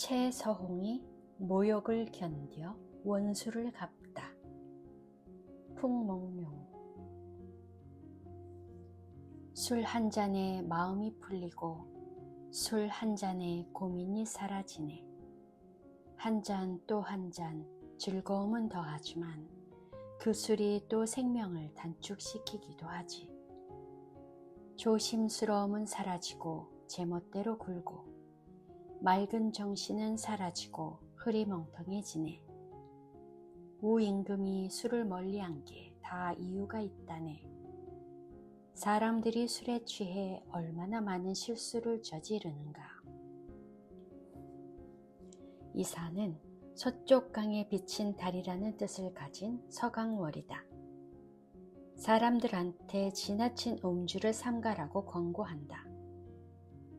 최서홍이 모욕을 견뎌 원수를 갚다. 풍목룡. 술 한 잔에 마음이 풀리고 술 한 잔에 고민이 사라지네. 한 잔 또 한 잔 즐거움은 더하지만 그 술이 또 생명을 단축시키기도 하지. 조심스러움은 사라지고 제멋대로 굴고 맑은 정신은 사라지고 흐리멍텅해지네. 우임금이 술을 멀리한 게 다 이유가 있다네. 사람들이 술에 취해 얼마나 많은 실수를 저지르는가. 이사는 서쪽 강에 비친 달이라는 뜻을 가진 서강월이다. 사람들한테 지나친 음주를 삼가라고 권고한다.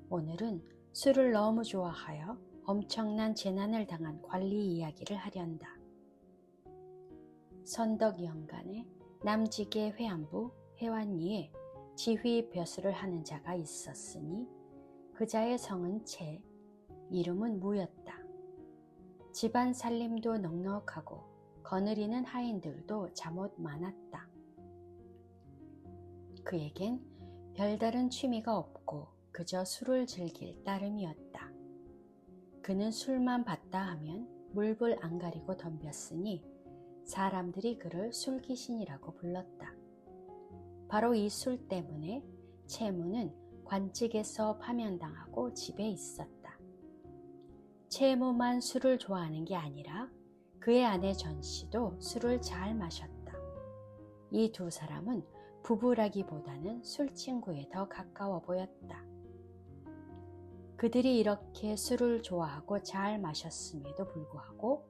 오늘은 술을 너무 좋아하여 엄청난 재난을 당한 관리 이야기를 하련다. 선덕연간에 남직의 회안부 회완리에 지휘 벼슬을 하는 자가 있었으니 그 자의 성은 채, 이름은 무였다. 집안 살림도 넉넉하고 거느리는 하인들도 잠옷 많았다. 그에겐 별다른 취미가 없고 그저 술을 즐길 따름이었다. 그는 술만 봤다 하면 물불 안 가리고 덤볐으니 사람들이 그를 술귀신이라고 불렀다. 바로 이 술 때문에 채무는 관직에서 파면당하고 집에 있었다. 채무만 술을 좋아하는 게 아니라 그의 아내 전씨도 술을 잘 마셨다. 이 두 사람은 부부라기보다는 술친구에 더 가까워 보였다. 그들이 이렇게 술을 좋아하고 잘 마셨음에도 불구하고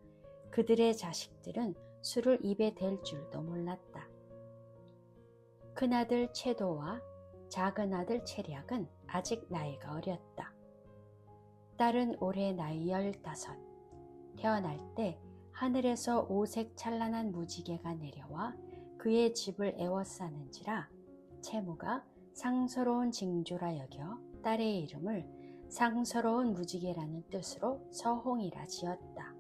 그들의 자식들은 술을 입에 댈 줄도 몰랐다. 큰아들 채도와 작은아들 채략은 아직 나이가 어렸다. 딸은 올해 나이 15. 태어날 때 하늘에서 오색 찬란한 무지개가 내려와 그의 집을 에워싸는지라 채무가 상서로운 징조라 여겨 딸의 이름을 상서로운 무지개라는 뜻으로 서홍이라 지었다.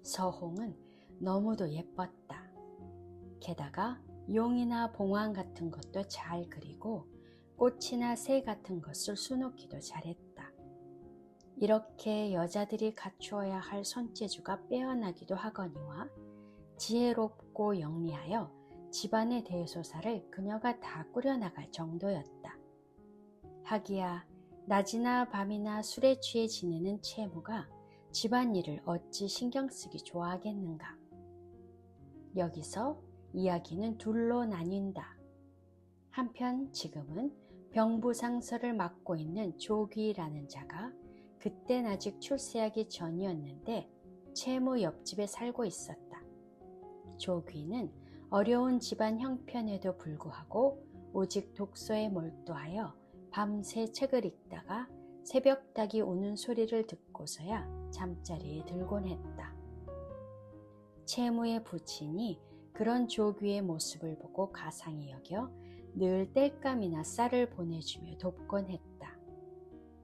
서홍은 너무도 예뻤다. 게다가 용이나 봉황 같은 것도 잘 그리고 꽃이나 새 같은 것을 수놓기도 잘했다. 이렇게 여자들이 갖추어야 할 손재주가 빼어나기도 하거니와 지혜롭고 영리하여 집안의 대소사를 그녀가 다 꾸려나갈 정도였다. 하기야 낮이나 밤이나 술에 취해 지내는 채무가 집안일을 어찌 신경쓰기 좋아하겠는가. 여기서 이야기는 둘로 나뉜다. 한편 지금은 병부상서를 맡고 있는 조귀라는 자가 그땐 아직 출세하기 전이었는데 채무 옆집에 살고 있었다. 조귀는 어려운 집안 형편에도 불구하고 오직 독서에 몰두하여 밤새 책을 읽다가 새벽닭이 우는 소리를 듣고서야 잠자리에 들곤 했다. 채무의 부친이 그런 조귀의 모습을 보고 가상히 여겨 늘 땔감이나 쌀을 보내주며 돕곤 했다.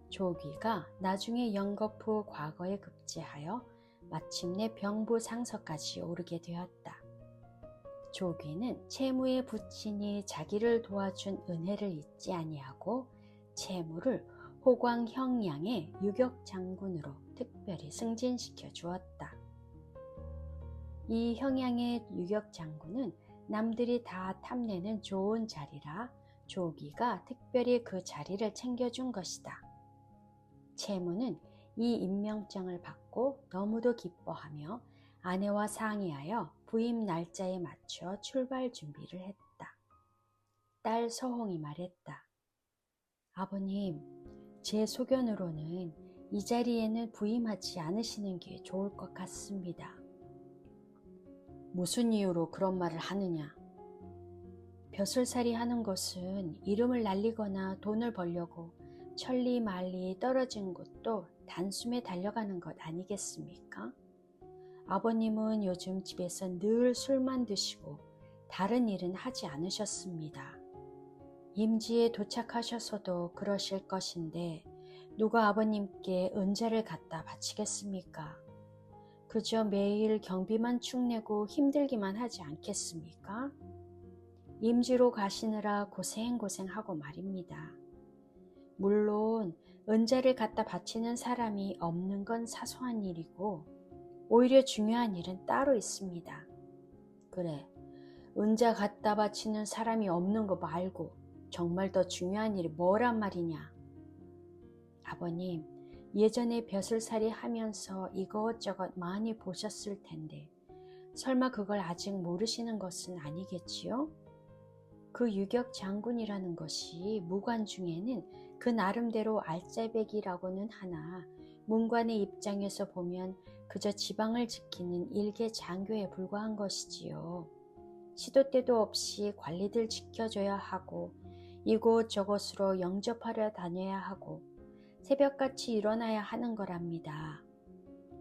조귀가 나중에 연거푸 과거에 급제하여 마침내 병부상서까지 오르게 되었다. 조귀는 채무의 부친이 자기를 도와준 은혜를 잊지 아니하고 채무를 호광 형량의 유격장군으로 특별히 승진시켜 주었다. 이 형양의 유격장군은 남들이 다 탐내는 좋은 자리라 조귀가 특별히 그 자리를 챙겨준 것이다. 채무는 이 임명장을 받고 너무도 기뻐하며 아내와 상의하여 부임 날짜에 맞춰 출발 준비를 했다. 딸 서홍이 말했다. 아버님, 제 소견으로는 이 자리에는 부임하지 않으시는 게 좋을 것 같습니다. 무슨 이유로 그런 말을 하느냐? 벼슬살이 하는 것은 이름을 날리거나 돈을 벌려고 천리만리 떨어진 곳도 단숨에 달려가는 것 아니겠습니까? 아버님은 요즘 집에서 늘 술만 드시고 다른 일은 하지 않으셨습니다. 임지에 도착하셔서도 그러실 것인데 누가 아버님께 은자를 갖다 바치겠습니까? 그저 매일 경비만 축내고 힘들기만 하지 않겠습니까? 임지로 가시느라 고생하고 말입니다. 물론 은자를 갖다 바치는 사람이 없는 건 사소한 일이고 오히려 중요한 일은 따로 있습니다. 그래, 은자 갖다 바치는 사람이 없는 거 말고 정말 더 중요한 일이 뭐란 말이냐? 아버님, 예전에 벼슬살이 하면서 이것저것 많이 보셨을 텐데 설마 그걸 아직 모르시는 것은 아니겠지요? 그 유격 장군이라는 것이 무관 중에는 그 나름대로 알짜배기라고는 하나 문관의 입장에서 보면 그저 지방을 지키는 일개 장교에 불과한 것이지요. 시도 때도 없이 관리들 지켜줘야 하고 이곳저곳으로 영접하려 다녀야 하고 새벽같이 일어나야 하는 거랍니다.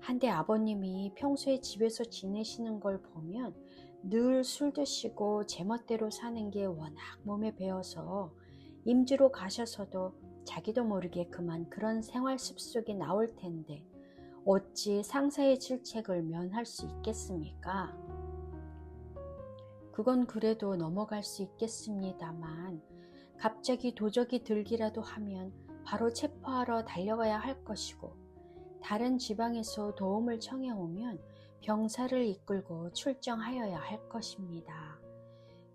한데 아버님이 평소에 집에서 지내시는 걸 보면 늘 술 드시고 제멋대로 사는 게 워낙 몸에 배어서 임지로 가셔서도 자기도 모르게 그만 그런 생활 습속에 나올 텐데 어찌 상사의 질책을 면할 수 있겠습니까? 그건 그래도 넘어갈 수 있겠습니다만 갑자기 도적이 들기라도 하면 바로 체포하러 달려가야 할 것이고 다른 지방에서 도움을 청해 오면 병사를 이끌고 출정하여야 할 것입니다.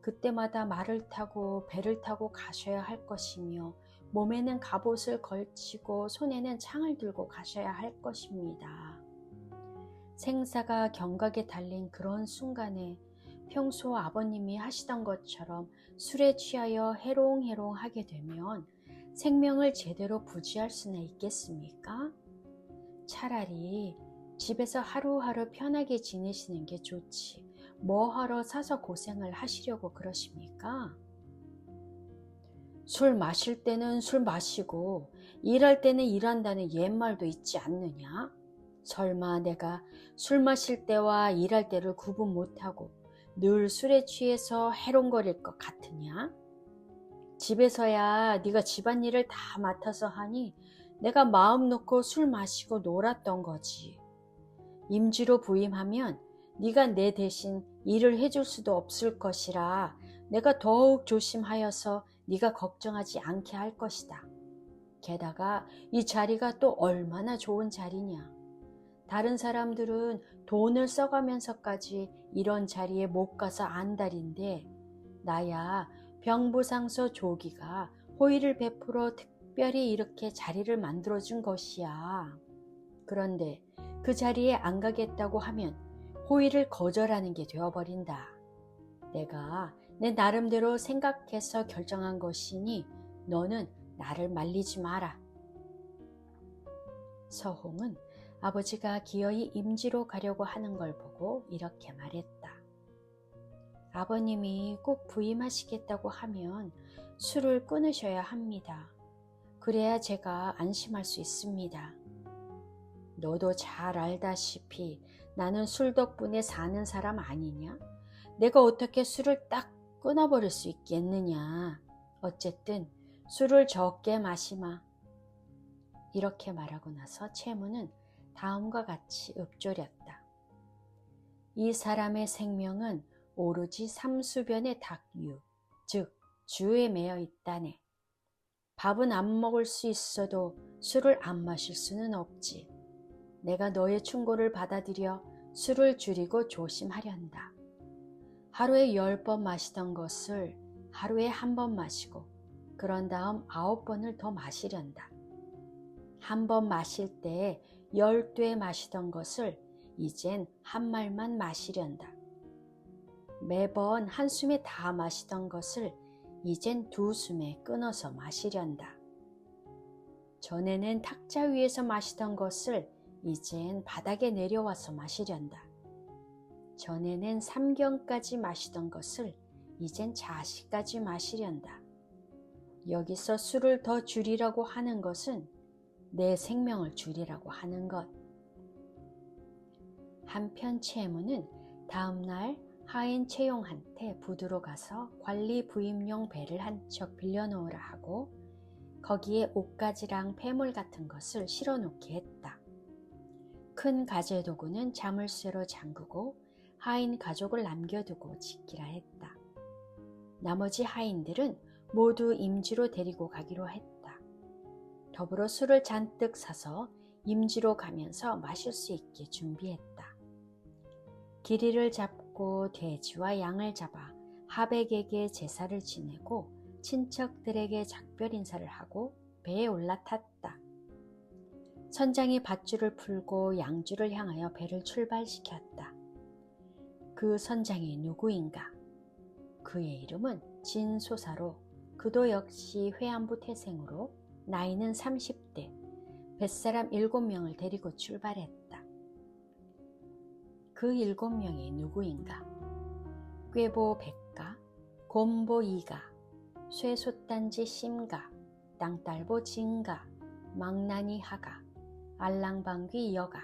그때마다 말을 타고 배를 타고 가셔야 할 것이며 몸에는 갑옷을 걸치고 손에는 창을 들고 가셔야 할 것입니다. 생사가 경각에 달린 그런 순간에 평소 아버님이 하시던 것처럼 술에 취하여 해롱해롱 하게 되면 생명을 제대로 부지할 수나 있겠습니까? 차라리 집에서 하루하루 편하게 지내시는 게 좋지 뭐하러 사서 고생을 하시려고 그러십니까? 술 마실 때는 술 마시고 일할 때는 일한다는 옛말도 있지 않느냐? 설마 내가 술 마실 때와 일할 때를 구분 못하고 늘 술에 취해서 해롱거릴 것 같으냐? 집에서야 네가 집안일을 다 맡아서 하니 내가 마음 놓고 술 마시고 놀았던 거지. 임지로 부임하면 네가 내 대신 일을 해줄 수도 없을 것이라 내가 더욱 조심하여서 네가 걱정하지 않게 할 것이다. 게다가 이 자리가 또 얼마나 좋은 자리냐. 다른 사람들은 돈을 써가면서까지 이런 자리에 못 가서 안달인데 나야 병부상서 조기가 호의를 베풀어 특별히 이렇게 자리를 만들어준 것이야. 그런데 그 자리에 안 가겠다고 하면 호의를 거절하는 게 되어버린다. 내가 내 나름대로 생각해서 결정한 것이니 너는 나를 말리지 마라. 서홍은 아버지가 기어이 임지로 가려고 하는 걸 보고 이렇게 말했다. 아버님이 꼭 부임하시겠다고 하면 술을 끊으셔야 합니다. 그래야 제가 안심할 수 있습니다. 너도 잘 알다시피 나는 술 덕분에 사는 사람 아니냐? 내가 어떻게 술을 딱 끊어버릴 수 있겠느냐? 어쨌든 술을 적게 마시마. 이렇게 말하고 나서 채무는 다음과 같이 읊조렸다. 이 사람의 생명은 오로지 삼수변의 닭유, 즉 주에 매여 있다네. 밥은 안 먹을 수 있어도 술을 안 마실 수는 없지. 내가 너의 충고를 받아들여 술을 줄이고 조심하련다. 하루에 10번 마시던 것을 하루에 1번 마시고 그런 다음 9번을 더 마시련다. 1번 마실 때 10돼 마시던 것을 이젠 한 말만 마시련다. 매번 한숨에 다 마시던 것을 이젠 2숨에 끊어서 마시련다. 전에는 탁자 위에서 마시던 것을 이젠 바닥에 내려와서 마시련다. 전에는 3경까지 마시던 것을 이젠 자식까지 마시련다. 여기서 술을 더 줄이라고 하는 것은 내 생명을 줄이라고 하는 것. 한편 채무는 다음날 하인 채용한테 부두로 가서 관리 부임용 배를 한 척 빌려놓으라 하고 거기에 옷가지랑 폐물 같은 것을 실어놓게 했다. 큰 가재도구는 자물쇠로 잠그고 하인 가족을 남겨두고 지키라 했다. 나머지 하인들은 모두 임지로 데리고 가기로 했다. 더불어 술을 잔뜩 사서 임지로 가면서 마실 수 있게 준비했다. 기리를 잡고 돼지와 양을 잡아 하백에게 제사를 지내고 친척들에게 작별 인사를 하고 배에 올라탔다. 선장이 밧줄을 풀고 양주를 향하여 배를 출발시켰다. 그 선장이 누구인가? 그의 이름은 진소사로 그도 역시 회안부 태생으로 나이는 30대, 뱃사람 7명을 데리고 출발했다. 그 7명이 누구인가? 꾀보 백가, 곰보 이가, 쇠솥단지 심가, 땅딸보 진가, 망나니 하가, 알랑방귀 여가,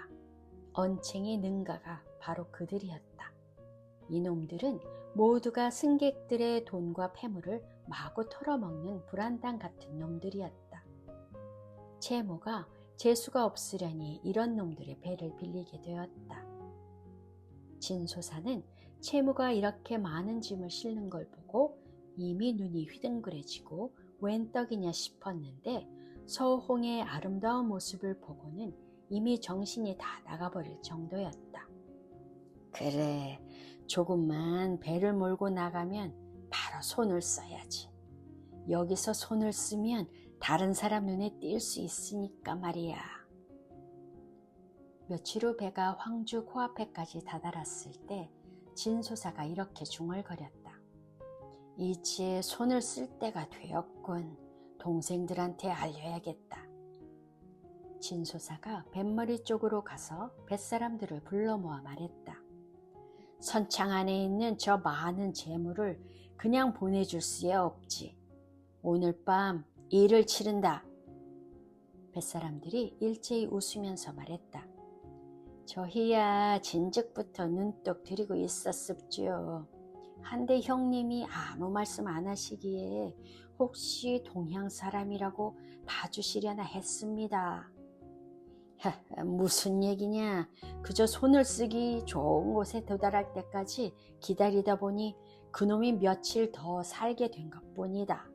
언챙이 능가가 바로 그들이었다. 이놈들은 모두가 승객들의 돈과 폐물을 마구 털어먹는 불안당 같은 놈들이었다. 채무가 재수가 없으려니 이런 놈들의 배를 빌리게 되었다. 진소사는 채무가 이렇게 많은 짐을 싣는 걸 보고 이미 눈이 휘둥그레지고 웬 떡이냐 싶었는데 서홍의 아름다운 모습을 보고는 이미 정신이 다 나가버릴 정도였다. 그래, 조금만 배를 몰고 나가면 바로 손을 써야지. 여기서 손을 쓰면 다른 사람 눈에 띌 수 있으니까 말이야. 며칠 후 배가 황주 코앞에까지 다다랐을 때 진소사가 이렇게 중얼거렸다. 이제 손을 쓸 때가 되었군. 동생들한테 알려야겠다. 진소사가 뱃머리 쪽으로 가서 뱃사람들을 불러 모아 말했다. 선창 안에 있는 저 많은 재물을 그냥 보내줄 수야 없지. 오늘 밤 일을 치른다. 뱃사람들이 일제히 웃으면서 말했다. 저희야 진즉부터 눈독 들이고 있었습지요. 한데 형님이 아무 말씀 안 하시기에 혹시 동양 사람이라고 봐주시려나 했습니다. 무슨 얘기냐. 그저 손을 쓰기 좋은 곳에 도달할 때까지 기다리다 보니 그놈이 며칠 더 살게 된 것뿐이다.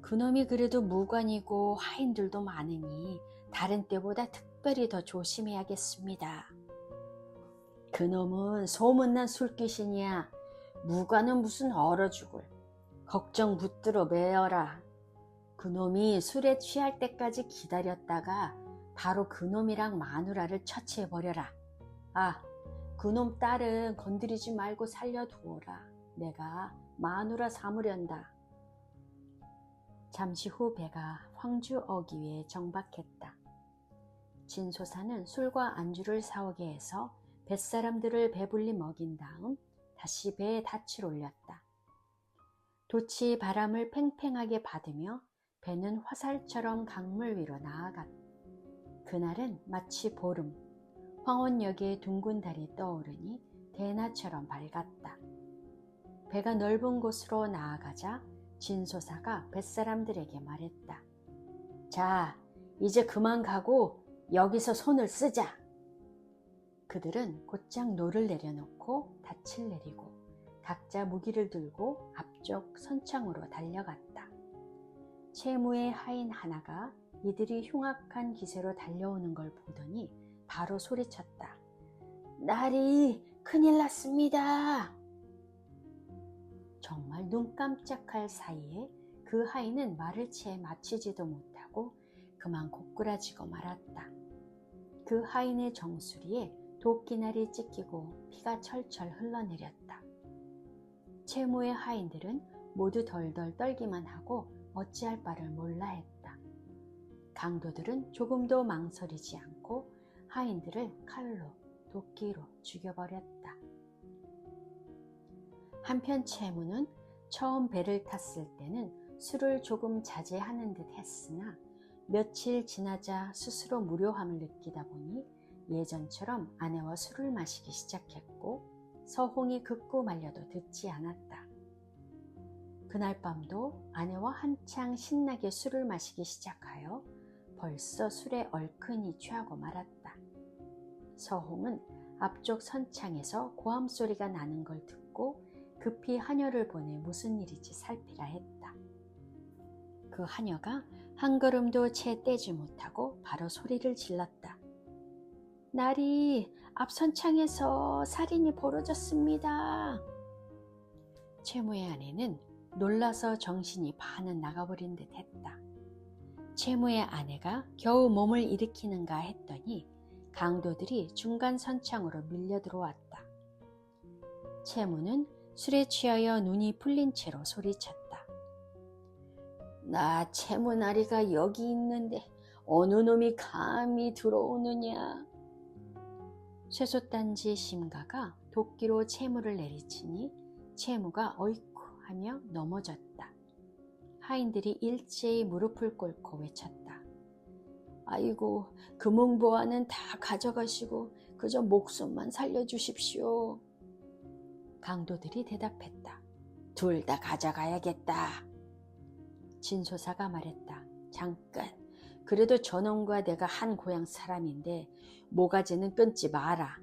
그놈이 그래도 무관이고 하인들도 많으니 다른 때보다 특별히 더 조심해야겠습니다. 그놈은 소문난 술귀신이야. 무관은 무슨 얼어 죽을. 걱정 붙들어 매어라. 그놈이 술에 취할 때까지 기다렸다가 바로 그놈이랑 마누라를 처치해버려라. 아, 그놈 딸은 건드리지 말고 살려두어라. 내가 마누라 삼으련다. 잠시 후 배가 황주 어귀에 정박했다. 진소사는 술과 안주를 사오게 해서 뱃사람들을 배불리 먹인 다음 다시 배에 닻을 올렸다. 돛이 바람을 팽팽하게 받으며 배는 화살처럼 강물 위로 나아갔다. 그날은 마치 보름, 황혼역에 둥근 달이 떠오르니 대낮처럼 밝았다. 배가 넓은 곳으로 나아가자 진소사가 뱃사람들에게 말했다. 자, 이제 그만 가고 여기서 손을 쓰자. 그들은 곧장 노를 내려놓고 닻을 내리고 각자 무기를 들고 앞쪽 선창으로 달려갔다. 채무의 하인 하나가 이들이 흉악한 기세로 달려오는 걸 보더니 바로 소리쳤다. 날이 큰일 났습니다. 정말 눈 깜짝할 사이에 그 하인은 말을 채 마치지도 못하고 그만 고꾸라지고 말았다. 그 하인의 정수리에 도끼날이 찢기고 피가 철철 흘러내렸다. 채무의 하인들은 모두 덜덜 떨기만 하고 어찌할 바를 몰라 했다. 강도들은 조금도 망설이지 않고 하인들을 칼로 도끼로 죽여버렸다. 한편 채무는 처음 배를 탔을 때는 술을 조금 자제하는 듯 했으나 며칠 지나자 스스로 무료함을 느끼다 보니 예전처럼 아내와 술을 마시기 시작했고 서홍이 극구 말려도 듣지 않았다. 그날 밤도 아내와 한창 신나게 술을 마시기 시작하여 벌써 술에 얼큰이 취하고 말았다. 서홍은 앞쪽 선창에서 고함 소리가 나는 걸 듣고 급히 하녀를 보내 무슨 일인지 살피라 했다. 그 하녀가 한 걸음도 채 떼지 못하고 바로 소리를 질렀다. 나리, 앞 선창에서 살인이 벌어졌습니다. 채무의 아내는 놀라서 정신이 반은 나가버린 듯 했다. 채무의 아내가 겨우 몸을 일으키는가 했더니 강도들이 중간 선창으로 밀려 들어왔다. 채무는 술에 취하여 눈이 풀린 채로 소리쳤다. 나 채무나리가 여기 있는데 어느 놈이 감히 들어오느냐. 쇠솥단지 심가가 도끼로 채무를 내리치니 채무가 어이쿠 하며 넘어졌다. 하인들이 일제히 무릎을 꿇고 외쳤다. 아이고, 금은보화는 다 가져가시고 그저 목숨만 살려주십시오. 강도들이 대답했다. 둘 다 가져가야겠다. 진소사가 말했다. 잠깐, 그래도 저놈과 내가 한 고향 사람인데 모가지는 끊지 마라.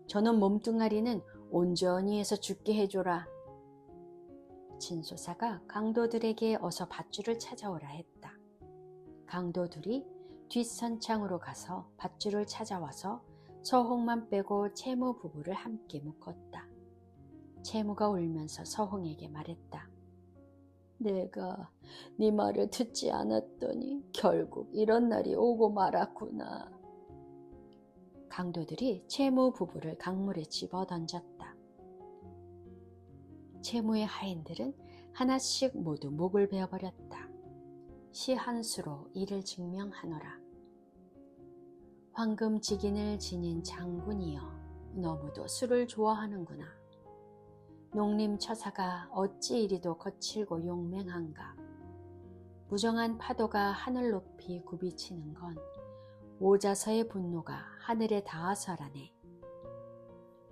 저놈 몸뚱아리는 온전히 해서 죽게 해줘라. 진소사가 강도들에게 어서 밧줄을 찾아오라 했다. 강도들이 뒷선창으로 가서 밧줄을 찾아와서 서홍만 빼고 채무 부부를 함께 묶었다. 채무가 울면서 서홍에게 말했다. 내가 네 말을 듣지 않았더니 결국 이런 날이 오고 말았구나. 강도들이 채무 부부를 강물에 집어던졌다. 채무의 하인들은 하나씩 모두 목을 베어버렸다. 시 한 수로 이를 증명하노라. 황금직인을 지닌 장군이여, 너무도 술을 좋아하는구나. 농림처사가 어찌 이리도 거칠고 용맹한가. 무정한 파도가 하늘 높이 굽이치는 건 오자서의 분노가 하늘에 닿아서라네.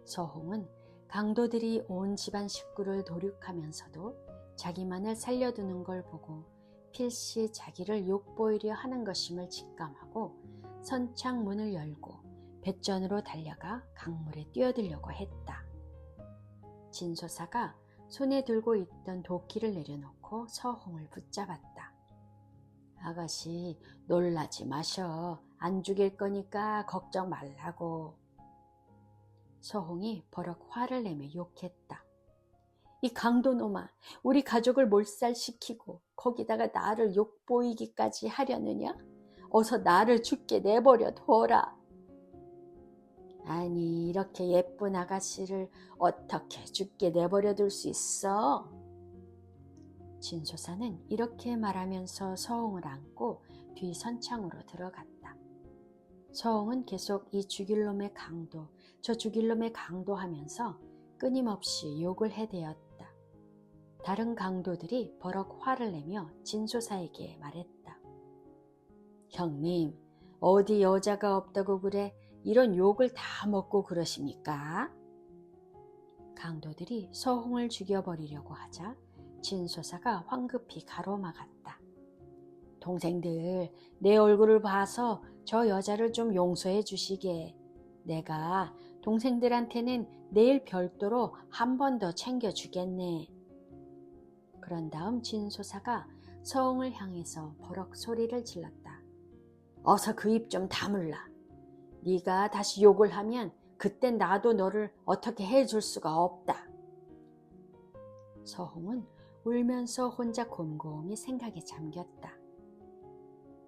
서홍은 강도들이 온 집안 식구를 도륙하면서도 자기만을 살려두는 걸 보고 필시 자기를 욕보이려 하는 것임을 직감하고 선창 문을 열고 뱃전으로 달려가 강물에 뛰어들려고 했다. 진소사가 손에 들고 있던 도끼를 내려놓고 서홍을 붙잡았다. 아가씨, 놀라지 마셔. 안 죽일 거니까 걱정 말라고. 서홍이 버럭 화를 내며 욕했다. 이 강도놈아, 우리 가족을 몰살시키고 거기다가 나를 욕보이기까지 하려느냐? 어서 나를 죽게 내버려 둬라. 아니, 이렇게 예쁜 아가씨를 어떻게 죽게 내버려 둘 수 있어? 진소사는 이렇게 말하면서 서홍을 안고 뒤 선창으로 들어갔다. 서홍은 계속 이 죽일 놈의 강도, 저 죽일 놈의 강도 하면서 끊임없이 욕을 해대었다. 다른 강도들이 버럭 화를 내며 진소사에게 말했다. 형님, 어디 여자가 없다고 그래 이런 욕을 다 먹고 그러십니까? 강도들이 서홍을 죽여버리려고 하자 진소사가 황급히 가로막았다. 동생들, 내 얼굴을 봐서 저 여자를 좀 용서해 주시게. 내가 동생들한테는 내일 별도로 한 번 더 챙겨주겠네. 그런 다음 진소사가 서홍을 향해서 버럭 소리를 질렀다. 어서 그 입 좀 다물라. 네가 다시 욕을 하면 그땐 나도 너를 어떻게 해줄 수가 없다. 서홍은 울면서 혼자 곰곰이 생각에 잠겼다.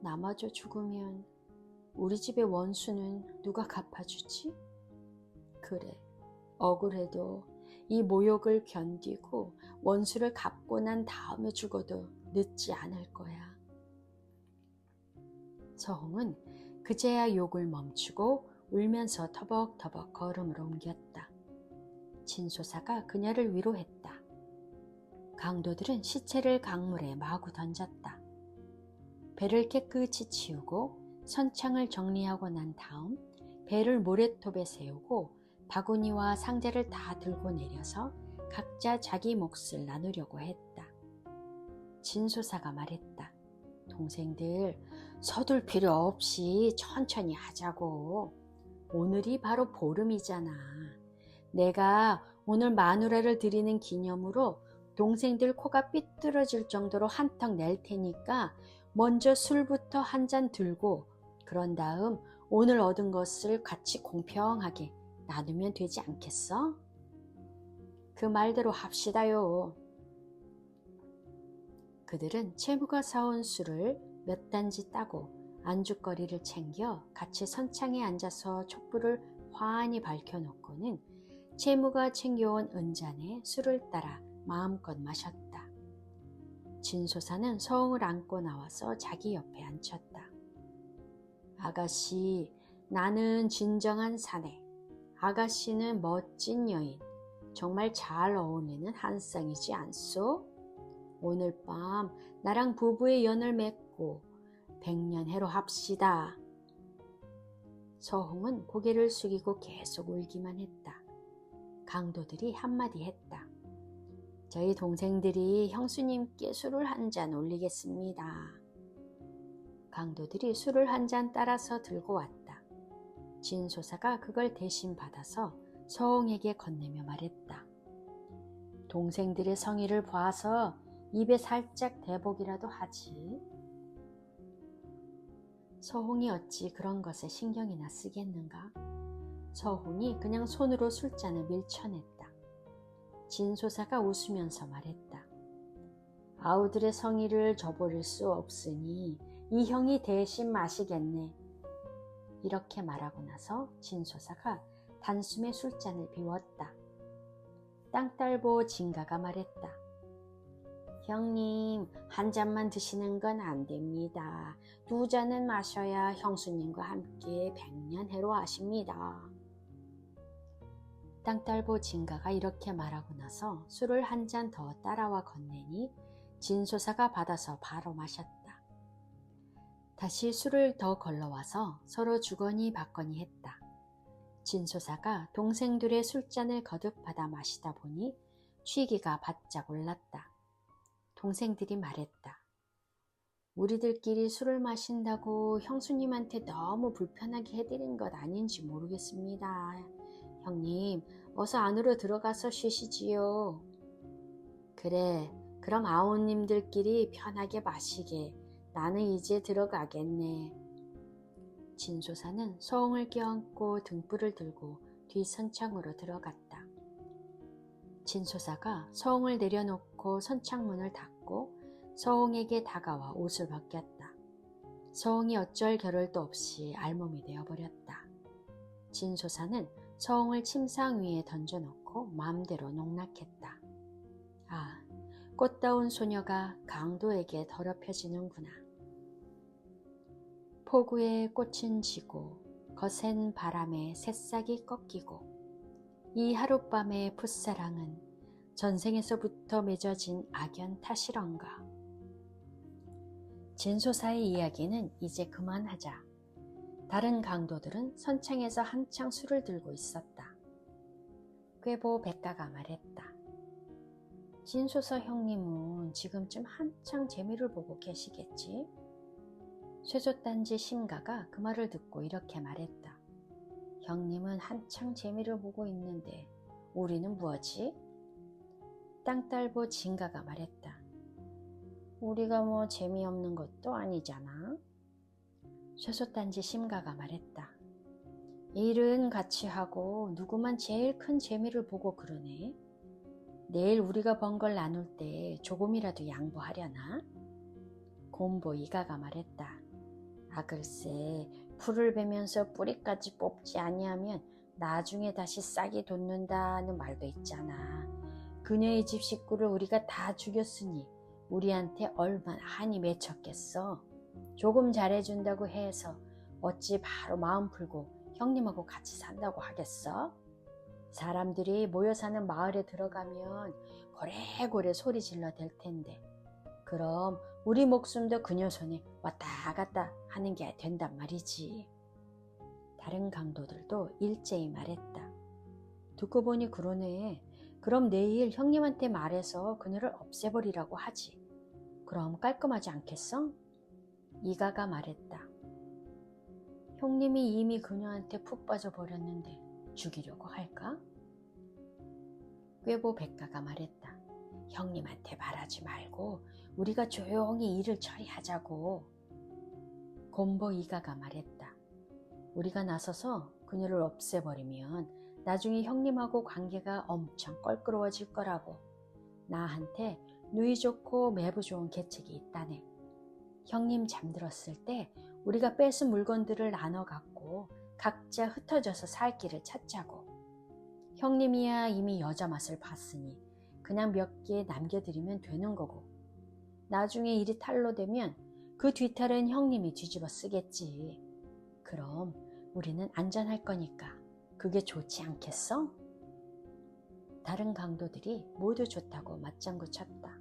나마저 죽으면 우리 집의 원수는 누가 갚아주지? 그래, 억울해도 이 모욕을 견디고 원수를 갚고 난 다음에 죽어도 늦지 않을 거야. 서홍은 그제야 욕을 멈추고 울면서 터벅터벅 걸음을 옮겼다. 진소사가 그녀를 위로했다. 강도들은 시체를 강물에 마구 던졌다. 배를 깨끗이 치우고 선창을 정리하고 난 다음 배를 모래톱에 세우고 바구니와 상자를 다 들고 내려서 각자 자기 몫을 나누려고 했다. 진소사가 말했다. 동생들, 서둘 필요 없이 천천히 하자고. 오늘이 바로 보름이잖아. 내가 오늘 마누라를 드리는 기념으로 동생들 코가 삐뚤어질 정도로 한턱 낼 테니까 먼저 술부터 한 잔 들고 그런 다음 오늘 얻은 것을 같이 공평하게 나누면 되지 않겠어? 그 말대로 합시다요. 그들은 채무가 사온 술을 몇 단지 따고 안주거리를 챙겨 같이 선창에 앉아서 촛불을 환히 밝혀놓고는 채무가 챙겨온 은잔에 술을 따라 마음껏 마셨다. 진소사는 서홍을 안고 나와서 자기 옆에 앉혔다. 아가씨, 나는 진정한 사내. 아가씨는 멋진 여인. 정말 잘 어울리는 한 쌍이지 않소? 오늘 밤 나랑 부부의 연을 맺고 백년해로 합시다. 서홍은 고개를 숙이고 계속 울기만 했다. 강도들이 한마디 했다. 저희 동생들이 형수님께 술을 한 잔 올리겠습니다. 강도들이 술을 한 잔 따라서 들고 왔다. 진소사가 그걸 대신 받아서 서홍에게 건네며 말했다. 동생들의 성의를 봐서 입에 살짝 대복이라도 하지. 서홍이 어찌 그런 것에 신경이나 쓰겠는가? 서홍이 그냥 손으로 술잔을 밀쳐냈다. 진소사가 웃으면서 말했다. 아우들의 성의를 저버릴 수 없으니 이 형이 대신 마시겠네. 이렇게 말하고 나서 진소사가 단숨에 술잔을 비웠다. 땅딸보 진가가 말했다. 형님, 한 잔만 드시는 건 안 됩니다. 2잔은 마셔야 형수님과 함께 백년해로 하십니다. 땅딸보 진가가 이렇게 말하고 나서 술을 한 잔 더 따라와 건네니 진소사가 받아서 바로 마셨다. 다시 술을 더 걸러와서 서로 주거니 받거니 했다. 진소사가 동생들의 술잔을 거듭 받아 마시다 보니 취기가 바짝 올랐다. 동생들이 말했다. 우리들끼리 술을 마신다고 형수님한테 너무 불편하게 해드린 것 아닌지 모르겠습니다. 형님, 어서 안으로 들어가서 쉬시지요. 그래, 그럼 아우님들끼리 편하게 마시게. 나는 이제 들어가겠네. 진소사는 서홍을 껴안고 등불을 들고 뒷선창으로 들어갔다. 진소사가 서홍을 내려놓고 선창문을 닫고 서홍에게 다가와 옷을 벗겼다. 서홍이 어쩔 겨를도 없이 알몸이 되어버렸다. 진소사는 서홍을 침상 위에 던져놓고 마음대로 농락했다. 아, 꽃다운 소녀가 강도에게 더럽혀지는구나. 폭우에 꽃은 지고 거센 바람에 새싹이 꺾이고 이 하룻밤의 풋사랑은 전생에서부터 맺어진 악연 탓이런가. 진소사의 이야기는 이제 그만하자. 다른 강도들은 선창에서 한창 술을 들고 있었다. 꾀보 백가가 말했다. 진소사 형님은 지금쯤 한창 재미를 보고 계시겠지? 쇠조단지 심가가 그 말을 듣고 이렇게 말했다. 형님은 한창 재미를 보고 있는데 우리는 뭐지? 땅딸보 진가가 말했다. 우리가 뭐 재미없는 것도 아니잖아. 쇠소단지 심가가 말했다. 일은 같이 하고 누구만 제일 큰 재미를 보고 그러네. 내일 우리가 번 걸 나눌 때 조금이라도 양보하려나? 곰보 이가가 말했다. 아 글쎄, 풀을 베면서 뿌리까지 뽑지 아니하면 나중에 다시 싹이 돋는다는 말도 있잖아. 그녀의 집 식구를 우리가 다 죽였으니 우리한테 얼마나 한이 맺혔겠어. 조금 잘해준다고 해서 어찌 바로 마음 풀고 형님하고 같이 산다고 하겠어? 사람들이 모여 사는 마을에 들어가면 고래고래 소리 질러 댈 텐데 그럼 우리 목숨도 그녀 손에 왔다 갔다 하는 게 된단 말이지. 다른 강도들도 일제히 말했다. 듣고 보니 그러네. 그럼 내일 형님한테 말해서 그녀를 없애버리라고 하지. 그럼 깔끔하지 않겠어? 이가가 말했다. 형님이 이미 그녀한테 푹 빠져버렸는데 죽이려고 할까? 꾀보 백가가 말했다. 형님한테 말하지 말고 우리가 조용히 일을 처리하자고. 곰보 이가가 말했다. 우리가 나서서 그녀를 없애버리면 나중에 형님하고 관계가 엄청 껄끄러워질 거라고. 나한테 누이 좋고 매부 좋은 계책이 있다네. 형님 잠들었을 때 우리가 뺏은 물건들을 나눠 갖고 각자 흩어져서 살 길을 찾자고. 형님이야 이미 여자 맛을 봤으니 그냥 몇 개 남겨드리면 되는 거고. 나중에 일이 탈로되면 그 뒤탈은 형님이 뒤집어 쓰겠지. 그럼 우리는 안전할 거니까 그게 좋지 않겠어? 다른 강도들이 모두 좋다고 맞장구 쳤다.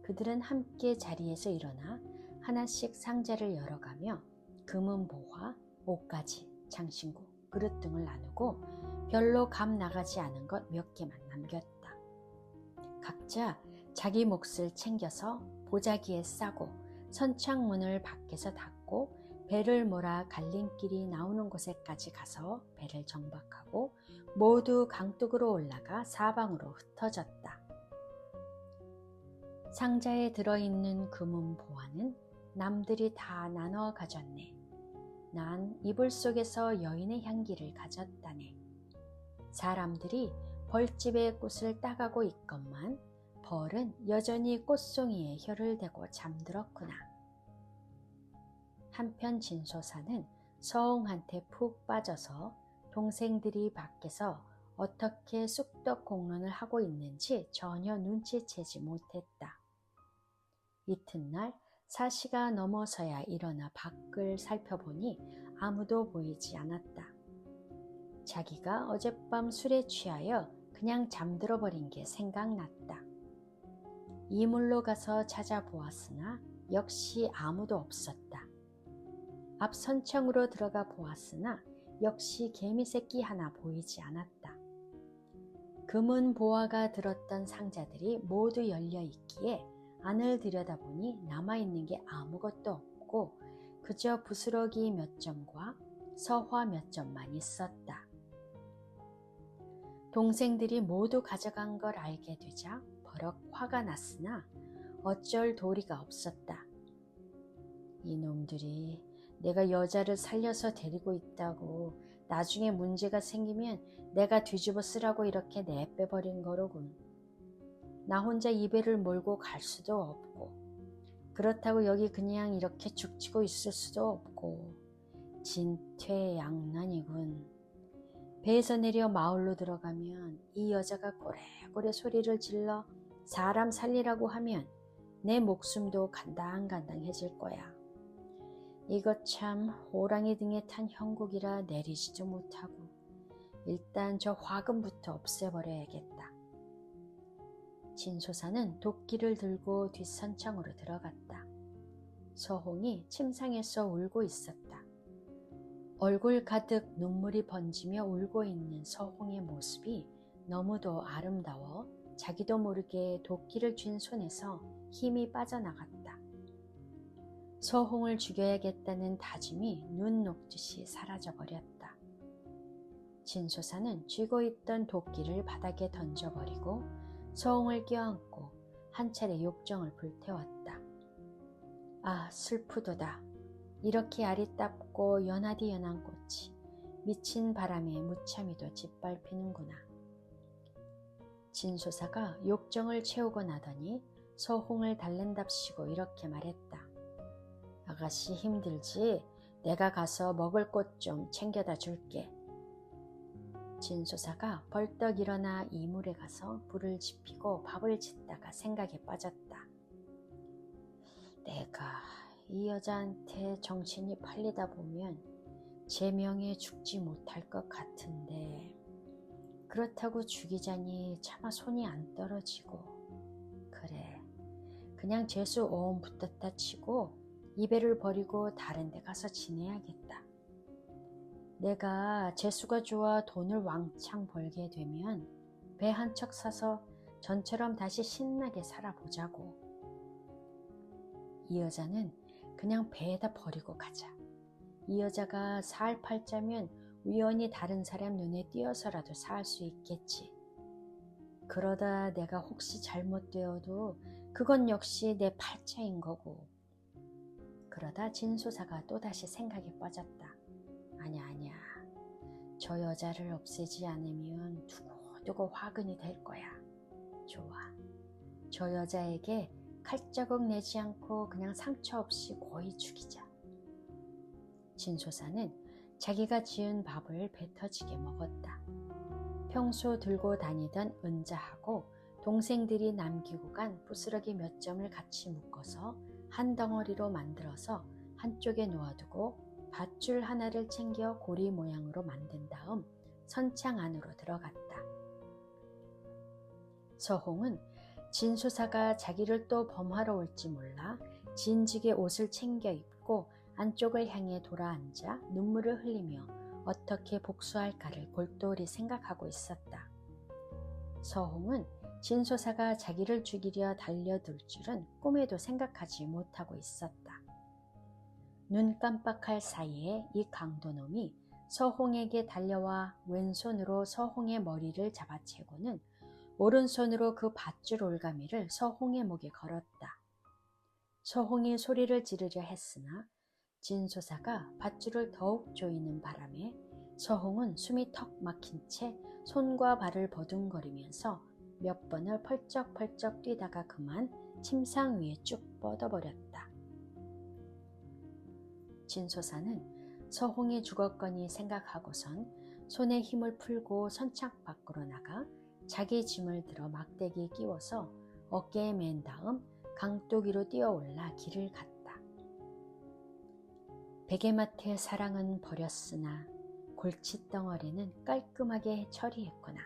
그들은 함께 자리에서 일어나 하나씩 상자를 열어가며 금은 보화, 옷가지, 장신구, 그릇 등을 나누고 별로 값 나가지 않은 것 몇 개만 남겼다. 각자 자기 몫을 챙겨서 보자기에 싸고 선창문을 밖에서 닫고 배를 몰아 갈림길이 나오는 곳에까지 가서 배를 정박하고 모두 강둑으로 올라가 사방으로 흩어졌다. 상자에 들어있는 금은 보화는 남들이 다 나눠 가졌네. 난 이불 속에서 여인의 향기를 가졌다네. 사람들이 벌집에 꽃을 따가고 있건만 벌은 여전히 꽃송이에 혀를 대고 잠들었구나. 한편 진소사는 서홍한테 푹 빠져서 동생들이 밖에서 어떻게 쑥떡 공론을 하고 있는지 전혀 눈치채지 못했다. 이튿날 4시가 넘어서야 일어나 밖을 살펴보니 아무도 보이지 않았다. 자기가 어젯밤 술에 취하여 그냥 잠들어 버린 게 생각났다. 이물로 가서 찾아보았으나 역시 아무도 없었다. 앞 선창으로 들어가 보았으나 역시 개미새끼 하나 보이지 않았다. 금은 보화가 들었던 상자들이 모두 열려 있기에 안을 들여다보니 남아있는 게 아무것도 없고 그저 부스러기 몇 점과 서화 몇 점만 있었다. 동생들이 모두 가져간 걸 알게 되자 버럭 화가 났으나 어쩔 도리가 없었다. 이놈들이 내가 여자를 살려서 데리고 있다고 나중에 문제가 생기면 내가 뒤집어 쓰라고 이렇게 내빼버린 거로군. 나 혼자 이 배를 몰고 갈 수도 없고 그렇다고 여기 그냥 이렇게 죽치고 있을 수도 없고 진퇴양난이군. 배에서 내려 마을로 들어가면 이 여자가 고래고래 소리를 질러 사람 살리라고 하면 내 목숨도 간당간당해질 거야. 이것 참 호랑이 등에 탄 형국이라 내리지도 못하고 일단 저 화금부터 없애버려야겠다. 진소사는 도끼를 들고 뒷선창으로 들어갔다. 서홍이 침상에서 울고 있었다. 얼굴 가득 눈물이 번지며 울고 있는 서홍의 모습이 너무도 아름다워 자기도 모르게 도끼를 쥔 손에서 힘이 빠져나갔다. 서홍을 죽여야겠다는 다짐이 눈 녹듯이 사라져버렸다. 진소사는 쥐고 있던 도끼를 바닥에 던져버리고 서홍을 껴안고 한 차례 욕정을 불태웠다. 아, 슬프도다. 이렇게 아리답고 연하디 연한 꽃이 미친 바람에 무참히도 짓밟히는구나. 진소사가 욕정을 채우고 나더니 서홍을 달랜답시고 이렇게 말했다. 아가씨 힘들지? 내가 가서 먹을 것 좀 챙겨다 줄게. 진소사가 벌떡 일어나 이물에 가서 불을 지피고 밥을 짓다가 생각에 빠졌다. 내가 이 여자한테 정신이 팔리다 보면 제 명예 죽지 못할 것 같은데 그렇다고 죽이자니 차마 손이 안 떨어지고 그래 그냥 재수 오음 붙었다 치고 이 배를 버리고 다른 데 가서 지내야겠다. 내가 재수가 좋아 돈을 왕창 벌게 되면 배 한 척 사서 전처럼 다시 신나게 살아보자고. 이 여자는 그냥 배에다 버리고 가자. 이 여자가 살 팔자면 우연히 다른 사람 눈에 띄어서라도 살 수 있겠지. 그러다 내가 혹시 잘못되어도 그건 역시 내 팔자인 거고. 그러다 진소사가 또다시 생각에 빠졌다. 아니야. 저 여자를 없애지 않으면 두고두고 화근이 될 거야. 좋아. 저 여자에게 칼자국 내지 않고 그냥 상처 없이 고이 죽이자. 진소사는 자기가 지은 밥을 배 터지게 먹었다. 평소 들고 다니던 은자하고 동생들이 남기고 간 부스러기 몇 점을 같이 묶어서 한 덩어리로 만들어서 한쪽에 놓아두고 밧줄 하나를 챙겨 고리 모양으로 만든 다음 선창 안으로 들어갔다. 서홍은 진소사가 자기를 또 범하러 올지 몰라 진지게 옷을 챙겨 입고 안쪽을 향해 돌아앉아 눈물을 흘리며 어떻게 복수할까를 골똘히 생각하고 있었다. 서홍은 진소사가 자기를 죽이려 달려들 줄은 꿈에도 생각하지 못하고 있었다. 눈 깜빡할 사이에 이 강도놈이 서홍에게 달려와 왼손으로 서홍의 머리를 잡아채고는 오른손으로 그 밧줄 올가미를 서홍의 목에 걸었다. 서홍이 소리를 지르려 했으나 진소사가 밧줄을 더욱 조이는 바람에 서홍은 숨이 턱 막힌 채 손과 발을 버둥거리면서 몇 번을 펄쩍펄쩍 뛰다가 그만 침상 위에 쭉 뻗어버렸다. 진소사는 서홍이 죽었거니 생각하고선 손에 힘을 풀고 선창 밖으로 나가 자기 짐을 들어 막대기에 끼워서 어깨에 맨 다음 강도기로 뛰어올라 길을 갔다. 베개맡의 사랑은 버렸으나 골칫덩어리는 깔끔하게 처리했구나.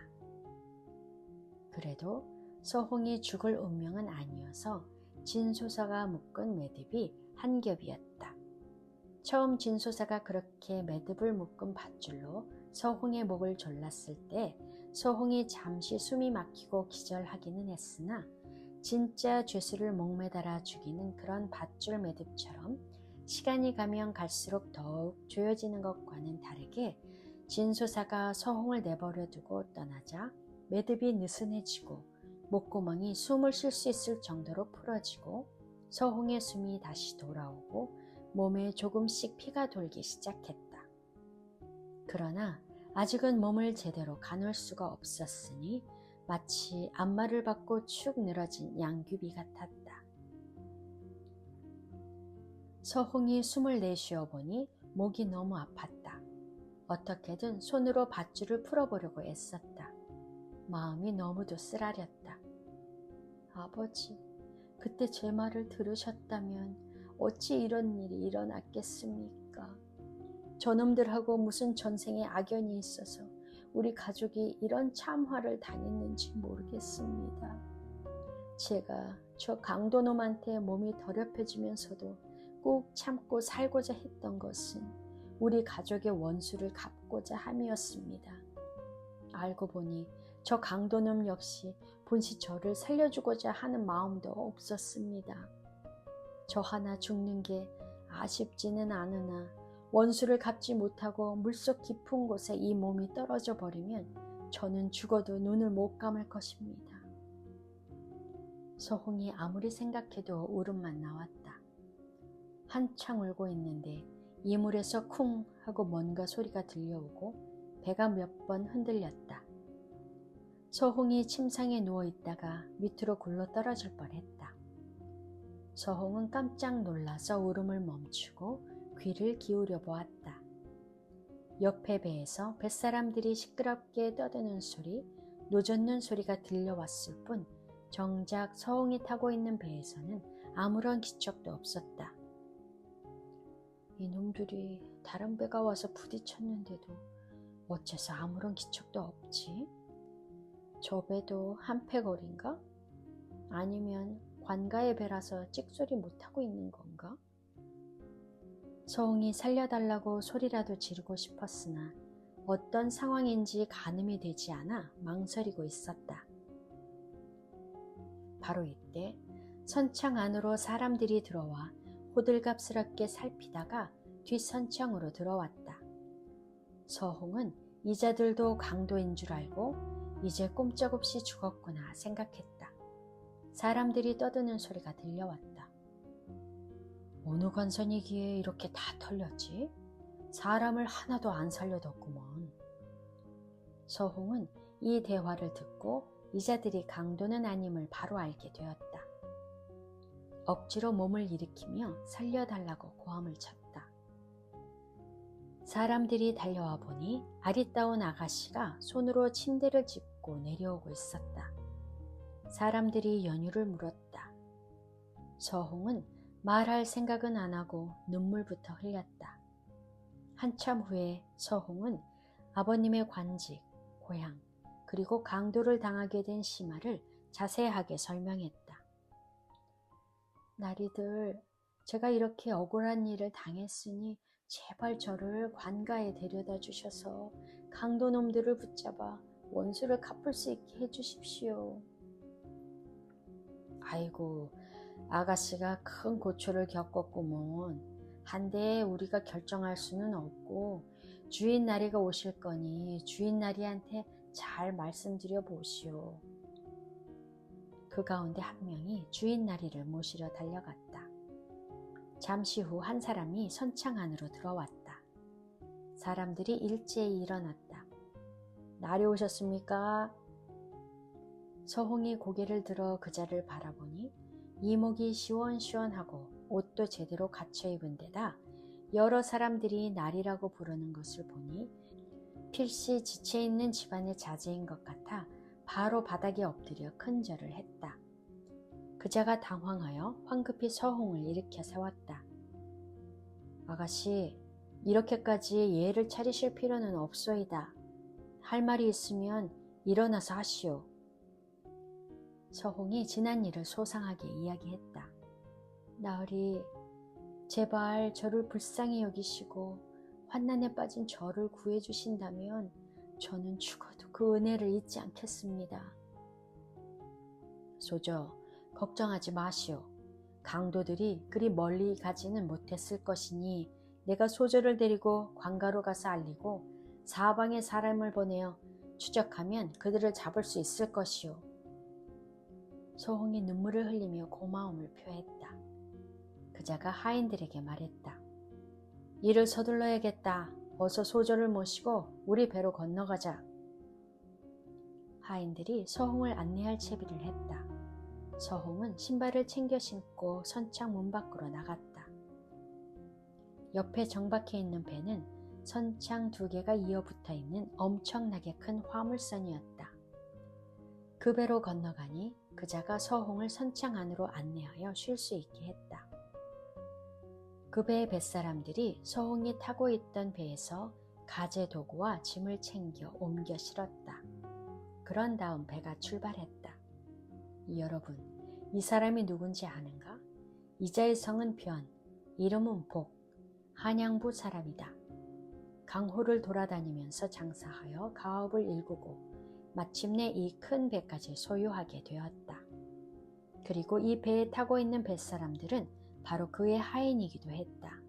그래도 서홍이 죽을 운명은 아니어서 진소사가 묶은 매듭이 한 겹이었다. 처음 진소사가 그렇게 매듭을 묶은 밧줄로 서홍의 목을 졸랐을 때 서홍이 잠시 숨이 막히고 기절하기는 했으나 진짜 죄수를 목매달아 죽이는 그런 밧줄 매듭처럼 시간이 가면 갈수록 더욱 조여지는 것과는 다르게 진소사가 서홍을 내버려 두고 떠나자 매듭이 느슨해지고 목구멍이 숨을 쉴 수 있을 정도로 풀어지고 서홍의 숨이 다시 돌아오고 몸에 조금씩 피가 돌기 시작했다. 그러나 아직은 몸을 제대로 가눌 수가 없었으니 마치 앞말을 받고 축 늘어진 양귀비 같았다. 서홍이 숨을 내쉬어 보니 목이 너무 아팠다. 어떻게든 손으로 밧줄을 풀어보려고 애썼다. 마음이 너무도 쓰라렸다. 아버지, 그때 제 말을 들으셨다면 어찌 이런 일이 일어났겠습니까? 저놈들하고 무슨 전생에 악연이 있어서 우리 가족이 이런 참화를 당했는지 모르겠습니다. 제가 저 강도놈한테 몸이 더럽혀지면서도 꾹 참고 살고자 했던 것은 우리 가족의 원수를 갚고자 함이었습니다. 알고 보니 저 강도놈 역시 본시 저를 살려주고자 하는 마음도 없었습니다. 저 하나 죽는 게 아쉽지는 않으나 원수를 갚지 못하고 물속 깊은 곳에 이 몸이 떨어져 버리면 저는 죽어도 눈을 못 감을 것입니다. 서홍이 아무리 생각해도 울음만 나왔다. 한창 울고 있는데 이물에서 쿵 하고 뭔가 소리가 들려오고 배가 몇 번 흔들렸다. 서홍이 침상에 누워있다가 밑으로 굴러 떨어질 뻔했다. 서홍은 깜짝 놀라서 울음을 멈추고 귀를 기울여 보았다. 옆에 배에서 뱃사람들이 시끄럽게 떠드는 소리, 노젓는 소리가 들려왔을 뿐 정작 서홍이 타고 있는 배에서는 아무런 기척도 없었다. 이놈들이 다른 배가 와서 부딪혔는데도 어째서 아무런 기척도 없지? 저 배도 한패거리인가? 아니면 관가의 배라서 찍소리 못하고 있는 건가? 서홍이 살려달라고 소리라도 지르고 싶었으나 어떤 상황인지 가늠이 되지 않아 망설이고 있었다. 바로 이때 선창 안으로 사람들이 들어와 호들갑스럽게 살피다가 뒷선창으로 들어왔다. 서홍은 이자들도 강도인 줄 알고 이제 꼼짝없이 죽었구나 생각했다. 사람들이 떠드는 소리가 들려왔다. 어느 관선이기에 이렇게 다 털렸지? 사람을 하나도 안 살려뒀구먼. 서홍은 이 대화를 듣고 이자들이 강도는 아님을 바로 알게 되었다. 억지로 몸을 일으키며 살려달라고 고함을 쳤다. 사람들이 달려와 보니 아리따운 아가씨가 손으로 침대를 짚고 내려오고 있었다. 사람들이 연유를 물었다. 서홍은 말할 생각은 안 하고 눈물부터 흘렸다. 한참 후에 서홍은 아버님의 관직, 고향, 그리고 강도를 당하게 된 심화를 자세하게 설명했다. 나리들, 제가 이렇게 억울한 일을 당했으니 제발 저를 관가에 데려다 주셔서 강도놈들을 붙잡아 원수를 갚을 수 있게 해주십시오. 아이고, 아가씨가 큰 고초를 겪었구먼. 한데 우리가 결정할 수는 없고 주인 나리가 오실 거니 주인 나리한테 잘 말씀드려 보시오. 그 가운데 한 명이 주인 나리를 모시러 달려갔다. 잠시 후 한 사람이 선창 안으로 들어왔다. 사람들이 일제히 일어났다. 나리 오셨습니까? 서홍이 고개를 들어 그자를 바라보니 이목이 시원시원하고 옷도 제대로 갖춰 입은 데다 여러 사람들이 나리라고 부르는 것을 보니 필시 지체있는 집안의 자제인 것 같아 바로 바닥에 엎드려 큰절을 했다. 그자가 당황하여 황급히 서홍을 일으켜 세웠다. 아가씨, 이렇게까지 예를 차리실 필요는 없소이다. 할 말이 있으면 일어나서 하시오. 서홍이 지난 일을 소상하게 이야기했다. 나으리, 제발 저를 불쌍히 여기시고 환난에 빠진 저를 구해주신다면 저는 죽어도 그 은혜를 잊지 않겠습니다. 소저, 걱정하지 마시오. 강도들이 그리 멀리 가지는 못했을 것이니 내가 소저를 데리고 관가로 가서 알리고 사방에 사람을 보내어 추적하면 그들을 잡을 수 있을 것이오. 서홍이 눈물을 흘리며 고마움을 표했다. 그자가 하인들에게 말했다. 일을 서둘러야겠다. 어서 소저를 모시고 우리 배로 건너가자. 하인들이 서홍을 안내할 채비를 했다. 서홍은 신발을 챙겨 신고 선창 문 밖으로 나갔다. 옆에 정박해 있는 배는 선창 2개가 이어붙어 있는 엄청나게 큰 화물선이었다. 그 배로 건너가니 그자가 서홍을 선창 안으로 안내하여 쉴 수 있게 했다. 그 배의 뱃사람들이 서홍이 타고 있던 배에서 가재 도구와 짐을 챙겨 옮겨 실었다. 그런 다음 배가 출발했다. 여러분, 이 사람이 누군지 아는가? 이자의 성은 변, 이름은 복, 한양부 사람이다. 강호를 돌아다니면서 장사하여 가업을 일구고 마침내 이 큰 배까지 소유하게 되었다. 그리고 이 배에 타고 있는 뱃사람들은 바로 그의 하인이기도 했다.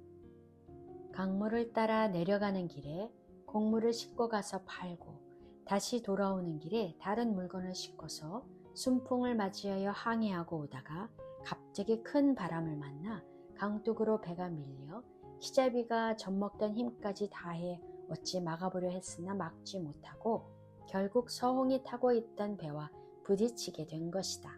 강물을 따라 내려가는 길에 곡물을 싣고 가서 팔고 다시 돌아오는 길에 다른 물건을 싣고서 순풍을 맞이하여 항해하고 오다가 갑자기 큰 바람을 만나 강둑으로 배가 밀려 키잡이가 젖먹던 힘까지 다해 어찌 막아보려 했으나 막지 못하고 결국 서홍이 타고 있던 배와 부딪히게 된 것이다.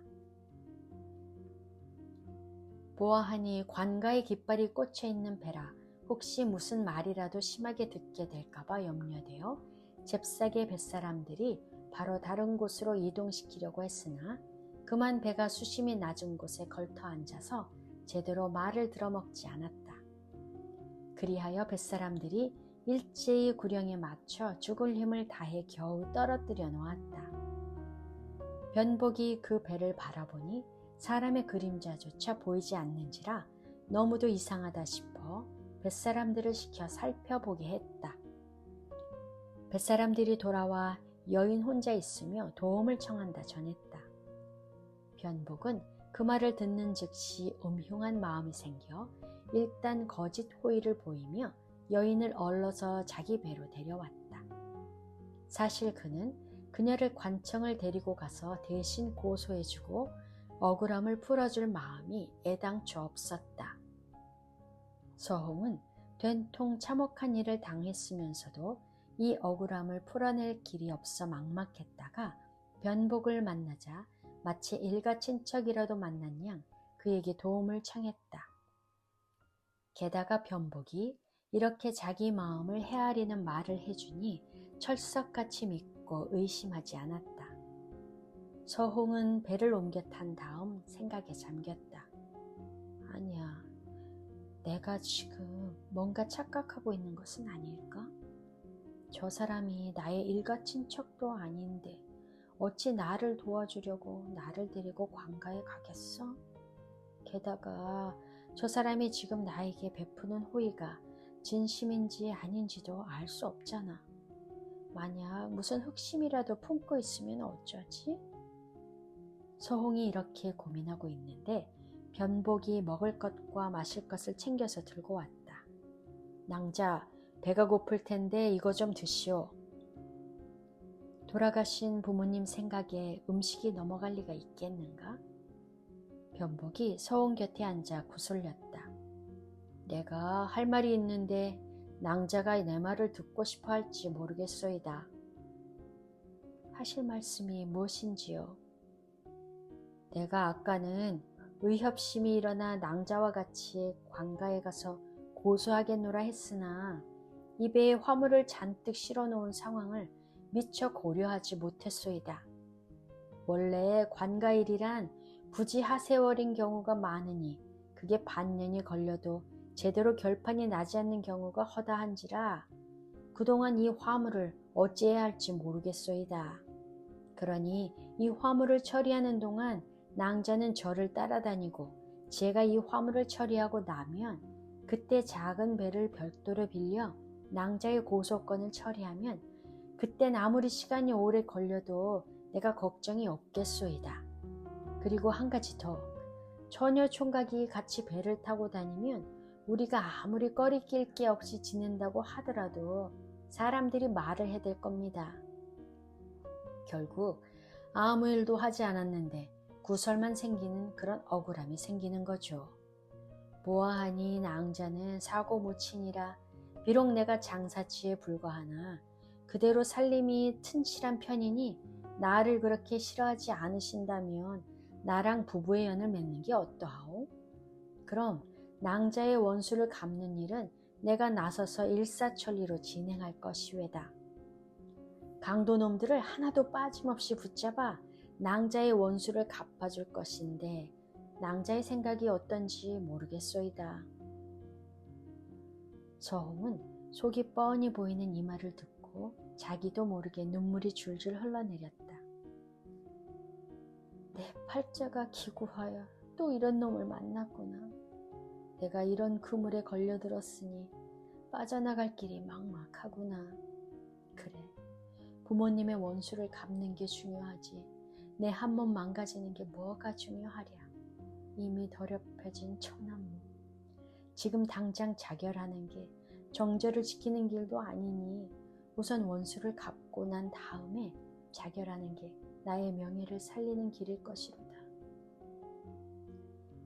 보아하니 관가의 깃발이 꽂혀 있는 배라 혹시 무슨 말이라도 심하게 듣게 될까봐 염려되어 잽싸게 뱃사람들이 바로 다른 곳으로 이동시키려고 했으나 그만 배가 수심이 낮은 곳에 걸터 앉아서 제대로 말을 들어먹지 않았다. 그리하여 뱃사람들이 일제히 구령에 맞춰 죽을 힘을 다해 겨우 떨어뜨려 놓았다. 변복이 그 배를 바라보니 사람의 그림자조차 보이지 않는지라 너무도 이상하다 싶어 뱃사람들을 시켜 살펴보게 했다. 뱃사람들이 돌아와 여인 혼자 있으며 도움을 청한다 전했다. 변복은 그 그 말을 듣는 즉시 음흉한 마음이 생겨 일단 거짓 호의를 보이며 여인을 얼러서 자기 배로 데려왔다. 사실 그는 그녀를 관청을 데리고 가서 대신 고소해주고 억울함을 풀어줄 마음이 애당초 없었다. 서홍은 된통 참혹한 일을 당했으면서도 이 억울함을 풀어낼 길이 없어 막막했다가 변복을 만나자 마치 일가 친척이라도 만난 양 그에게 도움을 청했다. 게다가 변복이 이렇게 자기 마음을 헤아리는 말을 해주니 철석같이 믿고 의심하지 않았다. 서홍은 배를 옮겨 탄 다음 생각에 잠겼다. 아니야, 내가 지금 뭔가 착각하고 있는 것은 아닐까? 저 사람이 나의 일가 친척도 아닌데 어찌 나를 도와주려고 나를 데리고 관가에 가겠어? 게다가 저 사람이 지금 나에게 베푸는 호의가 진심인지 아닌지도 알 수 없잖아. 만약 무슨 흑심이라도 품고 있으면 어쩌지? 서홍이 이렇게 고민하고 있는데 변복이 먹을 것과 마실 것을 챙겨서 들고 왔다. 낭자, 배가 고플 텐데 이거 좀 드시오. 돌아가신 부모님 생각에 음식이 넘어갈 리가 있겠는가? 변복이 서홍 곁에 앉아 구슬렸다. 내가 할 말이 있는데 낭자가 내 말을 듣고 싶어 할지 모르겠소이다. 하실 말씀이 무엇인지요? 내가 아까는 의협심이 일어나 낭자와 같이 관가에 가서 고소하겠노라 했으나 이 배에 화물을 잔뜩 실어놓은 상황을 미처 고려하지 못했소이다. 원래 관가일이란 부지 하세월인 경우가 많으니 그게 반년이 걸려도 제대로 결판이 나지 않는 경우가 허다한지라 그동안 이 화물을 어찌해야 할지 모르겠소이다. 그러니 이 화물을 처리하는 동안 낭자는 저를 따라다니고 제가 이 화물을 처리하고 나면 그때 작은 배를 별도로 빌려 낭자의 고소권을 처리하면 그땐 아무리 시간이 오래 걸려도 내가 걱정이 없겠소이다. 그리고 한 가지 더, 처녀 총각이 같이 배를 타고 다니면 우리가 아무리 꺼리낄 게 없이 지낸다고 하더라도 사람들이 말을 해댈 겁니다. 결국 아무 일도 하지 않았는데 구설만 생기는 그런 억울함이 생기는 거죠. 보아하니 낭자는 사고 무친이라 비록 내가 장사치에 불과하나 그대로 살림이 튼실한 편이니 나를 그렇게 싫어하지 않으신다면 나랑 부부의 연을 맺는 게 어떠하오? 그럼 낭자의 원수를 갚는 일은 내가 나서서 일사천리로 진행할 것이외다. 강도놈들을 하나도 빠짐없이 붙잡아 낭자의 원수를 갚아줄 것인데 낭자의 생각이 어떤지 모르겠소이다. 서홍은 속이 뻔히 보이는 이 말을 듣고 자기도 모르게 눈물이 줄줄 흘러내렸다. 내 팔자가 기구하여 또 이런 놈을 만났구나. 내가 이런 그물에 걸려들었으니 빠져나갈 길이 막막하구나. 그래, 부모님의 원수를 갚는 게 중요하지 내 한 몸 망가지는 게 뭐가 중요하랴. 이미 더럽혀진 처남무. 지금 당장 자결하는 게 정절을 지키는 길도 아니니 우선 원수를 갚고 난 다음에 자결하는 게 나의 명예를 살리는 길일 것이로다.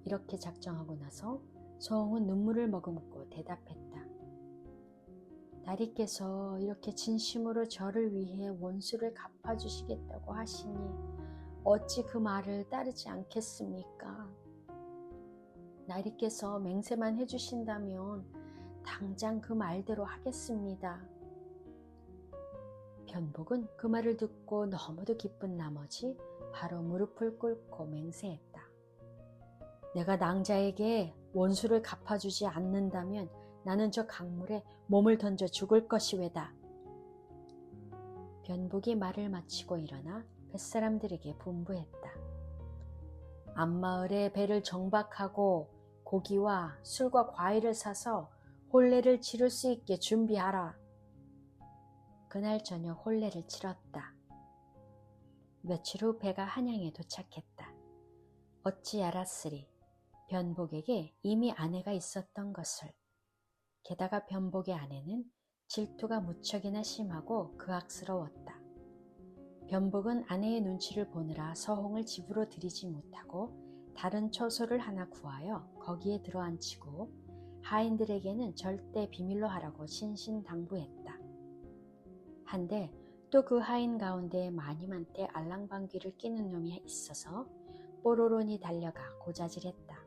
이렇게 작정하고 나서 서홍은 눈물을 머금고 대답했다. 나리께서 이렇게 진심으로 저를 위해 원수를 갚아주시겠다고 하시니 어찌 그 말을 따르지 않겠습니까? 나리께서 맹세만 해주신다면 당장 그 말대로 하겠습니다. 변복은 그 말을 듣고 너무도 기쁜 나머지 바로 무릎을 꿇고 맹세했다. 내가 낭자에게 원수를 갚아주지 않는다면 나는 저 강물에 몸을 던져 죽을 것이외다. 변복이 말을 마치고 일어나 뱃사람들에게 분부했다. 앞마을에 배를 정박하고 고기와 술과 과일을 사서 혼례를 치를 수 있게 준비하라. 그날 저녁 혼례를 치렀다. 며칠 후 배가 한양에 도착했다. 어찌 알았으리 변복에게 이미 아내가 있었던 것을. 게다가 변복의 아내는 질투가 무척이나 심하고 그악스러웠다. 변복은 아내의 눈치를 보느라 서홍을 집으로 들이지 못하고 다른 처소를 하나 구하여 거기에 들어앉히고 하인들에게는 절대 비밀로 하라고 신신당부했다. 한데 또 그 하인 가운데 마님한테 알랑방귀를 끼는 놈이 있어서 뽀로로니 달려가 고자질했다.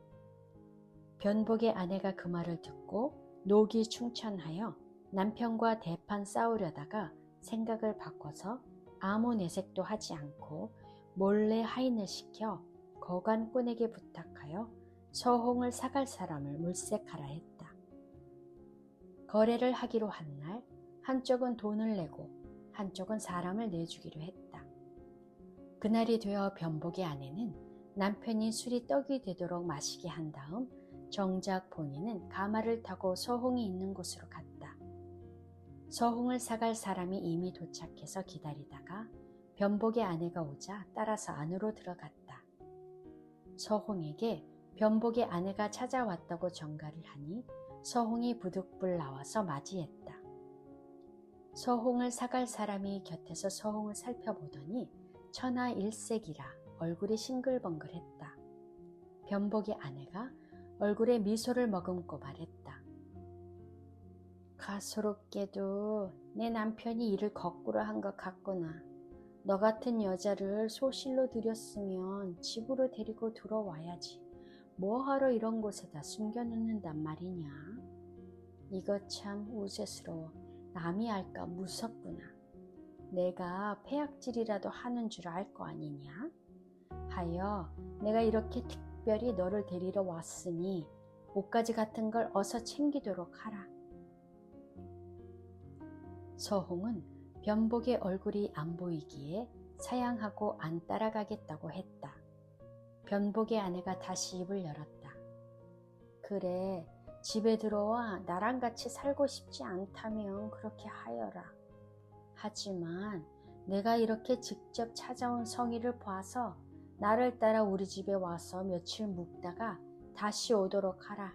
변복의 아내가 그 말을 듣고 녹이 충천하여 남편과 대판 싸우려다가 생각을 바꿔서 아무 내색도 하지 않고 몰래 하인을 시켜 거간꾼에게 부탁하여 서홍을 사갈 사람을 물색하라 했다. 거래를 하기로 한 날 한쪽은 돈을 내고 한쪽은 사람을 내주기로 했다. 그날이 되어 변복의 아내는 남편이 술이 떡이 되도록 마시게 한 다음 정작 본인은 가마를 타고 서홍이 있는 곳으로 갔다. 서홍을 사갈 사람이 이미 도착해서 기다리다가 변복의 아내가 오자 따라서 안으로 들어갔다. 서홍에게 변복의 아내가 찾아왔다고 전가를 하니 서홍이 부득불 나와서 맞이했다. 서홍을 사갈 사람이 곁에서 서홍을 살펴보더니 천하일색이라 얼굴이 싱글벙글했다. 변복의 아내가 얼굴에 미소를 머금고 말했다. 가소롭게도 내 남편이 일을 거꾸로 한 것 같구나. 너 같은 여자를 소실로 들였으면 집으로 데리고 들어와야지. 뭐하러 이런 곳에다 숨겨놓는단 말이냐. 이거 참 우세스러워. 남이 알까 무섭구나. 내가 폐악질이라도 하는 줄 알 거 아니냐? 하여 내가 이렇게 특별히 너를 데리러 왔으니 옷가지 같은 걸 어서 챙기도록 하라. 서홍은 변복의 얼굴이 안 보이기에 사양하고 안 따라가겠다고 했다. 변복의 아내가 다시 입을 열었다. 그래, 집에 들어와 나랑 같이 살고 싶지 않다면 그렇게 하여라. 하지만 내가 이렇게 직접 찾아온 성의를 봐서 나를 따라 우리 집에 와서 며칠 묵다가 다시 오도록 하라.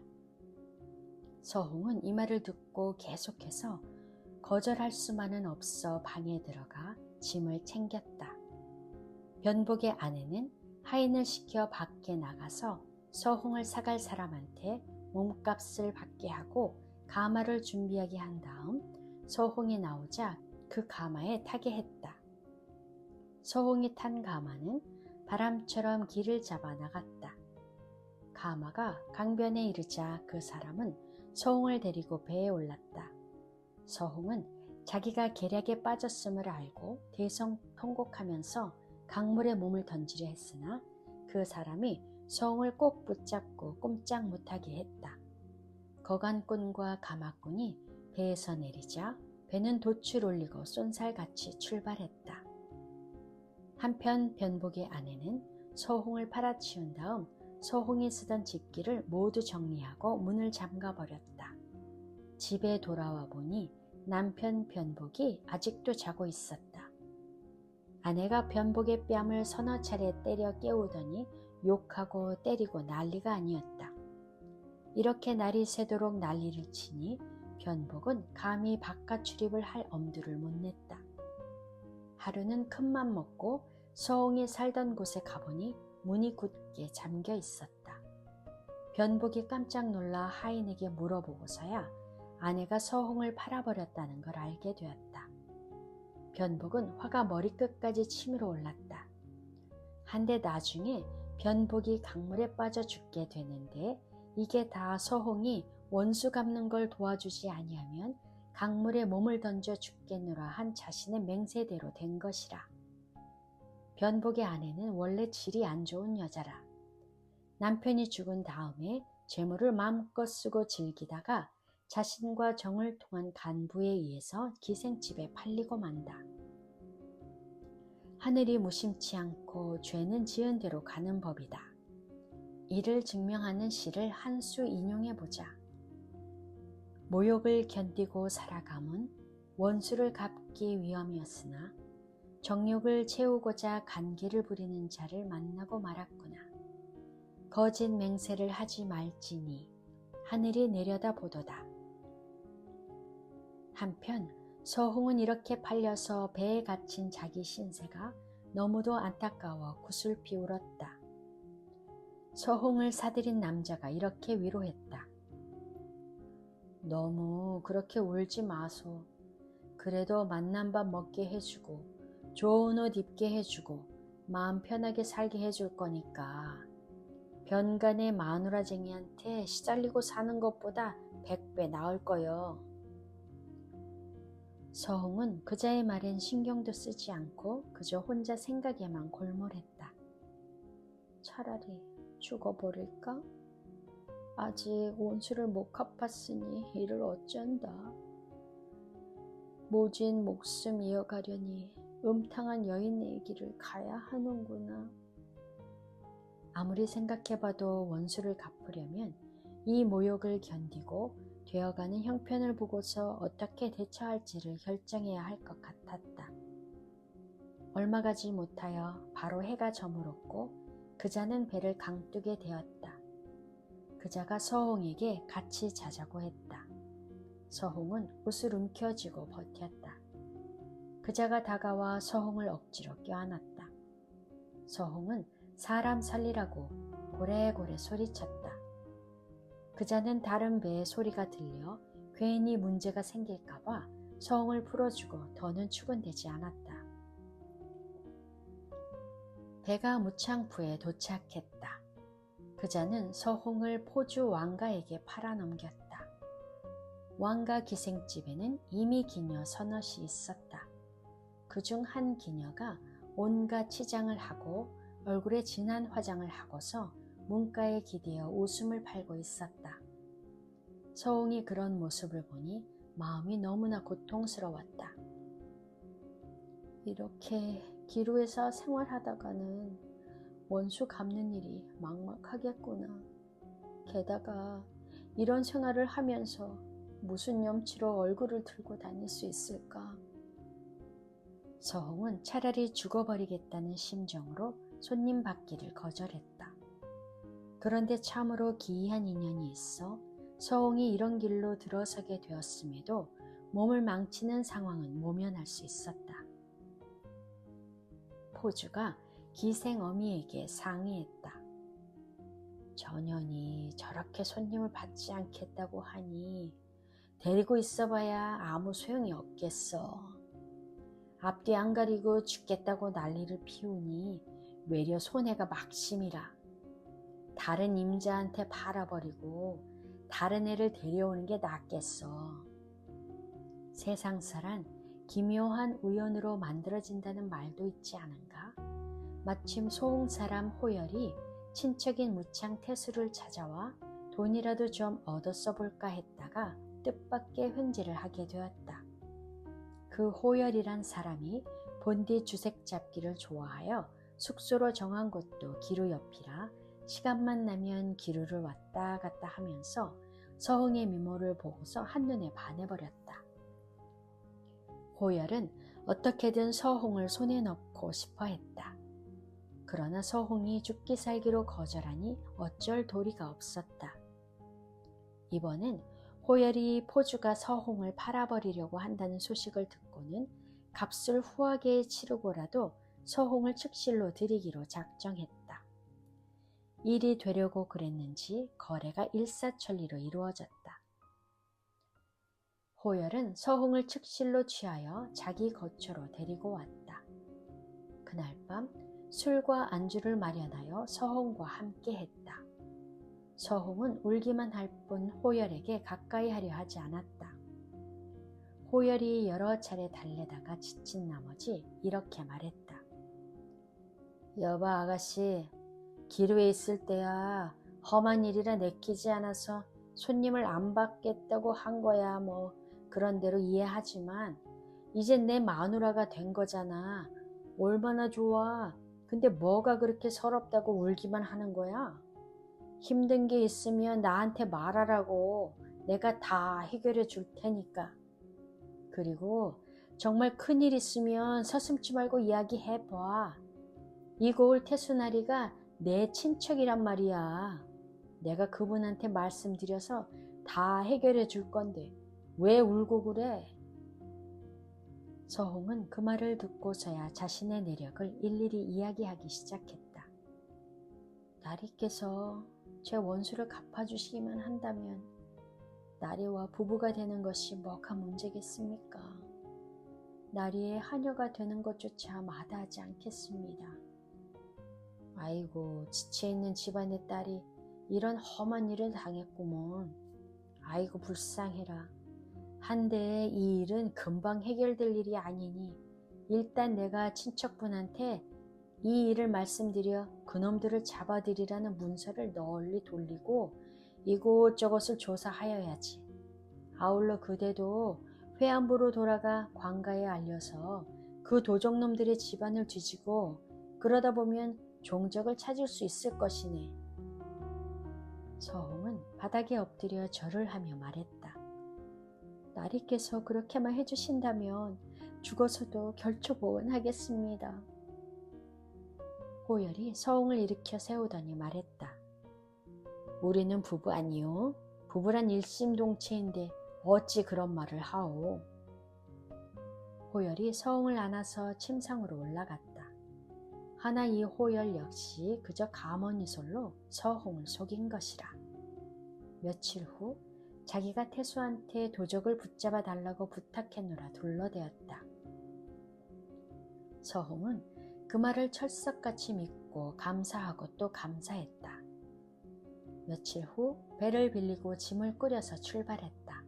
서홍은 이 말을 듣고 계속해서 거절할 수만은 없어 방에 들어가 짐을 챙겼다. 변복의 아내는 하인을 시켜 밖에 나가서 서홍을 사갈 사람한테 몸값을 받게 하고 가마를 준비하게 한 다음 서홍이 나오자 그 가마에 타게 했다. 서홍이 탄 가마는 바람처럼 길을 잡아 나갔다. 가마가 강변에 이르자 그 사람은 서홍을 데리고 배에 올랐다. 서홍은 자기가 계략에 빠졌음을 알고 대성통곡하면서 강물에 몸을 던지려 했으나 그 사람이 서홍을 꼭 붙잡고 꼼짝 못하게 했다. 거간꾼과 가마꾼이 배에서 내리자 배는 돛을 올리고 쏜살같이 출발했다. 한편 변복의 아내는 서홍을 팔아치운 다음 서홍이 쓰던 집기를 모두 정리하고 문을 잠가버렸다. 집에 돌아와 보니 남편 변복이 아직도 자고 있었다. 아내가 변복의 뺨을 서너 차례 때려 깨우더니 욕하고 때리고 난리가 아니었다. 이렇게 날이 새도록 난리를 치니 변복은 감히 바깥 출입을 할 엄두를 못 냈다. 하루는 큰맘 먹고 서홍이 살던 곳에 가보니 문이 굳게 잠겨 있었다. 변복이 깜짝 놀라 하인에게 물어보고서야 아내가 서홍을 팔아버렸다는 걸 알게 되었다. 변복은 화가 머리끝까지 치밀어 올랐다. 한데 나중에 변복이 강물에 빠져 죽게 되는데 이게 다 서홍이 원수 갚는 걸 도와주지 아니하면 강물에 몸을 던져 죽겠노라 한 자신의 맹세대로 된 것이라. 변복의 아내는 원래 질이 안 좋은 여자라. 남편이 죽은 다음에 재물을 마음껏 쓰고 즐기다가 자신과 정을 통한 간부에 의해서 기생집에 팔리고 만다. 하늘이 무심치 않고 죄는 지은 대로 가는 법이다. 이를 증명하는 시를 한 수 인용해보자. 모욕을 견디고 살아감은 원수를 갚기 위함이었으나 정욕을 채우고자 간계를 부리는 자를 만나고 말았구나. 거짓 맹세를 하지 말지니 하늘이 내려다보도다. 한편 서홍은 이렇게 팔려서 배에 갇힌 자기 신세가 너무도 안타까워 구슬피 울었다. 서홍을 사들인 남자가 이렇게 위로했다. 너무 그렇게 울지 마소. 그래도 맛난 밥 먹게 해주고 좋은 옷 입게 해주고 마음 편하게 살게 해줄 거니까 변간의 마누라쟁이한테 시달리고 사는 것보다 100배 나을 거요. 서홍은 그자의 말엔 신경도 쓰지 않고 그저 혼자 생각에만 골몰했다. 차라리 죽어버릴까? 아직 원수를 못 갚았으니 이를 어쩐다. 모진 목숨 이어가려니 음탕한 여인의 길을 가야 하는구나. 아무리 생각해봐도 원수를 갚으려면 이 모욕을 견디고 되어가는 형편을 보고서 어떻게 대처할지를 결정해야 할 것 같았다. 얼마 가지 못하여 바로 해가 저물었고 그자는 배를 강뜨게 되었다. 그자가 서홍에게 같이 자자고 했다. 서홍은 옷을 움켜쥐고 버텼다. 그자가 다가와 서홍을 억지로 껴안았다. 서홍은 사람 살리라고 고래고래 소리쳤다. 그자는 다른 배의 소리가 들려 괜히 문제가 생길까봐 서홍을 풀어주고 더는 추근대지 않았다. 배가 무창푸에 도착했다. 그자는 서홍을 포주 왕가에게 팔아넘겼다. 왕가 기생집에는 이미 기녀 서너시 있었다. 그중 한 기녀가 온갖 치장을 하고 얼굴에 진한 화장을 하고서 문가에 기대어 웃음을 팔고 있었다. 서홍이 그런 모습을 보니 마음이 너무나 고통스러웠다. 이렇게 기루에서 생활하다가는 원수 갚는 일이 막막하겠구나. 게다가 이런 생활을 하면서 무슨 염치로 얼굴을 들고 다닐 수 있을까? 서홍은 차라리 죽어버리겠다는 심정으로 손님 받기를 거절했다. 그런데 참으로 기이한 인연이 있어 서홍이 이런 길로 들어서게 되었음에도 몸을 망치는 상황은 모면할 수 있었다. 포주가 기생 어미에게 상의했다. 전현이 저렇게 손님을 받지 않겠다고 하니 데리고 있어봐야 아무 소용이 없겠어. 앞뒤 안 가리고 죽겠다고 난리를 피우니 외려 손해가 막심이라. 다른 임자한테 팔아버리고 다른 애를 데려오는 게 낫겠어. 세상사란 기묘한 우연으로 만들어진다는 말도 있지 않은가? 마침 소홍사람 호열이 친척인 무창태수를 찾아와 돈이라도 좀 얻어 써볼까 했다가 뜻밖의 횡재를 하게 되었다. 그 호열이란 사람이 본디 주색 잡기를 좋아하여 숙소로 정한 곳도 기루 옆이라 시간만 나면 기루를 왔다 갔다 하면서 서홍의 미모를 보고서 한눈에 반해버렸다. 호열은 어떻게든 서홍을 손에 넣고 싶어 했다. 그러나 서홍이 죽기 살기로 거절하니 어쩔 도리가 없었다. 이번엔 호열이 포주가 서홍을 팔아버리려고 한다는 소식을 듣고는 값을 후하게 치르고라도 서홍을 측실로 들이기로 작정했다. 일이 되려고 그랬는지 거래가 일사천리로 이루어졌다. 호열은 서홍을 측실로 취하여 자기 거처로 데리고 왔다. 그날 밤 술과 안주를 마련하여 서홍과 함께 했다. 서홍은 울기만 할 뿐 호열에게 가까이 하려 하지 않았다. 호열이 여러 차례 달래다가 지친 나머지 이렇게 말했다. 여보 아가씨, 기루에 있을 때야 험한 일이라 내키지 않아서 손님을 안 받겠다고 한 거야 뭐 그런 대로 이해하지만 이젠 내 마누라가 된 거잖아. 얼마나 좋아. 근데 뭐가 그렇게 서럽다고 울기만 하는 거야? 힘든 게 있으면 나한테 말하라고. 내가 다 해결해 줄 테니까. 그리고 정말 큰일 있으면 서슴지 말고 이야기해봐. 이 고을 태수나리가 내 친척이란 말이야. 내가 그분한테 말씀드려서 다 해결해 줄 건데 왜 울고 그래? 서홍은 그 말을 듣고서야 자신의 내력을 일일이 이야기하기 시작했다. 나리께서 제 원수를 갚아주시기만 한다면 나리와 부부가 되는 것이 뭐가 문제겠습니까? 나리의 하녀가 되는 것조차 마다하지 않겠습니다. 아이고, 지체있는 집안의 딸이 이런 험한 일을 당했구먼. 아이고, 불쌍해라. 한데 이 일은 금방 해결될 일이 아니니 일단 내가 친척분한테 이 일을 말씀드려 그놈들을 잡아들이라는 문서를 널리 돌리고 이곳저곳을 조사하여야지. 아울러 그대도 회안부로 돌아가 관가에 알려서 그 도적놈들의 집안을 뒤지고 그러다 보면 종적을 찾을 수 있을 것이네. 서홍은 바닥에 엎드려 절을 하며 말했다. 나리께서 그렇게만 해주신다면 죽어서도 결초보은하겠습니다. 호열이 서홍을 일으켜 세우더니 말했다. 우리는 부부 아니요. 부부란 일심동체인데 어찌 그런 말을 하오. 호열이 서홍을 안아서 침상으로 올라갔다. 하나 이 호열 역시 그저 가머니 솔로 서홍을 속인 것이라. 며칠 후 자기가 태수한테 도적을 붙잡아 달라고 부탁했노라 둘러대었다. 서홍은 그 말을 철석같이 믿고 감사하고 또 감사했다. 며칠 후 배를 빌리고 짐을 꾸려서 출발했다.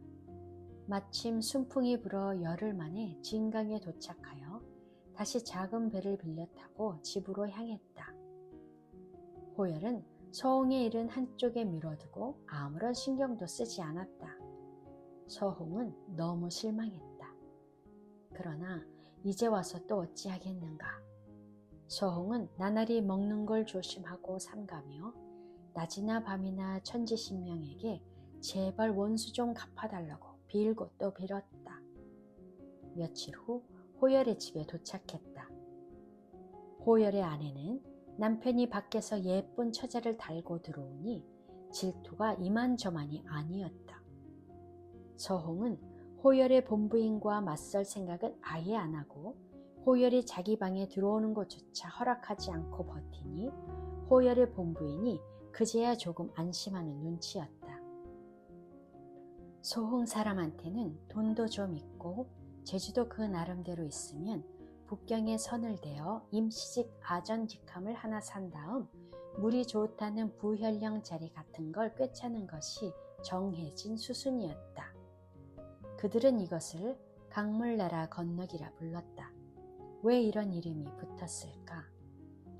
마침 순풍이 불어 열흘 만에 진강에 도착하여 다시 작은 배를 빌려 타고 집으로 향했다. 호열은 서홍의 일은 한쪽에 미뤄두고 아무런 신경도 쓰지 않았다. 서홍은 너무 실망했다. 그러나 이제 와서 또 어찌하겠는가. 서홍은 나날이 먹는 걸 조심하고 삼가며 낮이나 밤이나 천지신명에게 제발 원수 좀 갚아달라고 빌고 또 빌었다. 며칠 후 호열의 집에 도착했다. 호열의 아내는 남편이 밖에서 예쁜 처자를 달고 들어오니 질투가 이만저만이 아니었다. 서홍은 호열의 본부인과 맞설 생각은 아예 안 하고 호열이 자기 방에 들어오는 것조차 허락하지 않고 버티니 호열의 본부인이 그제야 조금 안심하는 눈치였다. 소홍 사람한테는 돈도 좀 있고 재주도 그 나름대로 있으면 북경에 선을 대어 임시직 아전직함을 하나 산 다음 물이 좋다는 부현령 자리 같은 걸 꿰차는 것이 정해진 수순이었다. 그들은 이것을 강물나라 건너기라 불렀다. 왜 이런 이름이 붙었을까?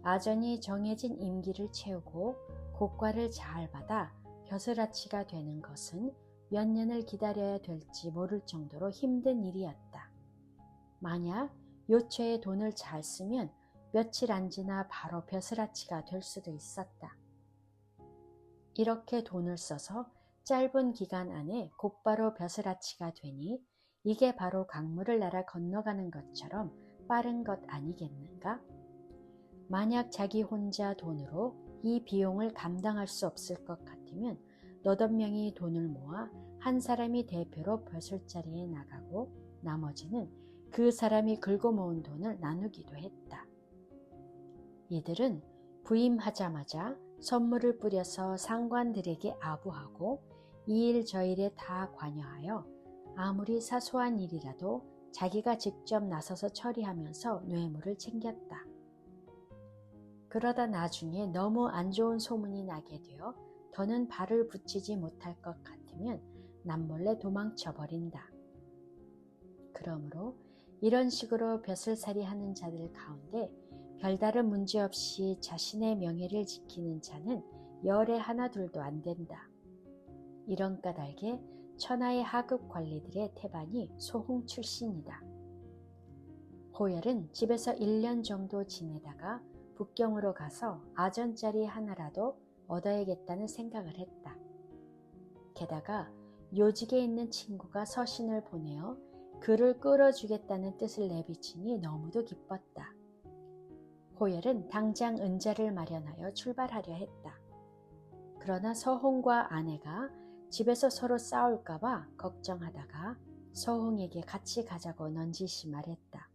아전이 정해진 임기를 채우고 고과를 잘 받아 벼슬아치가 되는 것은 몇 년을 기다려야 될지 모를 정도로 힘든 일이었다. 만약 요처에 돈을 잘 쓰면 며칠 안 지나 바로 벼슬아치가 될 수도 있었다. 이렇게 돈을 써서 짧은 기간 안에 곧바로 벼슬아치가 되니 이게 바로 강물을 날아 건너가는 것처럼 빠른 것 아니겠는가? 만약 자기 혼자 돈으로 이 비용을 감당할 수 없을 것 같으면 너댓 명이 돈을 모아 한 사람이 대표로 벼슬자리에 나가고 나머지는 그 사람이 긁어 모은 돈을 나누기도 했다. 이들은 부임하자마자 선물을 뿌려서 상관들에게 아부하고 이 일 저 일에 다 관여하여 아무리 사소한 일이라도 자기가 직접 나서서 처리하면서 뇌물을 챙겼다. 그러다 나중에 너무 안 좋은 소문이 나게 되어 더는 발을 붙이지 못할 것 같으면 남몰래 도망쳐버린다. 그러므로 이런 식으로 벼슬살이 하는 자들 가운데 별다른 문제 없이 자신의 명예를 지키는 자는 열에 하나 둘도 안 된다. 이런 까닭에 천하의 하급 관리들의 태반이 소홍 출신이다. 호열은 집에서 1년 정도 지내다가 북경으로 가서 아전짜리 하나라도 얻어야겠다는 생각을 했다. 게다가 요직에 있는 친구가 서신을 보내어 그를 끌어주겠다는 뜻을 내비치니 너무도 기뻤다. 호열은 당장 은자를 마련하여 출발하려 했다. 그러나 서홍과 아내가 집에서 서로 싸울까봐 걱정하다가 서홍에게 같이 가자고 넌지시 말했다.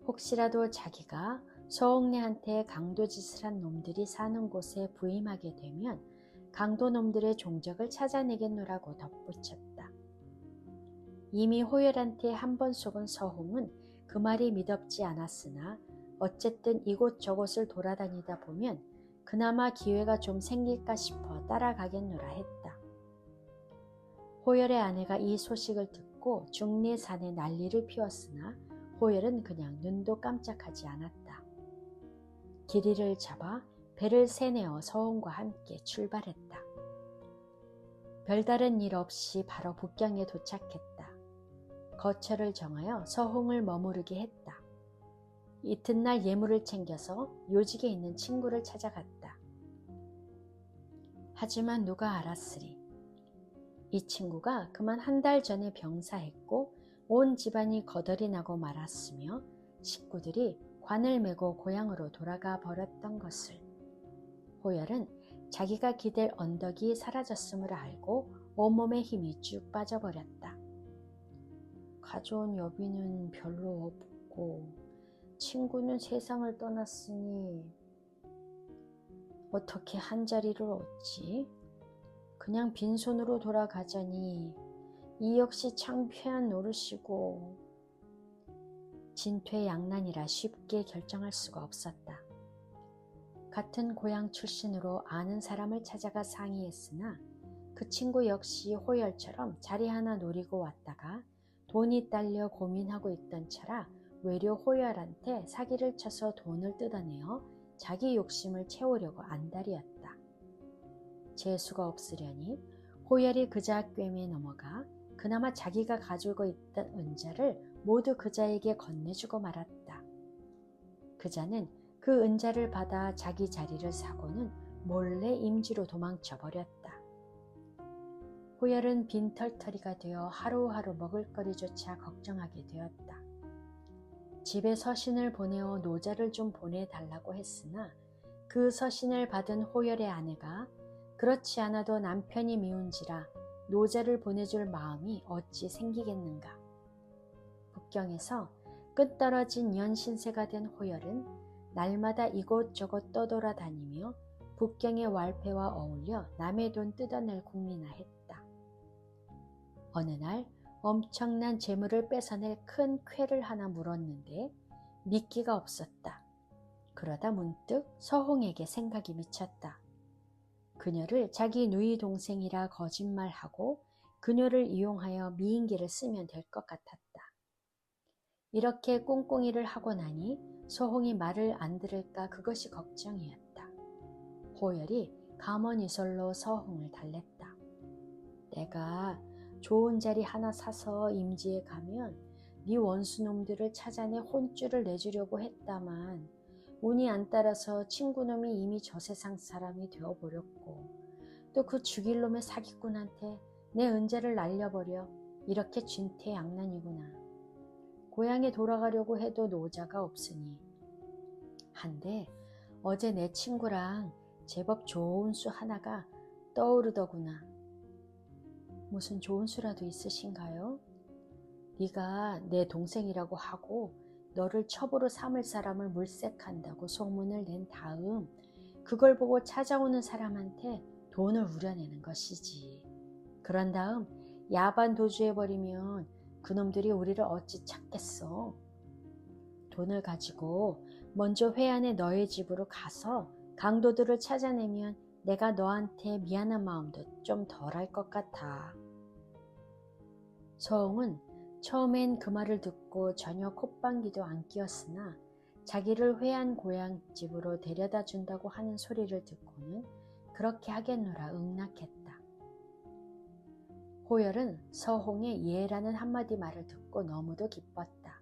혹시라도 자기가 서홍네한테 강도짓을 한 놈들이 사는 곳에 부임하게 되면 강도놈들의 종적을 찾아내겠노라고 덧붙였다. 이미 호열한테 한 번 속은 서홍은 그 말이 미덥지 않았으나 어쨌든 이곳저곳을 돌아다니다 보면 그나마 기회가 좀 생길까 싶어 따라가겠노라 했다. 호열의 아내가 이 소식을 듣고 중리산에 난리를 피웠으나 호열은 그냥 눈도 깜짝하지 않았다. 길이를 잡아 배를 새내어 서홍과 함께 출발했다. 별다른 일 없이 바로 북경에 도착했다. 거처를 정하여 서홍을 머무르게 했다. 이튿날 예물을 챙겨서 요직에 있는 친구를 찾아갔다. 하지만 누가 알았으리. 이 친구가 그만 한 달 전에 병사했고 온 집안이 거덜이 나고 말았으며 식구들이 관을 메고 고향으로 돌아가 버렸던 것을. 호열은 자기가 기댈 언덕이 사라졌음을 알고 온몸에 힘이 쭉 빠져버렸다. 가져온 여비는 별로 없고 친구는 세상을 떠났으니 어떻게 한 자리를 얻지? 그냥 빈손으로 돌아가자니 이 역시 창피한 노릇이고. 진퇴양난이라 쉽게 결정할 수가 없었다. 같은 고향 출신으로 아는 사람을 찾아가 상의했으나 그 친구 역시 호열처럼 자리 하나 노리고 왔다가 돈이 딸려 고민하고 있던 차라 외려 호열한테 사기를 쳐서 돈을 뜯어내어 자기 욕심을 채우려고 안달이었다. 재수가 없으려니 호열이 그자 꿰매에 넘어가 그나마 자기가 가지고 있던 은자를 모두 그자에게 건네주고 말았다. 그자는 그 은자를 받아 자기 자리를 사고는 몰래 임지로 도망쳐 버렸다. 호열은 빈털터리가 되어 하루하루 먹을거리조차 걱정하게 되었다. 집에 서신을 보내어 노자를 좀 보내달라고 했으나 그 서신을 받은 호열의 아내가 그렇지 않아도 남편이 미운지라 노자를 보내줄 마음이 어찌 생기겠는가. 북경에서 끝떨어진 연신세가 된 호열은 날마다 이곳저곳 떠돌아다니며 북경의 왈패와 어울려 남의 돈 뜯어낼 궁리나 했다. 어느 날 엄청난 재물을 뺏어낼 큰 쾌를 하나 물었는데 믿기가 없었다. 그러다 문득 서홍에게 생각이 미쳤다. 그녀를 자기 누이 동생이라 거짓말하고 그녀를 이용하여 미인기를 쓰면 될 것 같았다. 이렇게 꿍꿍이를 하고 나니 서홍이 말을 안 들을까 그것이 걱정이었다. 호열이 감언이설로 서홍을 달랬다. 내가 좋은 자리 하나 사서 임지에 가면 네 원수놈들을 찾아내 혼쭐을 내주려고 했다만 운이 안 따라서 친구놈이 이미 저 세상 사람이 되어버렸고 또 그 죽일 놈의 사기꾼한테 내 은자를 날려버려 이렇게 진퇴양난이구나. 고향에 돌아가려고 해도 노자가 없으니. 한데 어제 내 친구랑 제법 좋은 수 하나가 떠오르더구나. 무슨 좋은 수라도 있으신가요? 네가 내 동생이라고 하고 너를 첩으로 삼을 사람을 물색한다고 소문을 낸 다음 그걸 보고 찾아오는 사람한테 돈을 우려내는 것이지. 그런 다음 야반 도주해버리면 그놈들이 우리를 어찌 찾겠어. 돈을 가지고 먼저 회안에 너의 집으로 가서 강도들을 찾아내면 내가 너한테 미안한 마음도 좀 덜할 것 같아. 서홍은 처음엔 그 말을 듣고 전혀 콧방귀도 안 뀌었으나 자기를 회안 고향집으로 데려다 준다고 하는 소리를 듣고는 그렇게 하겠노라 응낙했다. 호열은 서홍의 예라는 한마디 말을 듣고 너무도 기뻤다.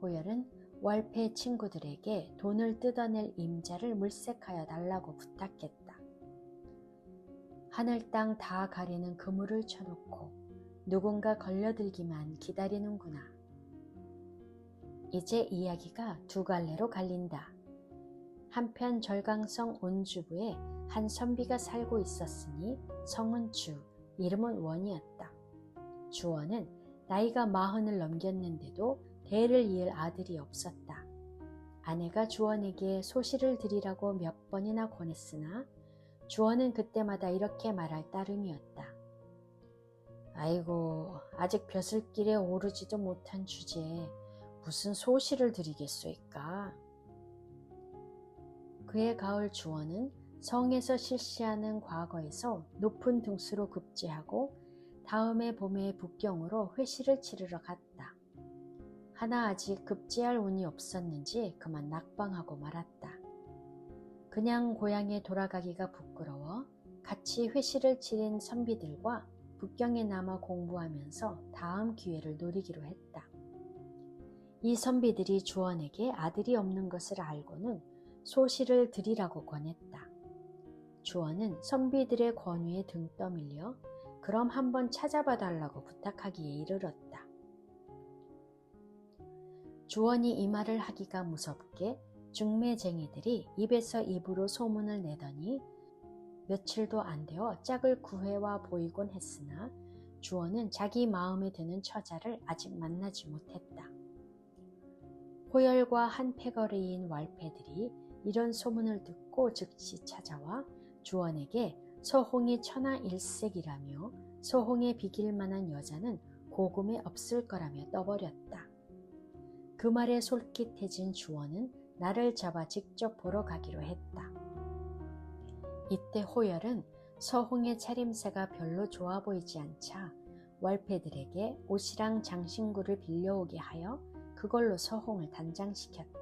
호열은 왈패 친구들에게 돈을 뜯어낼 임자를 물색하여 달라고 부탁했다. 하늘 땅 다 가리는 그물을 쳐놓고 누군가 걸려들기만 기다리는구나. 이제 이야기가 두 갈래로 갈린다. 한편 절강성 온주부에 한 선비가 살고 있었으니 성은 주, 이름은 원이었다. 주원은 나이가 40을 넘겼는데도 대를 이을 아들이 없었다. 아내가 주원에게 소시를 드리라고 몇 번이나 권했으나 주원은 그때마다 이렇게 말할 따름이었다. 아이고, 아직 벼슬길에 오르지도 못한 주제에 무슨 소시를 드리겠소이까. 그해 가을 주원은 성에서 실시하는 과거에서 높은 등수로 급제하고 다음해 봄에 북경으로 회시를 치르러 갔다. 하나 아직 급제할 운이 없었는지 그만 낙방하고 말았다. 그냥 고향에 돌아가기가 부끄러워 같이 회시를 치른 선비들과 북경에 남아 공부하면서 다음 기회를 노리기로 했다. 이 선비들이 주원에게 아들이 없는 것을 알고는 소시를 드리라고 권했다. 주원은 선비들의 권유에 등 떠밀려 그럼 한번 찾아봐 달라고 부탁하기에 이르렀다. 주원이 이 말을 하기가 무섭게 중매쟁이들이 입에서 입으로 소문을 내더니 며칠도 안 되어 짝을 구해와 보이곤 했으나 주원은 자기 마음에 드는 처자를 아직 만나지 못했다. 호열과 한 패거리인 왈패들이 이런 소문을 듣고 즉시 찾아와 주원에게 서홍이 천하일색이라며 서홍에 비길 만한 여자는 고금에 없을 거라며 떠버렸다. 그 말에 솔깃해진 주원은 나를 잡아 직접 보러 가기로 했다. 이때 호열은 서홍의 차림새가 별로 좋아 보이지 않자 왈패들에게 옷이랑 장신구를 빌려오게 하여 그걸로 서홍을 단장시켰다.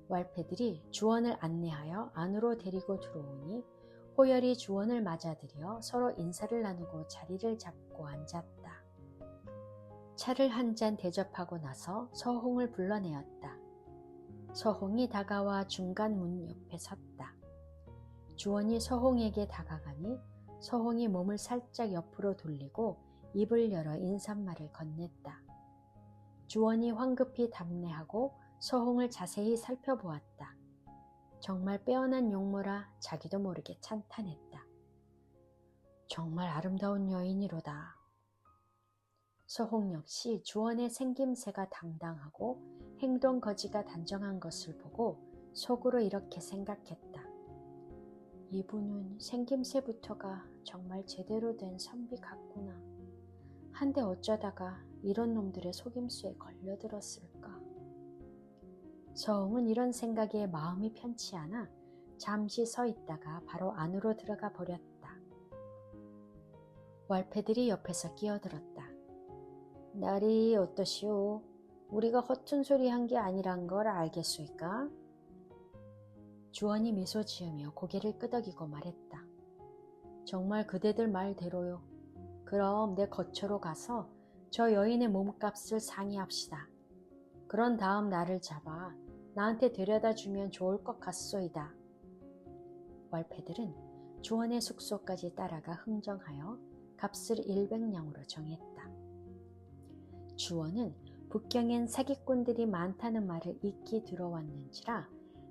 왈패들이 주원을 안내하여 안으로 데리고 들어오니 호열이 주원을 맞아들여 서로 인사를 나누고 자리를 잡고 앉았다. 차를 한 잔 대접하고 나서 서홍을 불러내었다. 서홍이 다가와 중간 문 옆에 섰다. 주원이 서홍에게 다가가니 서홍이 몸을 살짝 옆으로 돌리고 입을 열어 인사말을 건넸다. 주원이 황급히 답례하고 서홍을 자세히 살펴보았다. 정말 빼어난 용모라 자기도 모르게 찬탄했다. 정말 아름다운 여인이로다. 서홍 역시 주원의 생김새가 당당하고 행동 거지가 단정한 것을 보고 속으로 이렇게 생각했다. 이분은 생김새부터가 정말 제대로 된 선비 같구나. 한데 어쩌다가 이런 놈들의 속임수에 걸려들었을까. 서홍은 이런 생각에 마음이 편치 않아 잠시 서 있다가 바로 안으로 들어가 버렸다. 왈패들이 옆에서 끼어들었다. 날이 어떠시오? 우리가 허튼 소리 한 게 아니란 걸 알겠소이까? 주원이 미소 지으며 고개를 끄덕이고 말했다. 정말 그대들 말대로요. 그럼 내 거처로 가서 저 여인의 몸값을 상의합시다. 그런 다음 나를 잡아 나한테 데려다 주면 좋을 것 같소이다. 왈패들은 주원의 숙소까지 따라가 흥정하여 값을 100냥으로 정했다. 주원은 북경엔 사기꾼들이 많다는 말을 익히 들어왔는지라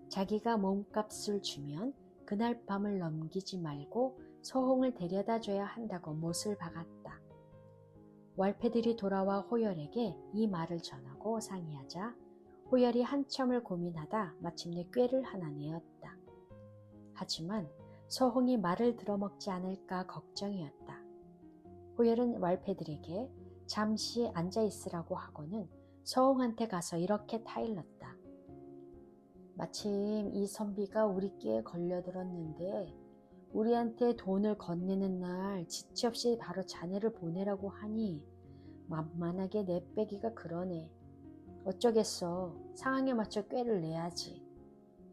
자기가 몸값을 주면 그날 밤을 넘기지 말고 서홍을 데려다 줘야 한다고 못을 박았다. 왈패들이 돌아와 호열에게 이 말을 전하고 상의하자 호열이 한참을 고민하다 마침내 꾀를 하나 내었다. 하지만 서홍이 말을 들어먹지 않을까 걱정이었다. 호열은 왈패들에게 잠시 앉아있으라고 하고는 서홍한테 가서 이렇게 타일렀다. 마침 이 선비가 우리 끼에 걸려들었는데 우리한테 돈을 건네는 날 지체 없이 바로 자네를 보내라고 하니 만만하게 내빼기가 그러네. 어쩌겠어. 상황에 맞춰 꾀를 내야지.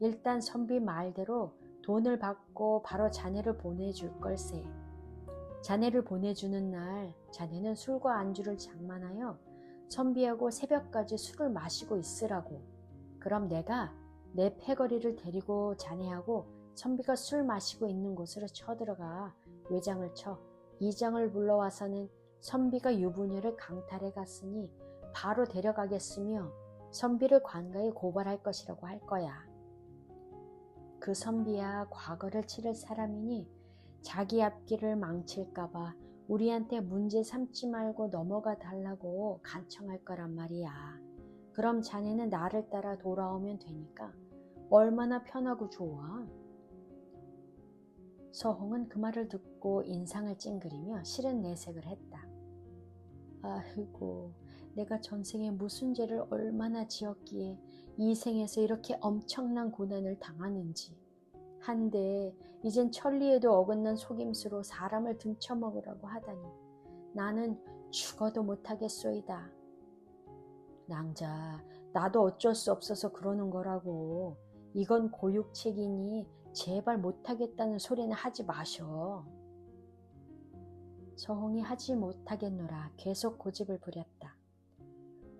일단 선비 말대로 돈을 받고 바로 자네를 보내줄 걸세. 자네를 보내주는 날 자네는 술과 안주를 장만하여 선비하고 새벽까지 술을 마시고 있으라고. 그럼 내가 내 패거리를 데리고 자네하고 선비가 술 마시고 있는 곳으로 쳐들어가 외장을 쳐 이장을 불러와서는 선비가 유부녀를 강탈해 갔으니 바로 데려가겠으며 선비를 관가에 고발할 것이라고 할 거야. 그 선비야 과거를 치를 사람이니 자기 앞길을 망칠까봐 우리한테 문제 삼지 말고 넘어가 달라고 간청할 거란 말이야. 그럼 자네는 나를 따라 돌아오면 되니까 얼마나 편하고 좋아. 서홍은 그 말을 듣고 인상을 찡그리며 싫은 내색을 했다. 아이고, 내가 전생에 무슨 죄를 얼마나 지었기에 이 생에서 이렇게 엄청난 고난을 당하는지. 한데 이젠 천리에도 어긋난 속임수로 사람을 등쳐먹으라고 하다니 나는 죽어도 못하겠소이다. 낭자, 나도 어쩔 수 없어서 그러는 거라고. 이건 고육책이니 제발 못하겠다는 소리는 하지 마셔. 서홍이 하지 못하겠노라 계속 고집을 부렸다.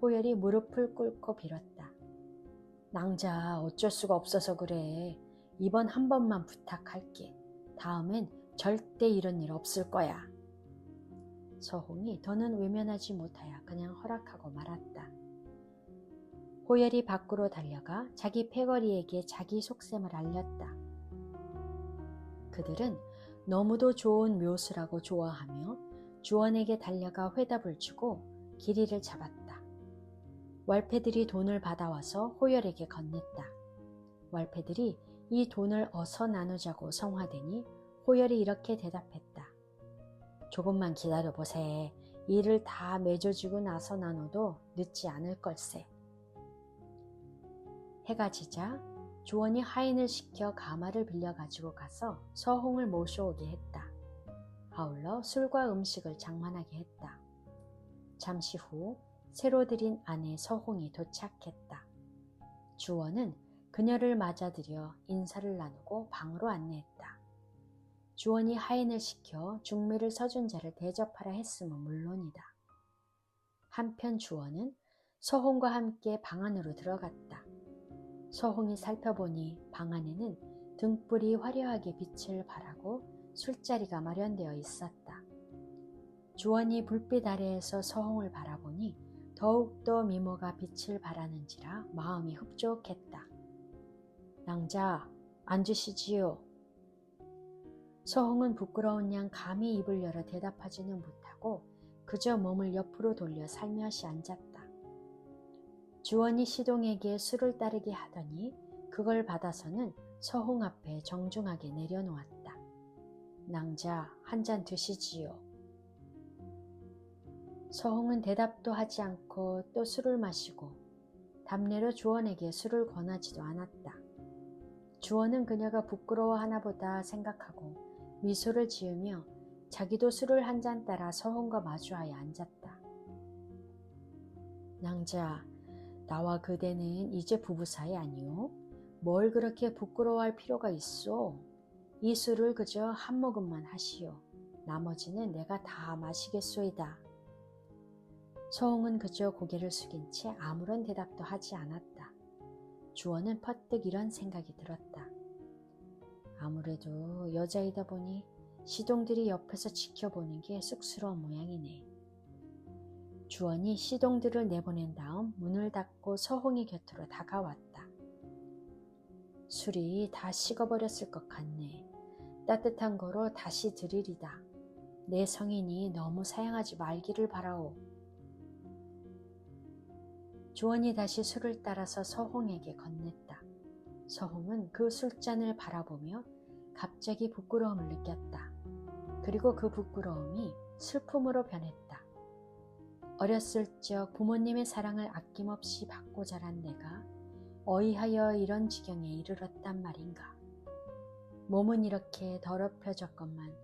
호열이 무릎을 꿇고 빌었다. 낭자, 어쩔 수가 없어서 그래. 이번 한 번만 부탁할게. 다음엔 절대 이런 일 없을 거야. 서홍이 더는 외면하지 못하여 그냥 허락하고 말았다. 호열이 밖으로 달려가 자기 패거리에게 자기 속셈을 알렸다. 그들은 너무도 좋은 묘수라고 좋아하며 주원에게 달려가 회답을 주고 길이를 잡았다. 월패들이 돈을 받아와서 호열에게 건넸다. 월패들이 이 돈을 어서 나누자고 성화되니 호열이 이렇게 대답했다. 조금만 기다려보세. 일을 다 맺어주고 나서 나눠도 늦지 않을 걸세. 해가 지자 주원이 하인을 시켜 가마를 빌려 가지고 가서 서홍을 모셔오게 했다. 아울러 술과 음식을 장만하게 했다. 잠시 후 새로 들인 아내 서홍이 도착했다. 주원은 그녀를 맞아들여 인사를 나누고 방으로 안내했다. 주원이 하인을 시켜 중매를 서준 자를 대접하라 했음은 물론이다. 한편 주원은 서홍과 함께 방 안으로 들어갔다. 서홍이 살펴보니 방 안에는 등불이 화려하게 빛을 발하고 술자리가 마련되어 있었다. 주원이 불빛 아래에서 서홍을 바라보니 더욱더 미모가 빛을 발하는지라 마음이 흡족했다. 낭자, 앉으시지요. 서홍은 부끄러운 양 감히 입을 열어 대답하지는 못하고 그저 몸을 옆으로 돌려 살며시 앉았다. 주원이 시동에게 술을 따르게 하더니 그걸 받아서는 서홍 앞에 정중하게 내려놓았다. 낭자, 한 잔 드시지요. 서홍은 대답도 하지 않고 또 술을 마시고 답례로 주원에게 술을 권하지도 않았다. 주원은 그녀가 부끄러워하나 보다 생각하고 미소를 지으며 자기도 술을 한 잔 따라 서홍과 마주하여 앉았다. 낭자, 나와 그대는 이제 부부 사이 아니오? 뭘 그렇게 부끄러워할 필요가 있어? 이 술을 그저 한 모금만 하시오. 나머지는 내가 다 마시겠소이다. 서홍은 그저 고개를 숙인 채 아무런 대답도 하지 않았다. 주원은 퍼뜩 이런 생각이 들었다. 아무래도 여자이다 보니 시동들이 옆에서 지켜보는 게 쑥스러운 모양이네. 주원이 시동들을 내보낸 다음 문을 닫고 서홍이 곁으로 다가왔다. 술이 다 식어버렸을 것 같네. 따뜻한 거로 다시 드리리다. 내 성인이 너무 사양하지 말기를 바라오. 주원이 다시 술을 따라서 서홍에게 건넸다. 서홍은 그 술잔을 바라보며 갑자기 부끄러움을 느꼈다. 그리고 그 부끄러움이 슬픔으로 변했다. 어렸을 적 부모님의 사랑을 아낌없이 받고 자란 내가 어이하여 이런 지경에 이르렀단 말인가. 몸은 이렇게 더럽혀졌건만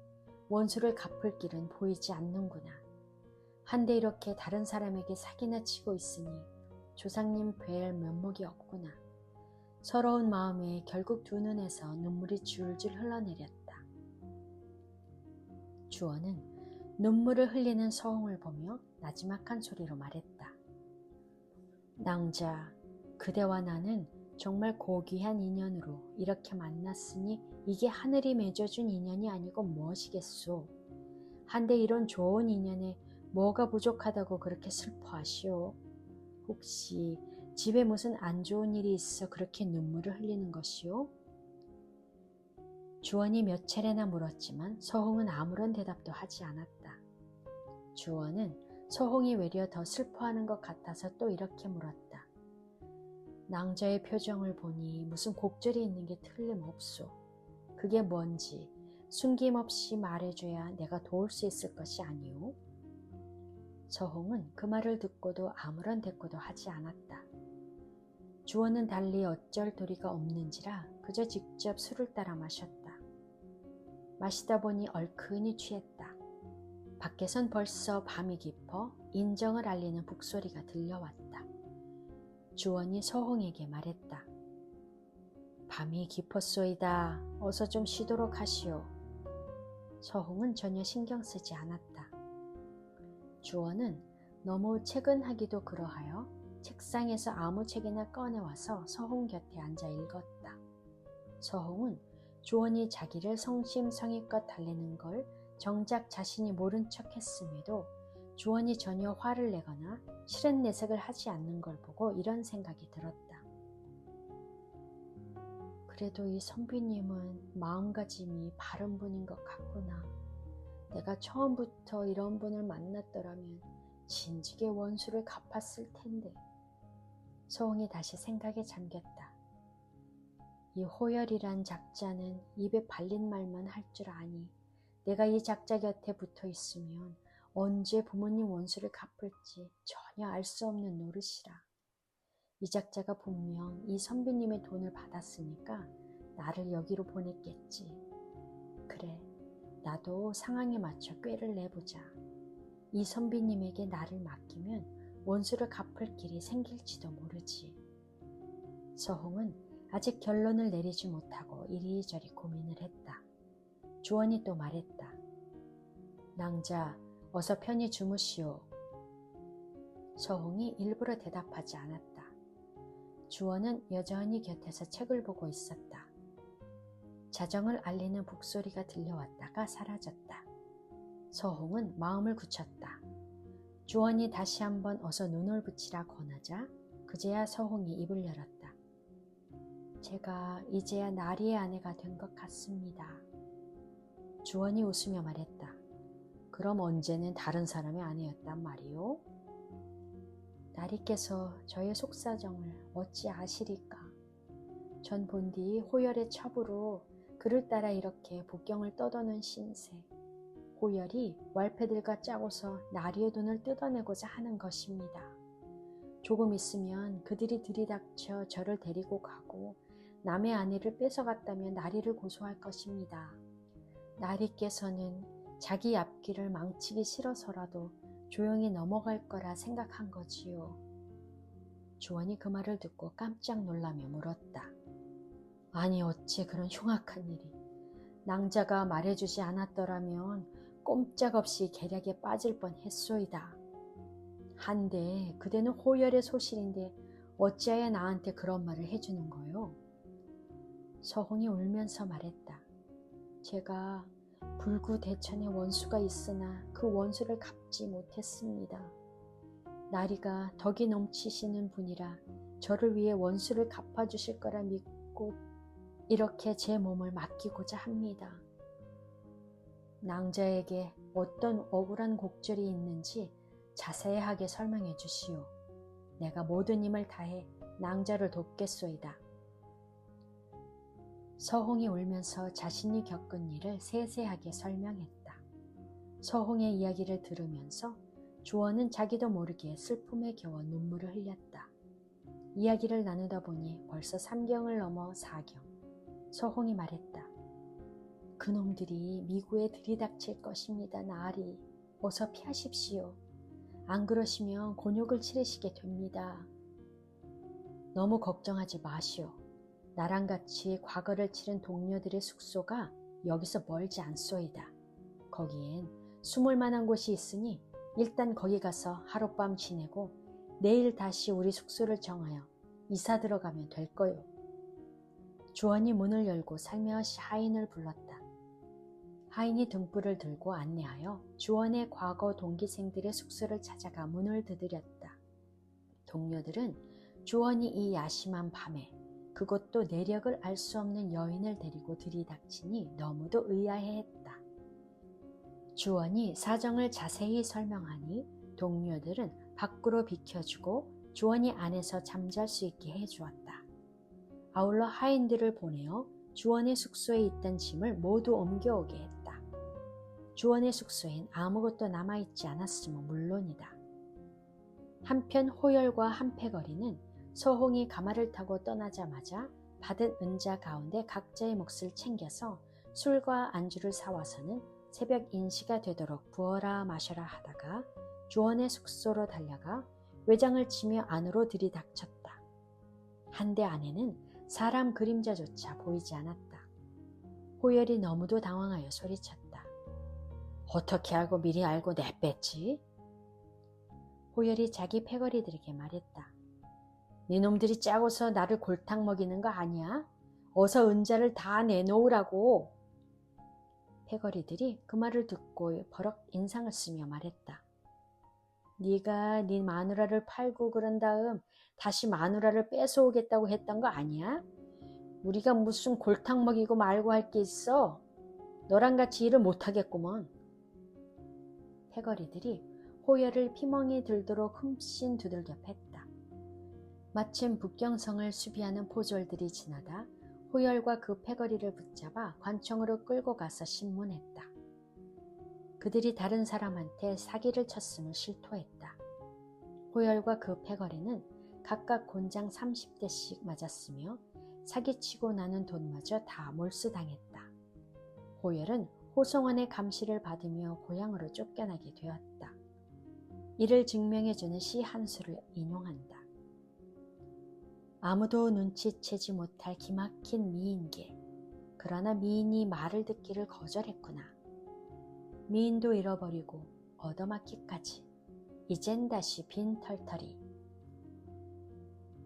원수를 갚을 길은 보이지 않는구나. 한데 이렇게 다른 사람에게 사기나 치고 있으니 조상님 뵐 면목이 없구나. 서러운 마음에 결국 두 눈에서 눈물이 줄줄 흘러내렸다. 주원은 눈물을 흘리는 서홍을 보며 나지막한 소리로 말했다. 낭자, 그대와 나는 정말 고귀한 인연으로 이렇게 만났으니 이게 하늘이 맺어준 인연이 아니고 무엇이겠소. 한데 이런 좋은 인연에 뭐가 부족하다고 그렇게 슬퍼하시오. 혹시 집에 무슨 안 좋은 일이 있어 그렇게 눈물을 흘리는 것이오? 주원이 몇 차례나 물었지만 서홍은 아무런 대답도 하지 않았다. 주원은 서홍이 외려 더 슬퍼하는 것 같아서 또 이렇게 물었다. 낭자의 표정을 보니 무슨 곡절이 있는 게 틀림없소. 그게 뭔지 숨김없이 말해줘야 내가 도울 수 있을 것이 아니오? 서홍은 그 말을 듣고도 아무런 대꾸도 하지 않았다. 주원은 달리 어쩔 도리가 없는지라 그저 직접 술을 따라 마셨다. 마시다 보니 얼큰이 취했다. 밖에선 벌써 밤이 깊어 인정을 알리는 북소리가 들려왔다. 주원이 서홍에게 말했다. 밤이 깊었소이다. 어서 좀 쉬도록 하시오. 서홍은 전혀 신경 쓰지 않았다. 주원은 너무 퇴근하기도 그러하여 책상에서 아무 책이나 꺼내와서 서홍 곁에 앉아 읽었다. 서홍은 주원이 자기를 성심성의껏 달래는 걸 정작 자신이 모른 척 했음에도 주원이 전혀 화를 내거나 싫은 내색을 하지 않는 걸 보고 이런 생각이 들었다. 그래도 이 선비님은 마음가짐이 바른 분인 것 같구나. 내가 처음부터 이런 분을 만났더라면 진즉에 원수를 갚았을 텐데. 서홍이 다시 생각에 잠겼다. 이 호열이란 작자는 입에 발린 말만 할 줄 아니 내가 이 작자 곁에 붙어 있으면 언제 부모님 원수를 갚을지 전혀 알 수 없는 노릇이라. 이 작자가 분명 이 선비님의 돈을 받았으니까 나를 여기로 보냈겠지. 그래, 나도 상황에 맞춰 꾀를 내보자. 이 선비님에게 나를 맡기면 원수를 갚을 길이 생길지도 모르지. 서홍은 아직 결론을 내리지 못하고 이리저리 고민을 했다. 주원이 또 말했다. 낭자, 어서 편히 주무시오. 서홍이 일부러 대답하지 않았다. 주원은 여전히 곁에서 책을 보고 있었다. 자정을 알리는 북소리가 들려왔다가 사라졌다. 서홍은 마음을 굳혔다. 주원이 다시 한번 어서 눈을 붙이라 권하자 그제야 서홍이 입을 열었다. 제가 이제야 나리의 아내가 된 것 같습니다. 주원이 웃으며 말했다. 그럼 언제는 다른 사람의 아내였단 말이오? 나리께서 저의 속사정을 어찌 아시리까? 전 본디 호열의 첩으로 그를 따라 이렇게 북경을 떠도는 신세. 호열이 왈패들과 짜고서 나리의 돈을 뜯어내고자 하는 것입니다. 조금 있으면 그들이 들이닥쳐 저를 데리고 가고 남의 아내를 뺏어갔다면 나리를 고소할 것입니다. 나리께서는 자기 앞길을 망치기 싫어서라도 조용히 넘어갈 거라 생각한 거지요. 주원이 그 말을 듣고 깜짝 놀라며 물었다. 아니 어째 그런 흉악한 일이. 낭자가 말해주지 않았더라면 꼼짝없이 계략에 빠질 뻔했소이다. 한데 그대는 호열의 소실인데 어찌하여 나한테 그런 말을 해주는 거요? 서홍이 울면서 말했다. 제가 불구대천의 원수가 있으나 그 원수를 갚지 못했습니다. 나리가 덕이 넘치시는 분이라 저를 위해 원수를 갚아주실 거라 믿고 이렇게 제 몸을 맡기고자 합니다. 낭자에게 어떤 억울한 곡절이 있는지 자세하게 설명해 주시오. 내가 모든 힘을 다해 낭자를 돕겠소이다. 서홍이 울면서 자신이 겪은 일을 세세하게 설명했다. 서홍의 이야기를 들으면서 주원은 자기도 모르게 슬픔에 겨워 눈물을 흘렸다. 이야기를 나누다 보니 벌써 3경을 넘어 4경. 서홍이 말했다. 그놈들이 미구에 들이닥칠 것입니다. 나리. 어서 피하십시오. 안 그러시면 곤욕을 치르시게 됩니다. 너무 걱정하지 마시오. 나랑 같이 과거를 치른 동료들의 숙소가 여기서 멀지 않소이다. 거기엔 숨을 만한 곳이 있으니 일단 거기 가서 하룻밤 지내고 내일 다시 우리 숙소를 정하여 이사 들어가면 될 거요. 주원이 문을 열고 살며시 하인을 불렀다. 하인이 등불을 들고 안내하여 주원의 과거 동기생들의 숙소를 찾아가 문을 두드렸다. 동료들은 주원이 이 야심한 밤에 그것도 내력을 알 수 없는 여인을 데리고 들이닥치니 너무도 의아해했다. 주원이 사정을 자세히 설명하니 동료들은 밖으로 비켜주고 주원이 안에서 잠잘 수 있게 해주었다. 아울러 하인들을 보내어 주원의 숙소에 있던 짐을 모두 옮겨오게 했다. 주원의 숙소엔 아무것도 남아있지 않았으면 물론이다. 한편 호열과 한패거리는 서홍이 가마를 타고 떠나자마자 받은 은자 가운데 각자의 몫을 챙겨서 술과 안주를 사와서는 새벽 인시가 되도록 부어라 마셔라 하다가 주원의 숙소로 달려가 외장을 치며 안으로 들이닥쳤다. 한데 안에는 사람 그림자조차 보이지 않았다. 호열이 너무도 당황하여 소리쳤다. 어떻게 알고 미리 알고 내뺐지? 호열이 자기 패거리들에게 말했다. 니놈들이 짜고서 나를 골탕 먹이는 거 아니야? 어서 은자를 다 내놓으라고. 패거리들이 그 말을 듣고 버럭 인상을 쓰며 말했다. 네가 네 마누라를 팔고 그런 다음 다시 마누라를 뺏어오겠다고 했던 거 아니야? 우리가 무슨 골탕 먹이고 말고 할 게 있어? 너랑 같이 일을 못하겠구먼. 패거리들이 호열을 피멍이 들도록 흠씬 두들겨 팼다. 마침 북경성을 수비하는 포졸들이 지나다 호열과 그 패거리를 붙잡아 관청으로 끌고 가서 신문했다. 그들이 다른 사람한테 사기를 쳤음을 실토했다. 호열과 그 패거리는 각각 곤장 30대씩 맞았으며 사기치고 나는 돈마저 다 몰수당했다. 호열은 호송원의 감시를 받으며 고향으로 쫓겨나게 되었다. 이를 증명해주는 시 한 수를 인용한다. 아무도 눈치채지 못할 기막힌 미인계. 그러나 미인이 말을 듣기를 거절했구나. 미인도 잃어버리고 얻어맞기까지. 이젠 다시 빈 털털이.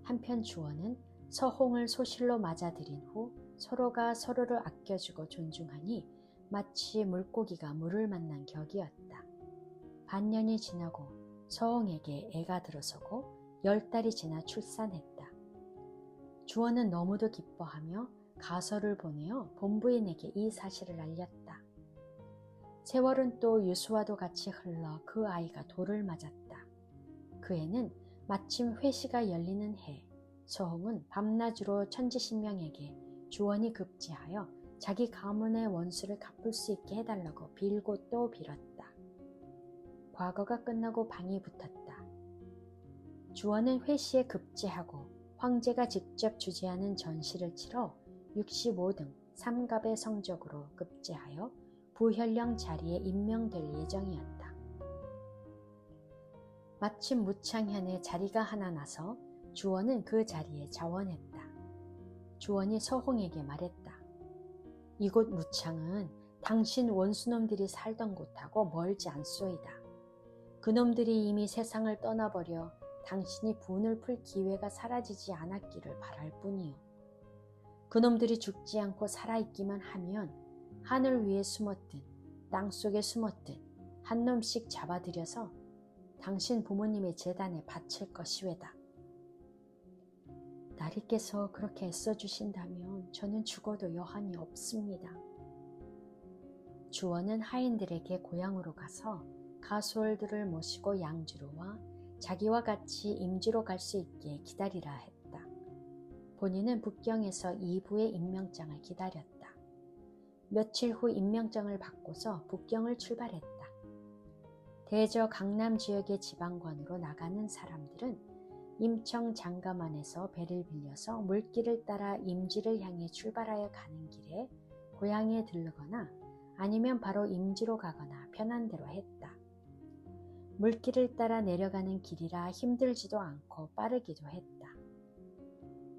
한편 주원은 서홍을 소실로 맞아들인 후 서로가 서로를 아껴주고 존중하니 마치 물고기가 물을 만난 격이었다. 반년이 지나고 서홍에게 애가 들어서고 10달이 지나 출산했다. 주원은 너무도 기뻐하며 가서를 보내어 본부인에게 이 사실을 알렸다. 세월은 또 유수와도 같이 흘러 그 아이가 돌을 맞았다. 그 해는 마침 회시가 열리는 해. 서홍은 밤낮으로 천지신명에게 주원이 급제하여 자기 가문의 원수를 갚을 수 있게 해달라고 빌고 또 빌었다. 과거가 끝나고 방이 붙었다. 주원은 회시에 급제하고 황제가 직접 주재하는 전시를 치러 65등 3갑의 성적으로 급제하여 부현령 자리에 임명될 예정이었다. 마침 무창현의 자리가 하나 나서 주원은 그 자리에 자원했다. 주원이 서홍에게 말했다. 이곳 무창은 당신 원수놈들이 살던 곳하고 멀지 않소이다. 그놈들이 이미 세상을 떠나버려 당신이 분을 풀 기회가 사라지지 않았기를 바랄 뿐이요. 그놈들이 죽지 않고 살아있기만 하면 하늘 위에 숨었든 땅속에 숨었든 한 놈씩 잡아들여서 당신 부모님의 제단에 바칠 것이외다. 나리께서 그렇게 애써주신다면 저는 죽어도 여한이 없습니다. 주원은 하인들에게 고향으로 가서 가수월들을 모시고 양주로 와 자기와 같이 임지로 갈 수 있게 기다리라 했다. 본인은 북경에서 2부의 임명장을 기다렸다. 며칠 후 임명장을 받고서 북경을 출발했다. 대저 강남 지역의 지방관으로 나가는 사람들은 임청 장가만에서 배를 빌려서 물길을 따라 임지를 향해 출발하여 가는 길에 고향에 들르거나 아니면 바로 임지로 가거나 편한 대로 했다. 물길을 따라 내려가는 길이라 힘들지도 않고 빠르기도 했다.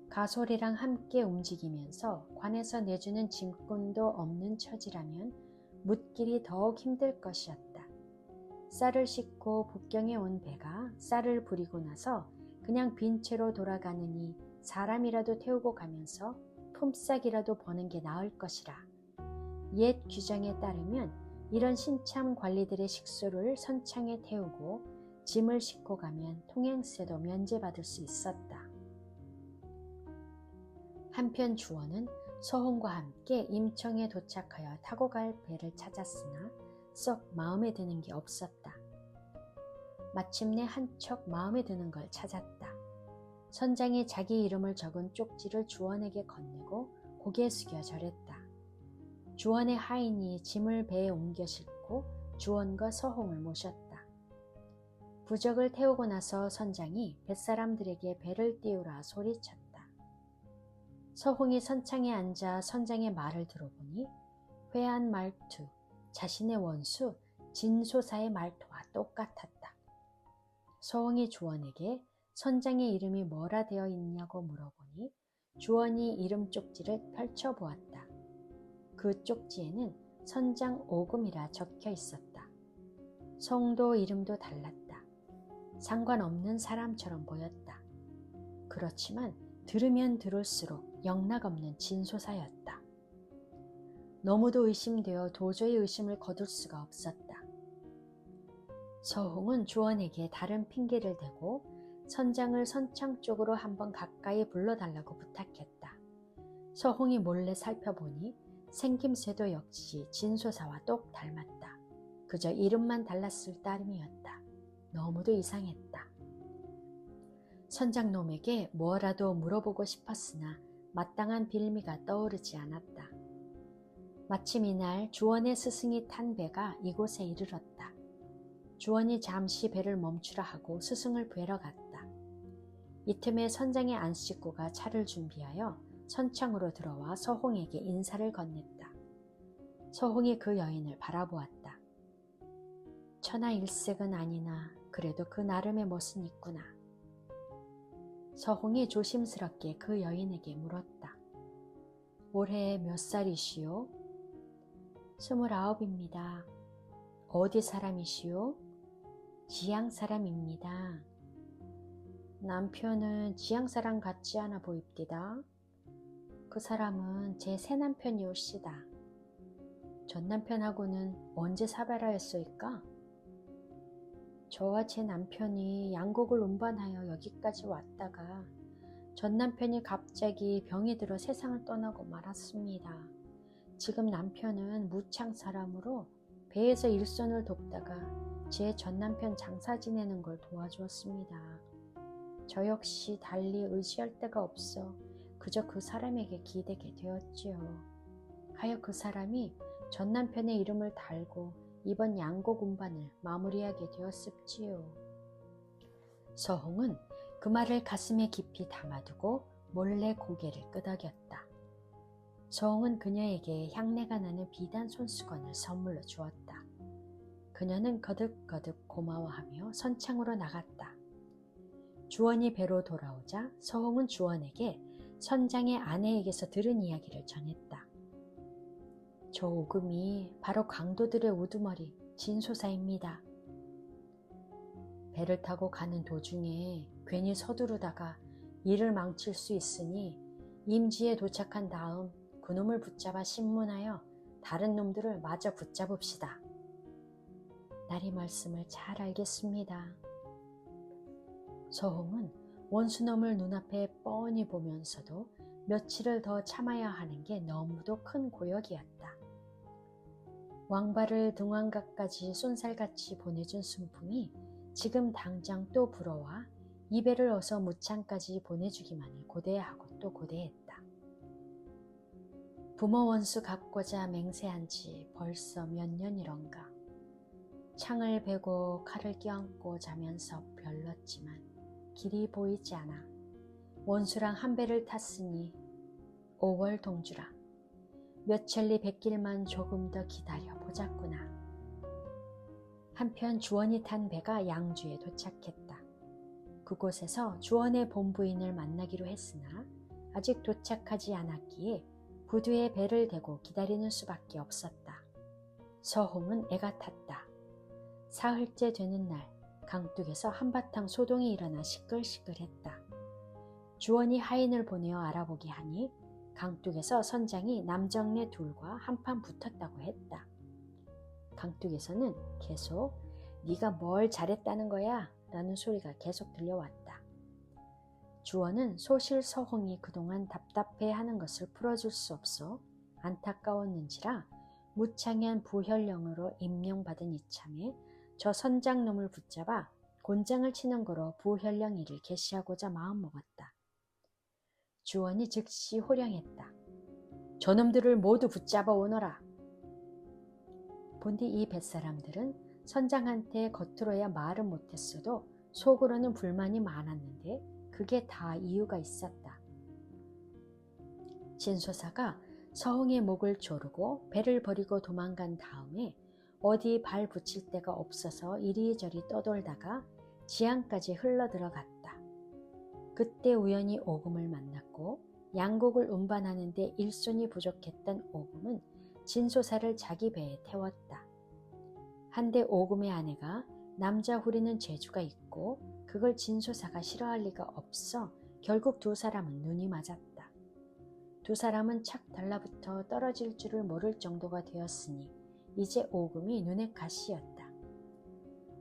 가솔이랑 함께 움직이면서 관에서 내주는 짐꾼도 없는 처지라면 뭇길이 더욱 힘들 것이었다. 쌀을 싣고 북경에 온 배가 쌀을 부리고 나서 그냥 빈 채로 돌아가느니 사람이라도 태우고 가면서 품삯이라도 버는 게 나을 것이라. 옛 규정에 따르면 이런 신참 관리들의 식소를 선창에 태우고 짐을 싣고 가면 통행세도 면제받을 수 있었다. 한편 주원은 서홍과 함께 임청에 도착하여 타고 갈 배를 찾았으나 썩 마음에 드는 게 없었다. 마침내 한 척 마음에 드는 걸 찾았다. 선장이 자기 이름을 적은 쪽지를 주원에게 건네고 고개 숙여 절했다. 주원의 하인이 짐을 배에 옮겨 싣고 주원과 서홍을 모셨다. 부적을 태우고 나서 선장이 뱃사람들에게 배를 띄우라 소리쳤다. 서홍이 선창에 앉아 선장의 말을 들어보니 회한 말투, 자신의 원수 진소사의 말투와 똑같았다. 서홍이 주원에게 선장의 이름이 뭐라 되어 있냐고 물어보니 주원이 이름 쪽지를 펼쳐보았다. 그 쪽지에는 선장 오금이라 적혀 있었다. 성도 이름도 달랐다. 상관없는 사람처럼 보였다. 그렇지만 들으면 들을수록 영락없는 진소사였다. 너무도 의심되어 도저히 의심을 거둘 수가 없었다. 서홍은 주원에게 다른 핑계를 대고 선장을 선창 쪽으로 한번 가까이 불러달라고 부탁했다. 서홍이 몰래 살펴보니 생김새도 역시 진소사와 똑 닮았다. 그저 이름만 달랐을 따름이었다. 너무도 이상했다. 선장놈에게 뭐라도 물어보고 싶었으나 마땅한 빌미가 떠오르지 않았다. 마침 이날 주원의 스승이 탄 배가 이곳에 이르렀다. 주원이 잠시 배를 멈추라 하고 스승을 뵈러 갔다. 이 틈에 선장의 안식구가 차를 준비하여 선창으로 들어와 서홍에게 인사를 건넸다. 서홍이 그 여인을 바라보았다. 천하일색은 아니나 그래도 그 나름의 멋은 있구나. 서홍이 조심스럽게 그 여인에게 물었다. 올해 몇 살이시오? 29입니다. 어디 사람이시오? 지양 사람입니다. 남편은 지양 사람 같지 않아 보입디다. 그 사람은 제 새남편이올시다. 전 남편하고는 언제 사별하였소이까? 저와 제 남편이 양곡을 운반하여 여기까지 왔다가 전 남편이 갑자기 병이 들어 세상을 떠나고 말았습니다. 지금 남편은 무창 사람으로 배에서 일손을 돕다가 제 전 남편 장사 지내는 걸 도와주었습니다. 저 역시 달리 의지할 데가 없어 그저 그 사람에게 기대게 되었지요. 하여 그 사람이 전 남편의 이름을 달고 이번 양곡 운반을 마무리하게 되었습지요. 서홍은 그 말을 가슴에 깊이 담아두고 몰래 고개를 끄덕였다. 서홍은 그녀에게 향내가 나는 비단 손수건을 선물로 주었다. 그녀는 거듭거듭 고마워하며 선창으로 나갔다. 주원이 배로 돌아오자 서홍은 주원에게 선장의 아내에게서 들은 이야기를 전했다. 저 오금이 바로 강도들의 우두머리 진소사입니다. 배를 타고 가는 도중에 괜히 서두르다가 일을 망칠 수 있으니 임지에 도착한 다음 그놈을 붙잡아 신문하여 다른 놈들을 마저 붙잡읍시다. 나리 말씀을 잘 알겠습니다. 서홍은 원수놈을 눈앞에 뻔히 보면서도 며칠을 더 참아야 하는 게 너무도 큰 고역이었다. 왕발을 등왕각까지 쏜살같이 보내준 순풍이 지금 당장 또 불어와 이 배를 어서 무창까지 보내주기만을 고대하고 또 고대했다. 부모 원수 갚고자 맹세한 지 벌써 몇 년이런가. 창을 베고 칼을 껴안고 자면서 별렀지만 길이 보이지 않아 원수랑 한 배를 탔으니 5월 동주라. 몇 천리 백길만 조금 더 기다려 보자꾸나. 한편 주원이 탄 배가 양주에 도착했다. 그곳에서 주원의 본부인을 만나기로 했으나 아직 도착하지 않았기에 부두에 배를 대고 기다리는 수밖에 없었다. 서홍은 애가 탔다. 사흘째 되는 날 강둑에서 한바탕 소동이 일어나 시끌시끌했다. 주원이 하인을 보내어 알아보게 하니 강둑에서 선장이 남정네 둘과 한판 붙었다고 했다. 강둑에서는 계속 네가 뭘 잘했다는 거야? 라는 소리가 계속 들려왔다. 주원은 소실 서홍이 그동안 답답해하는 것을 풀어줄 수 없어 안타까웠는지라 무창현 부현령으로 임명받은 이참에 저 선장놈을 붙잡아 곤장을 치는 거로 부현령 일을 개시하고자 마음먹었다. 주원이 즉시 호령했다. 저놈들을 모두 붙잡아 오너라. 본디 이 뱃사람들은 선장한테 겉으로야 말은 못했어도 속으로는 불만이 많았는데 그게 다 이유가 있었다. 진소사가 서홍의 목을 조르고 배를 버리고 도망간 다음에 어디 발 붙일 데가 없어서 이리저리 떠돌다가 지안까지 흘러들어갔다. 그때 우연히 오금을 만났고 양곡을 운반하는데 일손이 부족했던 오금은 진소사를 자기 배에 태웠다. 한데 오금의 아내가 남자 후리는 재주가 있고 그걸 진소사가 싫어할 리가 없어 결국 두 사람은 눈이 맞았다. 두 사람은 착 달라붙어 떨어질 줄을 모를 정도가 되었으니 이제 오금이 눈에 가시였다.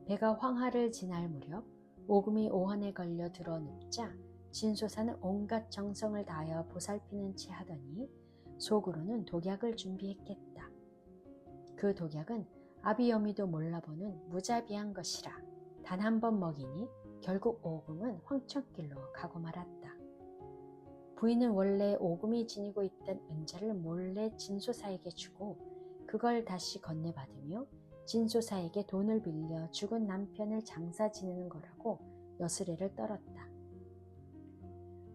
배가 황하를 지날 무렵 오금이 오한에 걸려 들어 눕자 진소사는 온갖 정성을 다하여 보살피는 채 하더니 속으로는 독약을 준비했겠다. 그 독약은 아비여미도 몰라보는 무자비한 것이라 단 한 번 먹이니 결국 오금은 황천길로 가고 말았다. 부인은 원래 오금이 지니고 있던 은자를 몰래 진소사에게 주고 그걸 다시 건네받으며 진소사에게 돈을 빌려 죽은 남편을 장사 지내는 거라고 여스레를 떨었다.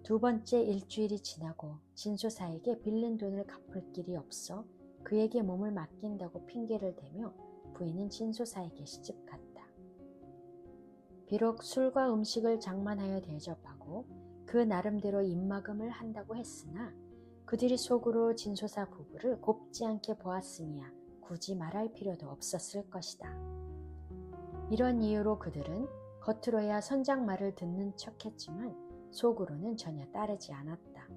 두 번째 일주일이 지나고 진소사에게 빌린 돈을 갚을 길이 없어 그에게 몸을 맡긴다고 핑계를 대며 부인은 진소사에게 시집갔다. 비록 술과 음식을 장만하여 대접하고 그 나름대로 입막음을 한다고 했으나 그들이 속으로 진소사 부부를 곱지 않게 보았으니야 굳이 말할 필요도 없었을 것이다. 이런 이유로 그들은 겉으로야 선장 말을 듣는 척했지만 속으로는 전혀 따르지 않았다.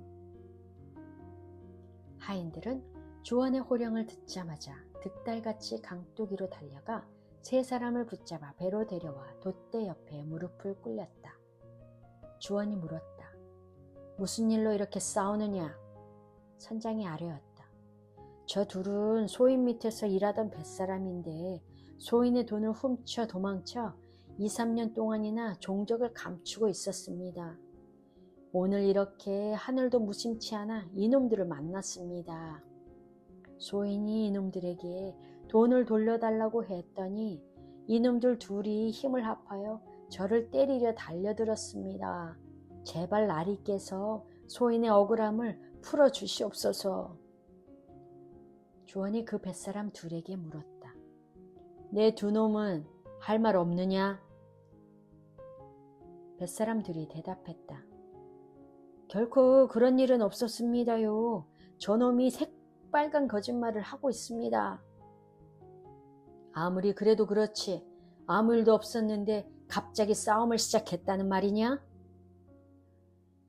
하인들은 주원의 호령을 듣자마자 득달같이 강뚜기로 달려가 세 사람을 붙잡아 배로 데려와 돛대 옆에 무릎을 꿇렸다. 주원이 물었다. 무슨 일로 이렇게 싸우느냐? 선장이 아뢰었다. 저 둘은 소인 밑에서 일하던 뱃사람인데 소인의 돈을 훔쳐 도망쳐 2, 3년 동안이나 종적을 감추고 있었습니다. 오늘 이렇게 하늘도 무심치 않아 이놈들을 만났습니다. 소인이 이놈들에게 돈을 돌려달라고 했더니 이놈들 둘이 힘을 합하여 저를 때리려 달려들었습니다. 제발 나리께서 소인의 억울함을 풀어주시옵소서. 주원이 그 뱃사람 둘에게 물었다. 내 두 놈은 할 말 없느냐? 뱃사람 둘이 대답했다. 결코 그런 일은 없었습니다요. 저놈이 새빨간 거짓말을 하고 있습니다. 아무리 그래도 그렇지 아무 일도 없었는데 갑자기 싸움을 시작했다는 말이냐?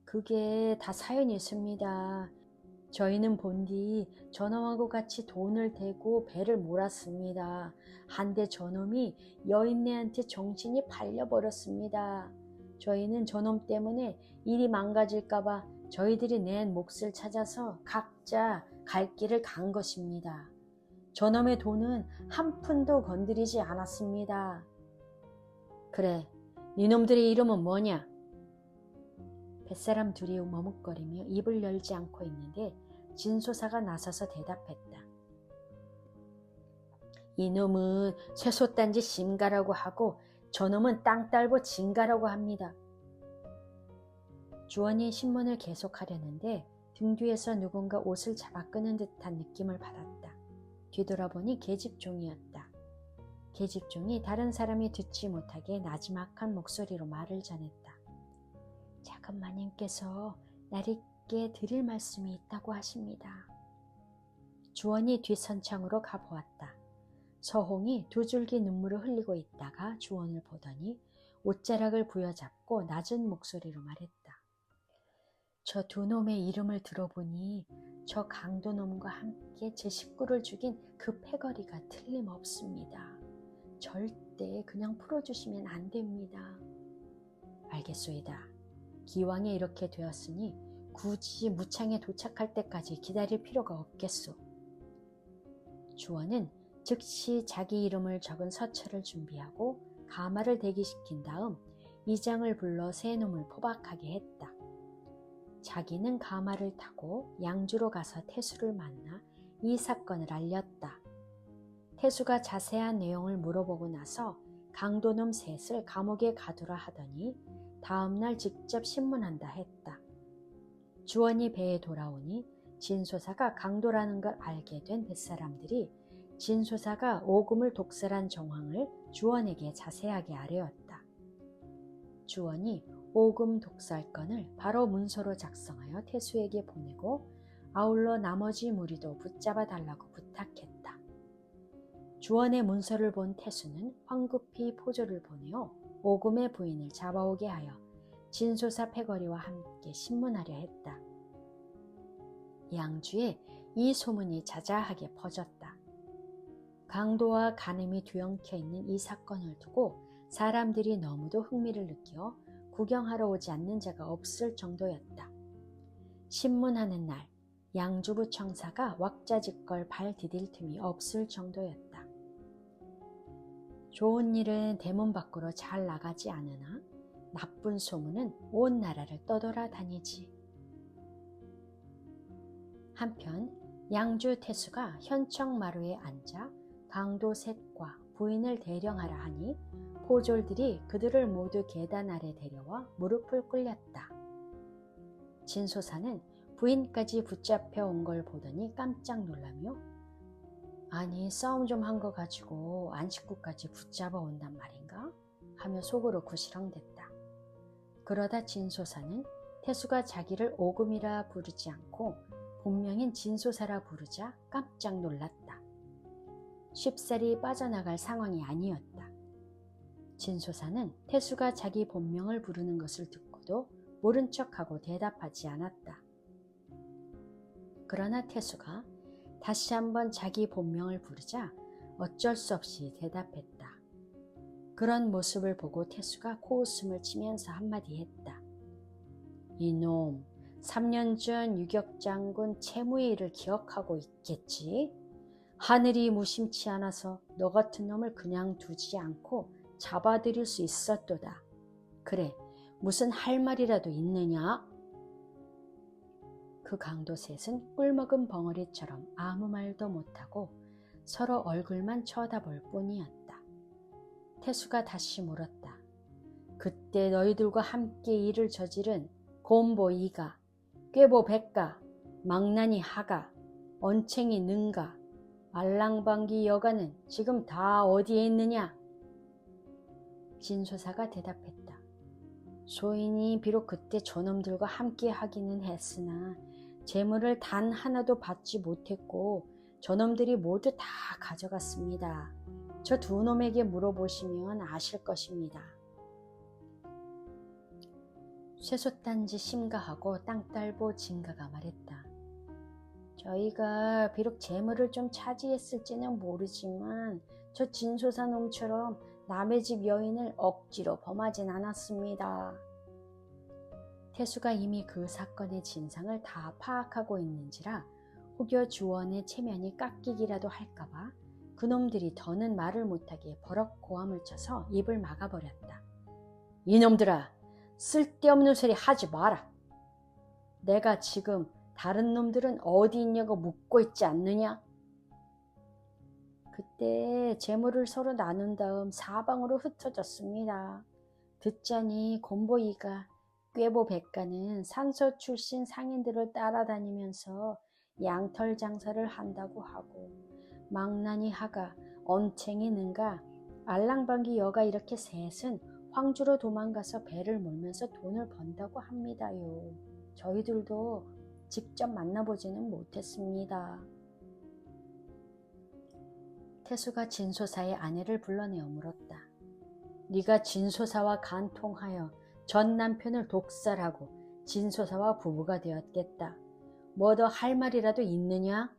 그게 다 사연이 있습니다. 저희는 본디 저놈하고 같이 돈을 대고 배를 몰았습니다. 한데 저놈이 여인네한테 정신이 팔려버렸습니다. 저희는 저놈 때문에 일이 망가질까봐 저희들이 낸 몫을 찾아서 각자 갈 길을 간 것입니다. 저놈의 돈은 한 푼도 건드리지 않았습니다. 그래, 니놈들의 이름은 뭐냐? 뱃사람 둘이 머뭇거리며 입을 열지 않고 있는데 진소사가 나서서 대답했다. 이놈은 쇠소단지 심가라고 하고 저놈은 땅딸보 진가라고 합니다. 주원이 신문을 계속하려는데 등 뒤에서 누군가 옷을 잡아 끄는 듯한 느낌을 받았다. 뒤돌아보니 계집종이었다. 계집종이 다른 사람이 듣지 못하게 나지막한 목소리로 말을 전했다. 작은 마님께서 나리께 드릴 말씀이 있다고 하십니다. 주원이 뒷선창으로 가보았다. 서홍이 두 줄기 눈물을 흘리고 있다가 주원을 보더니 옷자락을 부여잡고 낮은 목소리로 말했다. 저 두 놈의 이름을 들어보니 저 강도놈과 함께 제 식구를 죽인 그 패거리가 틀림없습니다. 절대 그냥 풀어주시면 안 됩니다. 알겠소이다. 기왕에 이렇게 되었으니 굳이 무창에 도착할 때까지 기다릴 필요가 없겠소. 주원은 즉시 자기 이름을 적은 서철을 준비하고 가마를 대기시킨 다음 이장을 불러 세 놈을 포박하게 했다. 자기는 가마를 타고 양주로 가서 태수를 만나 이 사건을 알렸다. 태수가 자세한 내용을 물어보고 나서 강도놈 셋을 감옥에 가두라 하더니 다음날 직접 신문한다 했다. 주원이 배에 돌아오니 진소사가 강도라는 걸 알게 된 뱃사람들이 진소사가 오금을 독살한 정황을 주원에게 자세하게 아뢰었다. 주원이 오금 독살건을 바로 문서로 작성하여 태수에게 보내고 아울러 나머지 무리도 붙잡아 달라고 부탁했다. 주원의 문서를 본 태수는 황급히 포조를 보내어 오금의 부인을 잡아오게 하여 진소사 패거리와 함께 신문하려 했다. 양주에 이 소문이 자자하게 퍼졌다. 강도와 간음이 뒤엉켜 있는 이 사건을 두고 사람들이 너무도 흥미를 느끼어 구경하러 오지 않는 자가 없을 정도였다. 신문하는 날 양주부 청사가 왁자지껄 발 디딜 틈이 없을 정도였다. 좋은 일은 대문 밖으로 잘 나가지 않으나 나쁜 소문은 온 나라를 떠돌아다니지. 한편 양주 태수가 현청마루에 앉아 강도 셋과 부인을 대령하라 하니 포졸들이 그들을 모두 계단 아래 데려와 무릎을 꿇렸다. 진소사는 부인까지 붙잡혀 온 걸 보더니 깜짝 놀라며 아니 싸움 좀 한 거 가지고 안식구까지 붙잡아 온단 말인가? 하며 속으로 구시렁댔다. 그러다 진소사는 태수가 자기를 오금이라 부르지 않고 본명인 진소사라 부르자 깜짝 놀랐다. 쉽사리 빠져나갈 상황이 아니었다. 진소사는 태수가 자기 본명을 부르는 것을 듣고도 모른 척하고 대답하지 않았다. 그러나 태수가 다시 한번 자기 본명을 부르자 어쩔 수 없이 대답했다. 그런 모습을 보고 태수가 코웃음을 치면서 한마디 했다. 이놈, 3년 전 유격장군 채무의 일을 기억하고 있겠지? 하늘이 무심치 않아서 너 같은 놈을 그냥 두지 않고 잡아들일 수 있었도다. 그래, 무슨 할 말이라도 있느냐? 그 강도 셋은 꿀먹은 벙어리처럼 아무 말도 못하고 서로 얼굴만 쳐다볼 뿐이었다. 태수가 다시 물었다. 그때 너희들과 함께 일을 저지른 곰보 이가, 꾀보 백가, 망나니 하가, 언챙이 능가, 알랑방기 여가는 지금 다 어디에 있느냐? 진소사가 대답했다. 소인이 비록 그때 저놈들과 함께 하기는 했으나 재물을 단 하나도 받지 못했고 저놈들이 모두 다 가져갔습니다. 저 두 놈에게 물어보시면 아실 것입니다. 쇠솥단지 심가하고 땅딸보 진가가 말했다. 저희가 비록 재물을 좀 차지했을지는 모르지만 저 진소사 놈처럼 남의 집 여인을 억지로 범하진 않았습니다. 태수가 이미 그 사건의 진상을 다 파악하고 있는지라 혹여 주원의 체면이 깎이기라도 할까봐 그놈들이 더는 말을 못하게 버럭 고함을 쳐서 입을 막아버렸다. 이놈들아, 쓸데없는 소리 하지 마라. 내가 지금 다른 놈들은 어디 있냐고 묻고 있지 않느냐? 그때 재물을 서로 나눈 다음 사방으로 흩어졌습니다. 듣자니 곰보이가 꾀보 백가는 산소 출신 상인들을 따라다니면서 양털 장사를 한다고 하고 망나니 하가, 언챙이 능가, 알랑방기 여가 이렇게 셋은 황주로 도망가서 배를 몰면서 돈을 번다고 합니다요. 저희들도 직접 만나보지는 못했습니다. 태수가 진소사의 아내를 불러내어 물었다. 네가 진소사와 간통하여 전 남편을 독살하고 진소사와 부부가 되었겠다. 뭐 더 할 말이라도 있느냐?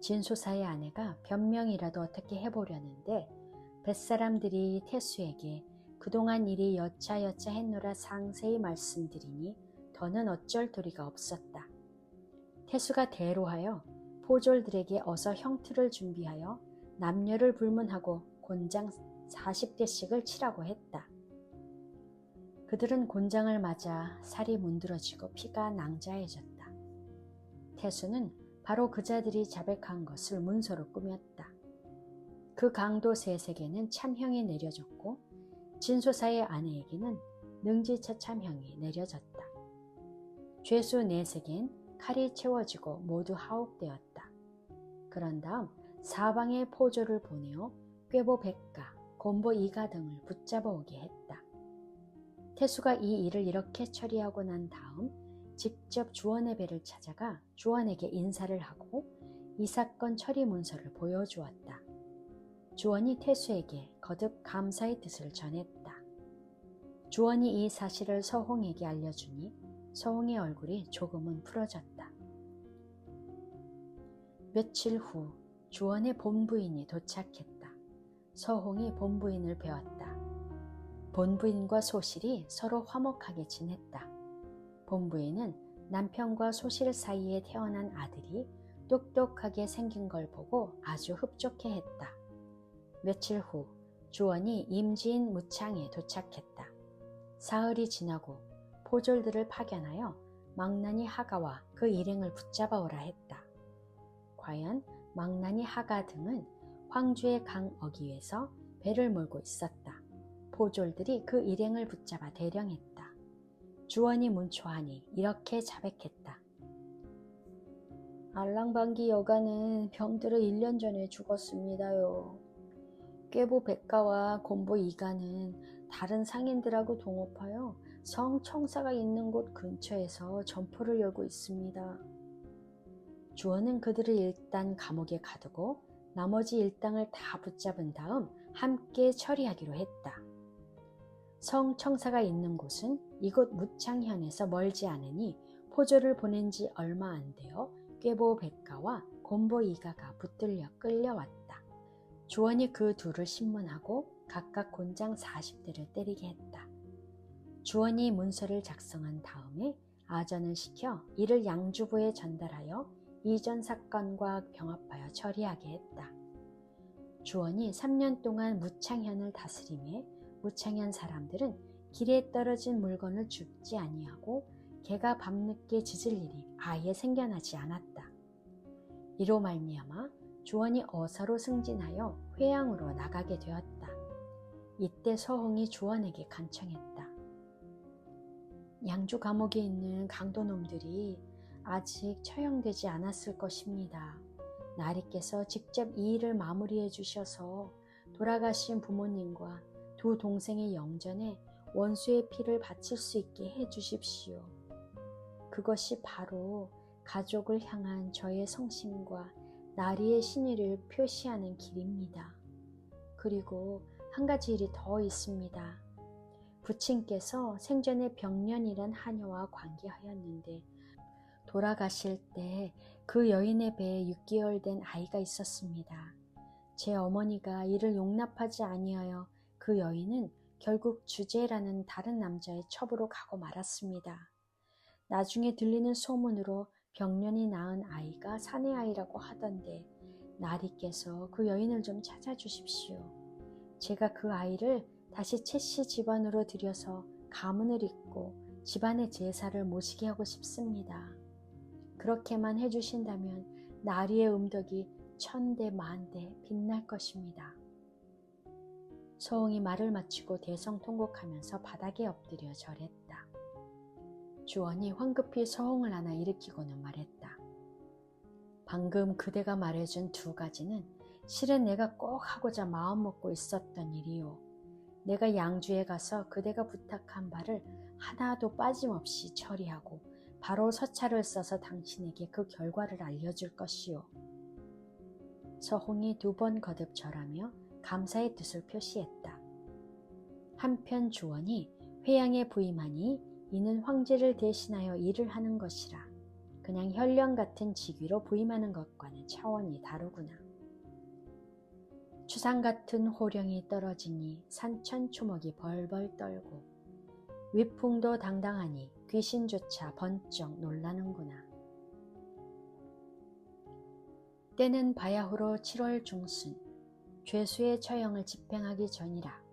진소사의 아내가 변명이라도 어떻게 해보려는데 뱃사람들이 태수에게 그동안 일이 여차여차 했노라 상세히 말씀드리니 더는 어쩔 도리가 없었다. 태수가 대로하여 포졸들에게 어서 형틀을 준비하여 남녀를 불문하고 곤장 40대씩을 치라고 했다. 그들은 곤장을 맞아 살이 문드러지고 피가 낭자해졌다. 태수는 바로 그자들이 자백한 것을 문서로 꾸몄다. 그 강도 셋에게는 참형이 내려졌고 진소사의 아내에게는 능지처 참형이 내려졌다. 죄수 넷에겐 칼이 채워지고 모두 하옥되었다. 그런 다음 사방의 포졸을 보내어 꾀보 백가, 곰보 이가 등을 붙잡아 오게 했다. 태수가 이 일을 이렇게 처리하고 난 다음 직접 주원의 배를 찾아가 주원에게 인사를 하고 이 사건 처리 문서를 보여주었다. 주원이 태수에게 거듭 감사의 뜻을 전했다. 주원이 이 사실을 서홍에게 알려주니 서홍의 얼굴이 조금은 풀어졌다. 며칠 후 주원의 본부인이 도착했다. 서홍이 본부인을 배웠다. 본부인과 소실이 서로 화목하게 지냈다. 본부인은 남편과 소실 사이에 태어난 아들이 똑똑하게 생긴 걸 보고 아주 흡족해했다. 며칠 후 주원이 임지인 무창에 도착했다. 사흘이 지나고 포졸들을 파견하여 망나니 하가와 그 일행을 붙잡아 오라 했다. 과연 망나니 하가 등은 황주의 강 어귀에서 배를 몰고 있었다. 포졸들이 그 일행을 붙잡아 대령했다. 주원이 문초하니 이렇게 자백했다. 알랑방기 여가는 병들어 1년 전에 죽었습니다요. 꾀보 백가와 곰보 이가는 다른 상인들하고 동업하여 성 청사가 있는 곳 근처에서 점포를 열고 있습니다. 주원은 그들을 일단 감옥에 가두고 나머지 일당을 다 붙잡은 다음 함께 처리하기로 했다. 성 청사가 있는 곳은 이곳 무창현에서 멀지 않으니 포졸을 보낸 지 얼마 안 되어 꾀보 백가와 곰보 이가가 붙들려 끌려왔다. 주원이 그 둘을 신문하고 각각 곤장 40대를 때리게 했다. 주원이 문서를 작성한 다음에 아전을 시켜 이를 양주부에 전달하여 이전 사건과 병합하여 처리하게 했다. 주원이 3년 동안 무창현을 다스림에 무창현 사람들은 길에 떨어진 물건을 줍지 아니하고 개가 밤늦게 짖을 일이 아예 생겨나지 않았다. 이로 말미암아 주원이 어사로 승진하여 회양으로 나가게 되었다. 이때 서홍이 주원에게 간청했다. 양주 감옥에 있는 강도놈들이 아직 처형되지 않았을 것입니다. 나리께서 직접 이 일을 마무리해 주셔서 돌아가신 부모님과 두 동생의 영전에 원수의 피를 바칠 수 있게 해 주십시오. 그것이 바로 가족을 향한 저의 성심과 나리의 신의를 표시하는 길입니다. 그리고 한 가지 일이 더 있습니다. 부친께서 생전에 병년이란 하녀와 관계하였는데 돌아가실 때 그 여인의 배에 6개월 된 아이가 있었습니다. 제 어머니가 이를 용납하지 아니하여 그 여인은 결국 주제라는 다른 남자의 첩으로 가고 말았습니다. 나중에 들리는 소문으로 병년이 낳은 아이가 사내 아이라고 하던데 나리께서 그 여인을 좀 찾아주십시오. 제가 그 아이를 다시 채씨 집안으로 들여서 가문을 잇고 집안의 제사를 모시게 하고 싶습니다. 그렇게만 해주신다면 나리의 음덕이 천대 만대 빛날 것입니다. 서홍이 말을 마치고 대성통곡하면서 바닥에 엎드려 절했다. 주원이 황급히 서홍을 안아 일으키고는 말했다. 방금 그대가 말해준 2가지는 실은 내가 꼭 하고자 마음먹고 있었던 일이요. 내가 양주에 가서 그대가 부탁한 바를 하나도 빠짐없이 처리하고 바로 서찰을 써서 당신에게 그 결과를 알려줄 것이요. 서홍이 2번 거듭 절하며 감사의 뜻을 표시했다. 한편 주원이 회양에 부임하니 이는 황제를 대신하여 일을 하는 것이라 그냥 현령 같은 직위로 부임하는 것과는 차원이 다르구나. 추상 같은 호령이 떨어지니 산천초목이 벌벌 떨고 위풍도 당당하니 귀신조차 번쩍 놀라는구나. 때는 바야흐로 7월 중순, 죄수의 처형을 집행하기 전이라.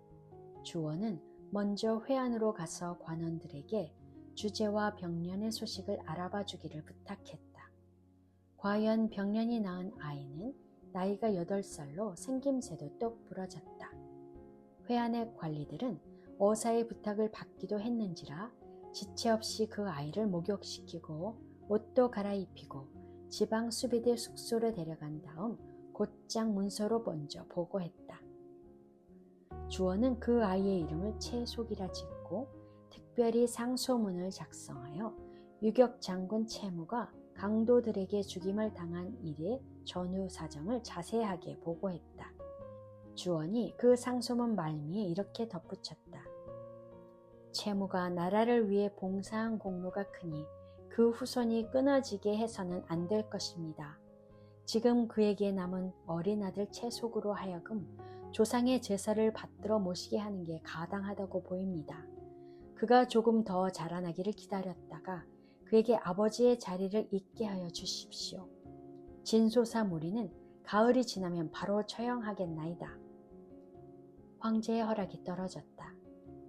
주원은 먼저 회안으로 가서 관원들에게 주제와 병련의 소식을 알아봐 주기를 부탁했다. 과연 병련이 낳은 아이는 나이가 8살로 생김새도 똑 부러졌다. 회안의 관리들은 어사의 부탁을 받기도 했는지라 지체 없이 그 아이를 목욕시키고 옷도 갈아입히고 지방 수비대 숙소로 데려간 다음 곧장 문서로 먼저 보고했다. 주원은 그 아이의 이름을 채속이라 짓고 특별히 상소문을 작성하여 유격 장군 채무가 강도들에게 죽임을 당한 일의 전후 사정을 자세하게 보고했다. 주원이 그 상소문 말미에 이렇게 덧붙였다. 채무가 나라를 위해 봉사한 공로가 크니 그 후손이 끊어지게 해서는 안 될 것입니다. 지금 그에게 남은 어린 아들 채속으로 하여금 조상의 제사를 받들어 모시게 하는 게 가당하다고 보입니다. 그가 조금 더 자라나기를 기다렸다가 그에게 아버지의 자리를 잇게 하여 주십시오. 진소사 무리는 가을이 지나면 바로 처형하겠나이다. 황제의 허락이 떨어졌다.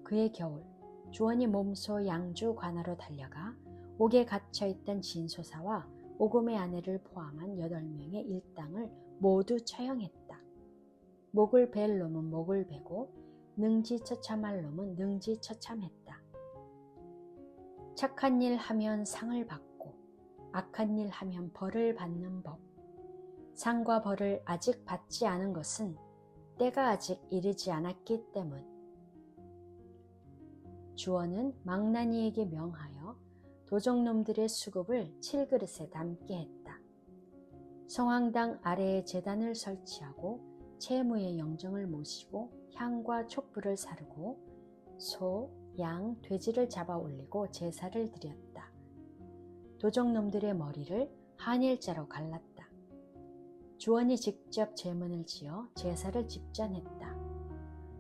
그의 겨울, 주원이 몸소 양주 관하로 달려가 옥에 갇혀있던 진소사와 오금의 아내를 포함한 8명의 일당을 모두 처형했다. 목을 벨 놈은 목을 베고 능지처참할 놈은 능지처참했다. 착한 일 하면 상을 받고 악한 일 하면 벌을 받는 법. 상과 벌을 아직 받지 않은 것은 때가 아직 이르지 않았기 때문. 주원은 망나니에게 명하여 도적놈들의 수급을 7그릇에 담게 했다. 성황당 아래에 제단을 설치하고 채무의 영정을 모시고 향과 촛불을 사르고 소, 양, 돼지를 잡아 올리고 제사를 드렸다. 도적놈들의 머리를 한일자로 갈랐다. 주원이 직접 제문을 지어 제사를 집전했다.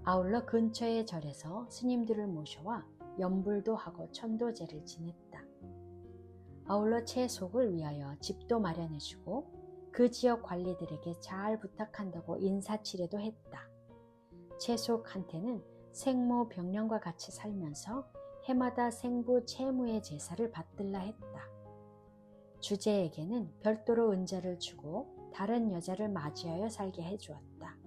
아울러 근처의 절에서 스님들을 모셔와 연불도 하고 천도제를 지냈다. 아울러 채속을 위하여 집도 마련해주고 그 지역 관리들에게 잘 부탁한다고 인사치레도 했다. 채속한테는 생모 병령과 같이 살면서 해마다 생부 채무의 제사를 받들라 했다. 주제에게는 별도로 은자를 주고 다른 여자를 맞이하여 살게 해주었다.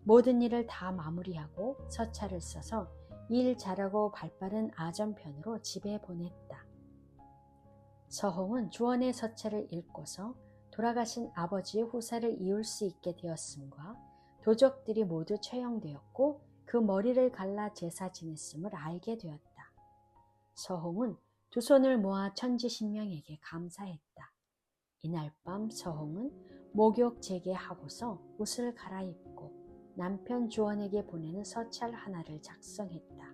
모든 일을 다 마무리하고 서찰을 써서 일 잘하고 발빠른 아전편으로 집에 보냈다. 서홍은 주원의 서찰을 읽고서 돌아가신 아버지의 후사를 이을 수 있게 되었음과 도적들이 모두 처형되었고 그 머리를 갈라 제사 지냈음을 알게 되었다. 서홍은 두 손을 모아 천지신명에게 감사했다. 이날 밤 서홍은 목욕 재개하고서 옷을 갈아입고 남편 주원에게 보내는 서찰 하나를 작성했다.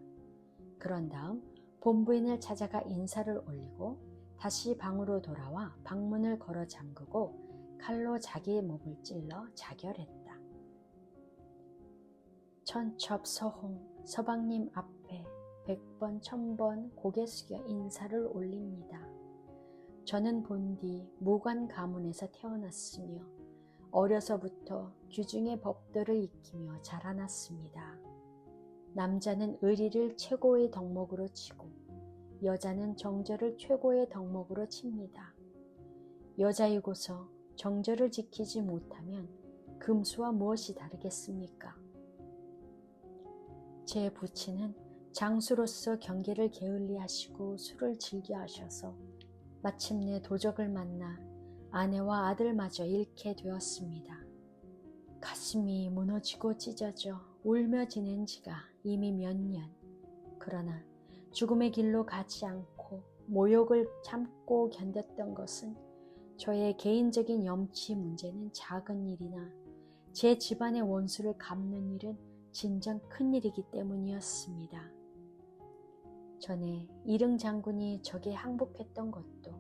그런 다음 본부인을 찾아가 인사를 올리고 다시 방으로 돌아와 방문을 걸어 잠그고 칼로 자기의 목을 찔러 자결했다. 천첩 서홍 서방님 앞에 100번 1000번 고개 숙여 인사를 올립니다. 저는 본디 무관 가문에서 태어났으며 어려서부터 규중의 법도를 익히며 자라났습니다. 남자는 의리를 최고의 덕목으로 치고 여자는 정절을 최고의 덕목으로 칩니다. 여자이고서 정절을 지키지 못하면 금수와 무엇이 다르겠습니까? 제 부친은 장수로서 경계를 게을리하시고 술을 즐겨 하셔서 마침내 도적을 만나 아내와 아들마저 잃게 되었습니다. 가슴이 무너지고 찢어져 울며 지낸 지가 이미 몇 년. 그러나 죽음의 길로 가지 않고 모욕을 참고 견뎠던 것은 저의 개인적인 염치 문제는 작은 일이나 제 집안의 원수를 갚는 일은 진정 큰 일이기 때문이었습니다. 전에 이릉 장군이 적에 항복했던 것도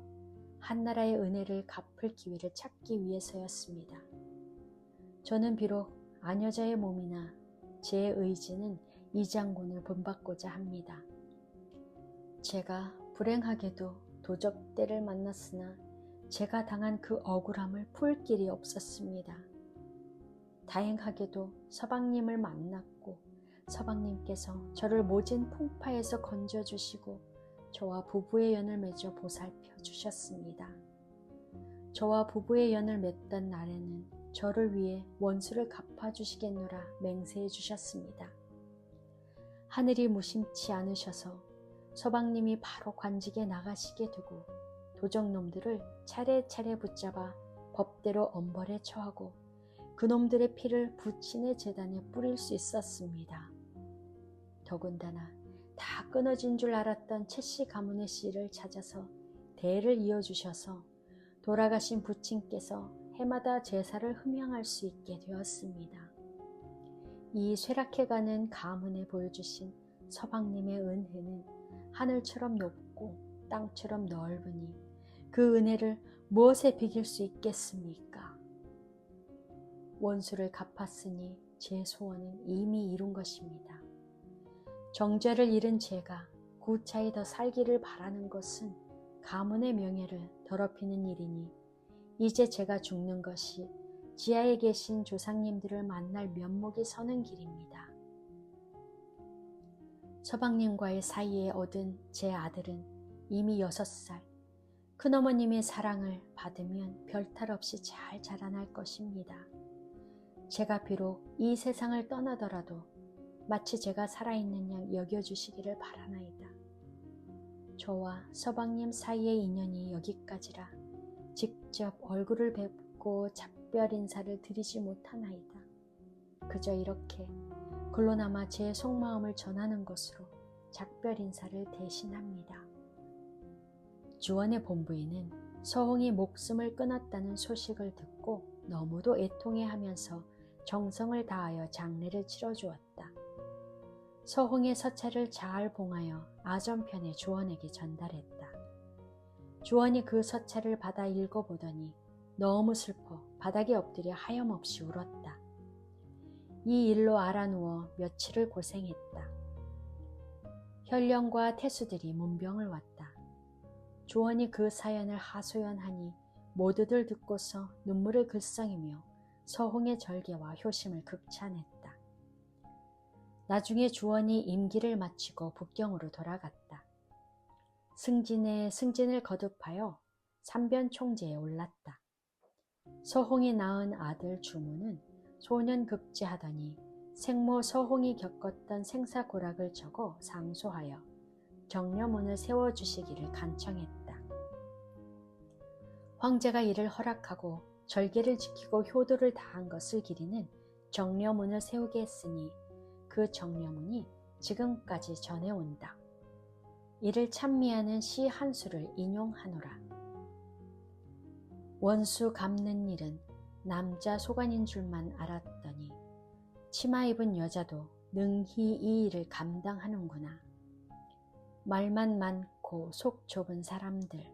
한나라의 은혜를 갚을 기회를 찾기 위해서였습니다. 저는 비록 아녀자의 몸이나 제 의지는 이 장군을 본받고자 합니다. 제가 불행하게도 도적대를 만났으나 제가 당한 그 억울함을 풀 길이 없었습니다. 다행하게도 서방님을 만났고 서방님께서 저를 모진 풍파에서 건져주시고 저와 부부의 연을 맺어 보살펴 주셨습니다. 저와 부부의 연을 맺던 날에는 저를 위해 원수를 갚아주시겠노라 맹세해 주셨습니다. 하늘이 무심치 않으셔서 서방님이 바로 관직에 나가시게 되고 도적놈들을 차례차례 붙잡아 법대로 엄벌에 처하고 그놈들의 피를 부친의 제단에 뿌릴 수 있었습니다. 더군다나 다 끊어진 줄 알았던 채씨 가문의 씨를 찾아서 대를 이어주셔서 돌아가신 부친께서 해마다 제사를 흠양할 수 있게 되었습니다. 이 쇠락해가는 가문에 보여주신 서방님의 은혜는 하늘처럼 높고 땅처럼 넓으니 그 은혜를 무엇에 비길 수 있겠습니까? 원수를 갚았으니 제 소원은 이미 이룬 것입니다. 정죄를 잃은 제가 구차히 더 살기를 바라는 것은 가문의 명예를 더럽히는 일이니 이제 제가 죽는 것이 지하에 계신 조상님들을 만날 면목이 서는 길입니다. 서방님과의 사이에 얻은 제 아들은 이미 6살, 큰어머님의 사랑을 받으면 별탈 없이 잘 자라날 것입니다. 제가 비록 이 세상을 떠나더라도 마치 제가 살아있는 양 여겨주시기를 바라나이다. 저와 서방님 사이의 인연이 여기까지라 직접 얼굴을 뵙고 작별 인사를 드리지 못하나이다. 그저 이렇게 글로나마 제 속마음을 전하는 것으로 작별 인사를 대신합니다. 주원의 본부인은 서홍이 목숨을 끊었다는 소식을 듣고 너무도 애통해하면서 정성을 다하여 장례를 치러주었다. 서홍의 서찰을 잘 봉하여 아전편에 주원에게 전달했다. 주원이 그 서찰을 받아 읽어보더니 너무 슬퍼 바닥에 엎드려 하염없이 울었다. 이 일로 알아누워 며칠을 고생했다. 혈령과 태수들이 문병을 왔다. 주원이 그 사연을 하소연하니 모두들 듣고서 눈물을 글썽이며 서홍의 절개와 효심을 극찬했다. 나중에 주원이 임기를 마치고 북경으로 돌아갔다. 승진을 거듭하여 삼변 총재에 올랐다. 서홍이 낳은 아들 주무는 소년급제하더니 생모 서홍이 겪었던 생사고락을 적어 상소하여 정려문을 세워주시기를 간청했다. 황제가 이를 허락하고 절개를 지키고 효도를 다한 것을 기리는 정려문을 세우게 했으니 그 정려문이 지금까지 전해온다. 이를 찬미하는 시 한 수를 인용하노라. 원수 갚는 일은 남자 소관인 줄만 알았더니 치마 입은 여자도 능히 이 일을 감당하는구나. 말만 많고 속 좁은 사람들,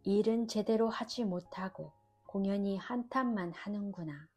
일은 제대로 하지 못하고 공연히 한탄만 하는구나.